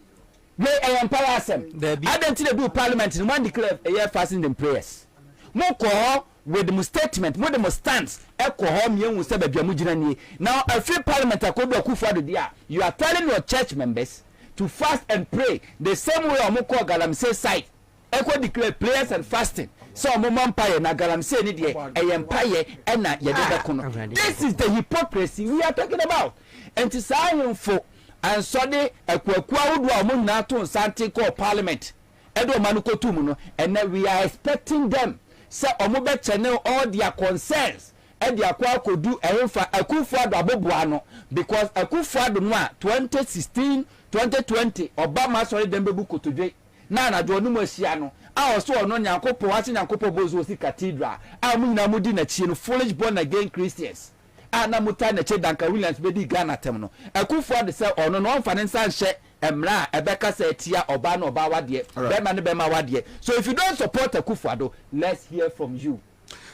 we empower asem identity do parliament no one declare a year fasting and prayers mo ko with the statement mo the stance e ko ho me hu se babia mu gina ni now a free parliament akodo akufuado dia you are telling your church members to fast and pray the same way mo ko galamsey side e ko declare prayers and fasting so momom paye na galamsey ni de e yempaye e na ye de kono this is the hypocrisy we are talking about and to say for and so de akwaku awodo a mo na to sante call parliament edo manuko tumu no and we are expecting them say omo be channel all their concerns e de akwa kodu ehfa akufuado aboboa no because akufuado no a 2016 2020 Obama sorry dem bebu kotodwe na anajo no mahia no a so ono nyankopɔ wase nyankopɔ bozo si cathedral a mu nyina mudi na chie no foolish born again Christians na muta na che Danka Williams be di Ghana tem no akufuado say ono no mfa ne nsa nhye emra ebeka say tia oba na oba wade bema ne bema wade so if you don't support akufuado let's hear from you.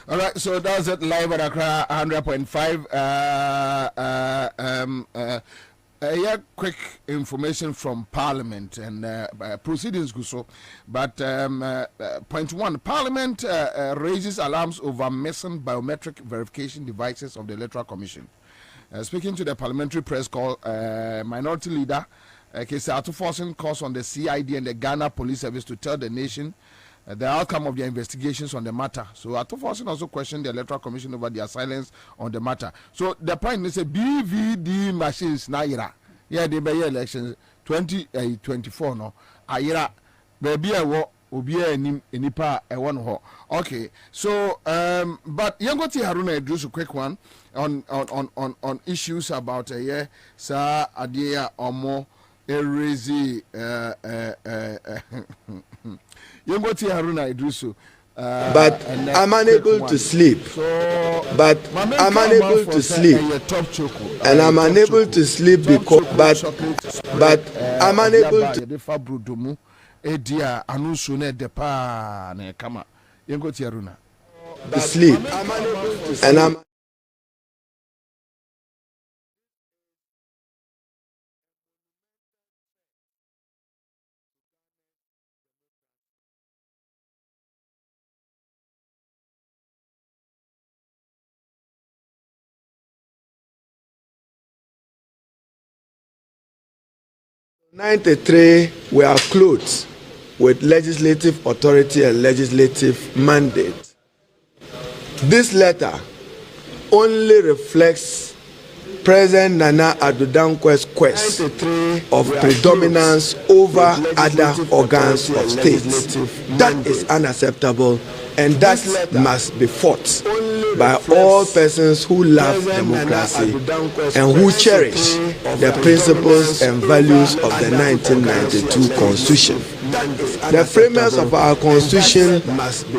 All right, so that's it live at Accra 100.5. Yeah, quick information from Parliament and proceedings go so. But point one, Parliament raises alarms over missing biometric verification devices of the Electoral Commission. Speaking to the parliamentary press call, Minority Leader Okay, so after forcing calls on the CID and the Ghana Police Service to tell the nation the outcome of their investigations on the matter. So after forcing also questioned the Electoral Commission over their silence on the matter. So the Prime Minister BVD machines na ira. Yeah, they be elections 2024 no. Ayira baby obi enipa ewon ho. Okay. So but Yangoti Haruna Idris, a quick one on issues about sa adia omo erezi Yangoti Haruna Idrisu. But I'm unable to sleep. But I'm unable to sleep. And I'm unable to sleep because but I'm unable to sleep. And I'm '93 were clothed with legislative authority and legislative mandate. This letter only reflects President Nana Addo Dankwa's quest of predominance over other organs of state. That is unacceptable, and that must be fought by all persons who love democracy and who cherish the principles and values of the 1992 Constitution. The framers of our Constitution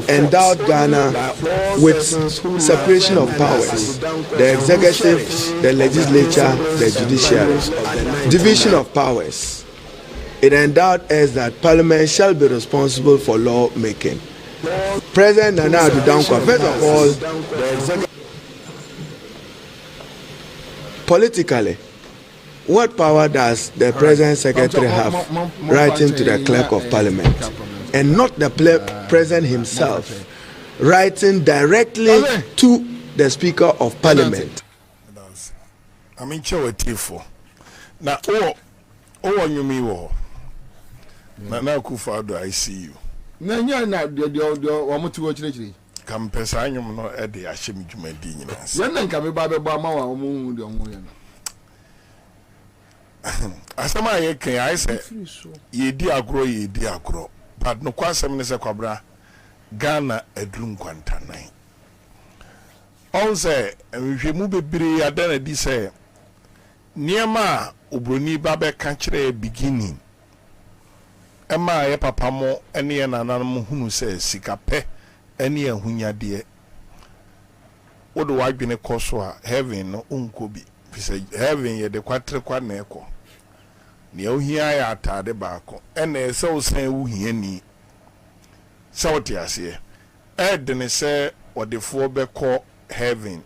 endowed Ghana with separation of powers: the executive, the legislature, the judiciary, division of powers. It endowed us that Parliament shall be responsible for law making. President Nana Addo Dankwa, first of all, politically, what power does the President Secretary have writing to the Clerk of Parliament, and not the President himself writing directly to the Speaker of Parliament? I mean, now, Nana Akufo-Addo, I see you. Kampesa anyum no e de ahyem dwumadi nyina. Yan nan ka me ba ma wa omu de omu yan. Asama ye kan ai se ye di agro but no kwasem ne se kwabra Ghana adru nkwantanan. On se nhwemu bebre adana di se niema obroni ba be ka kire beginning. Ema ye papa mo ene ye nananum hunu se sikape ene ahunyade wodo wadwene koso a heaven no unkobi fise heaven ye de kwatre kwa na eko ne ohia ya atade baako ene se osan wuhia ni sauti ase edene se odefo beko heaven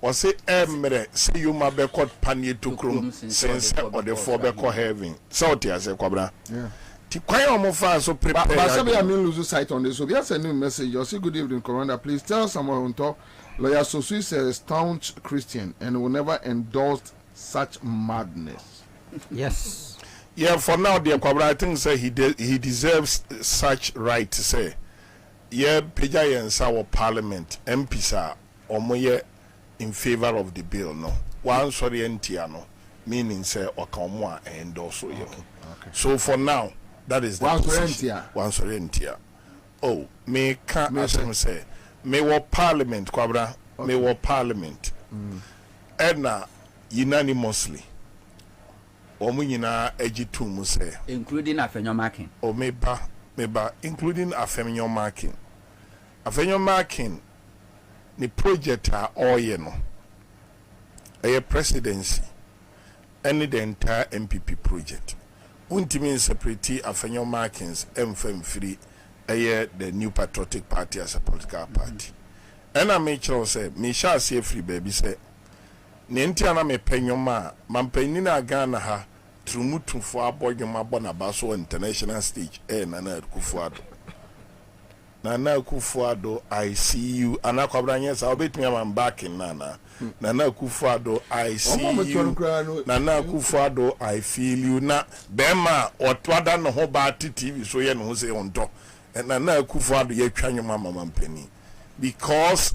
wase emre se yuma beko panie tokrum sense odefo beko heaven sauti ase kwabra yeah. So prepare. But I mean, lose sight on this. So we are sending a message. You say good evening, Commander. Please tell someone on top. Lawyer Sosu is a staunch Christian and will never endorse such madness. Yes. Yeah. For now, dear Kwabra, I think say he deserves such right to say. Yeah, Pija and Ansah Parliament MPs or more in favor of the bill. No, one sorry entiano meaning say or come and also okay. So for now. That is the one sorentia. Oh, me can't as him say. Me war parliament, Kwabra. Me war parliament. Edna unanimously. Omunina ejitu say. Including Afenyo marking. Oh, meba, including Afenyo marking. Afenyo marking. Ni project all ye no. A presidency. Any the entire MPP project. Untimi separate Afenyo Markins MFM free the New Patriotic Party as a political party. And I make sure say me shall say free baby say Nentiana me penyoma mampenina Ghana ha trumutu for boy ma bona baso international stage Nana Akufo-Addo. Nana Akufo-Addo, I see you. Ana Kwabena yes, I'll bet me I'm back in Nana. Nana Akufo-Addo, I see you. Nana Akufo-Addo, I feel you. Na Bema or Twada no ho ba TV so ye no say on top. And Nana Akufo-Addo ye twa nyoma mama penny. Because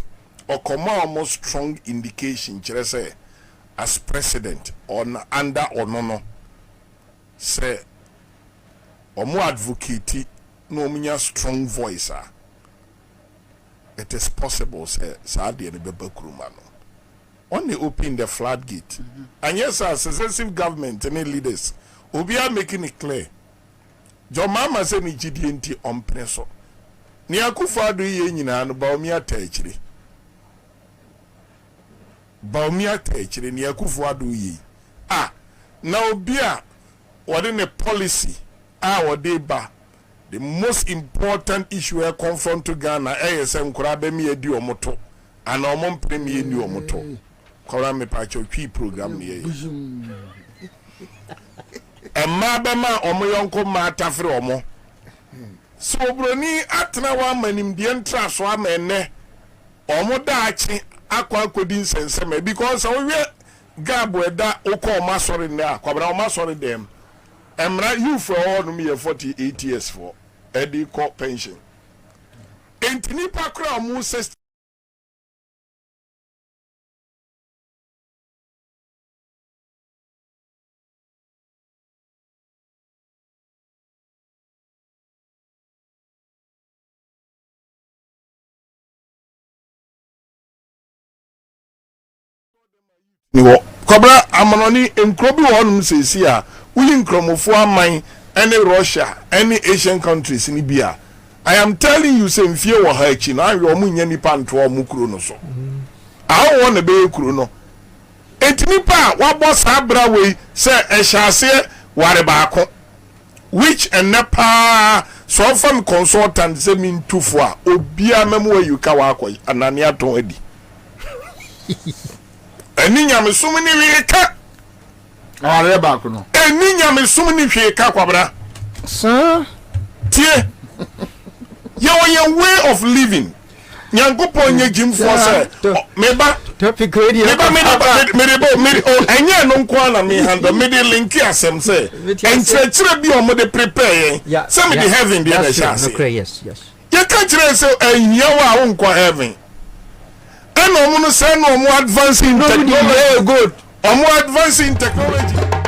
okoma almost strong indication chere say as president on under or no say omo advocate no minya strong voice it is possible say saade ne beba kuruma no only open the floodgate and yes as successive government and leaders obi are making it clear jo mama say ni gidi enti ompene so ni Akufo-Addo ye nyina no ba omi atachire ni Akufo-Addo ye na obi a wade ne policy wade ba the most important issue I confront to Ghana ASM nkura me edi omoto ana omom premier ni omoto kora me pa twi program ne ye emma be ma omo yonko ma tafre omo so broni atena wa manim die ntra so amene omo daachi akwa akodi nsenseme because owe gabo eda ukọ masori na Kwabena o masori dem emra you for all no me 48 years for edi co pension entini pakra mu system niwo Kwabena amanoni enkrobi wonum sesi a uyi nkromofo aman any Russia any Asian countries ni bia I am telling you say mfie wo ha achi na ayo mu nya nipa nto mu kuro no so awo na be kuro no entinipa wa boss abra we say ehyaase ware baako which and nepa so from consultant say min tufo a obia memo you ka wa akoy anani aton adi eni nyame sum ni wika ware baako no eni nyame sum ni wika Kwabena sir tie your way of living nyankopon nye jim for say meba topic radio meba enye no nko na me handle me de link asem say enchire bi o mo de prepare say me the heaven dey na chance yes you can't say enye wa nko heaven and no mo say no mo advancing technology good o mo advancing technology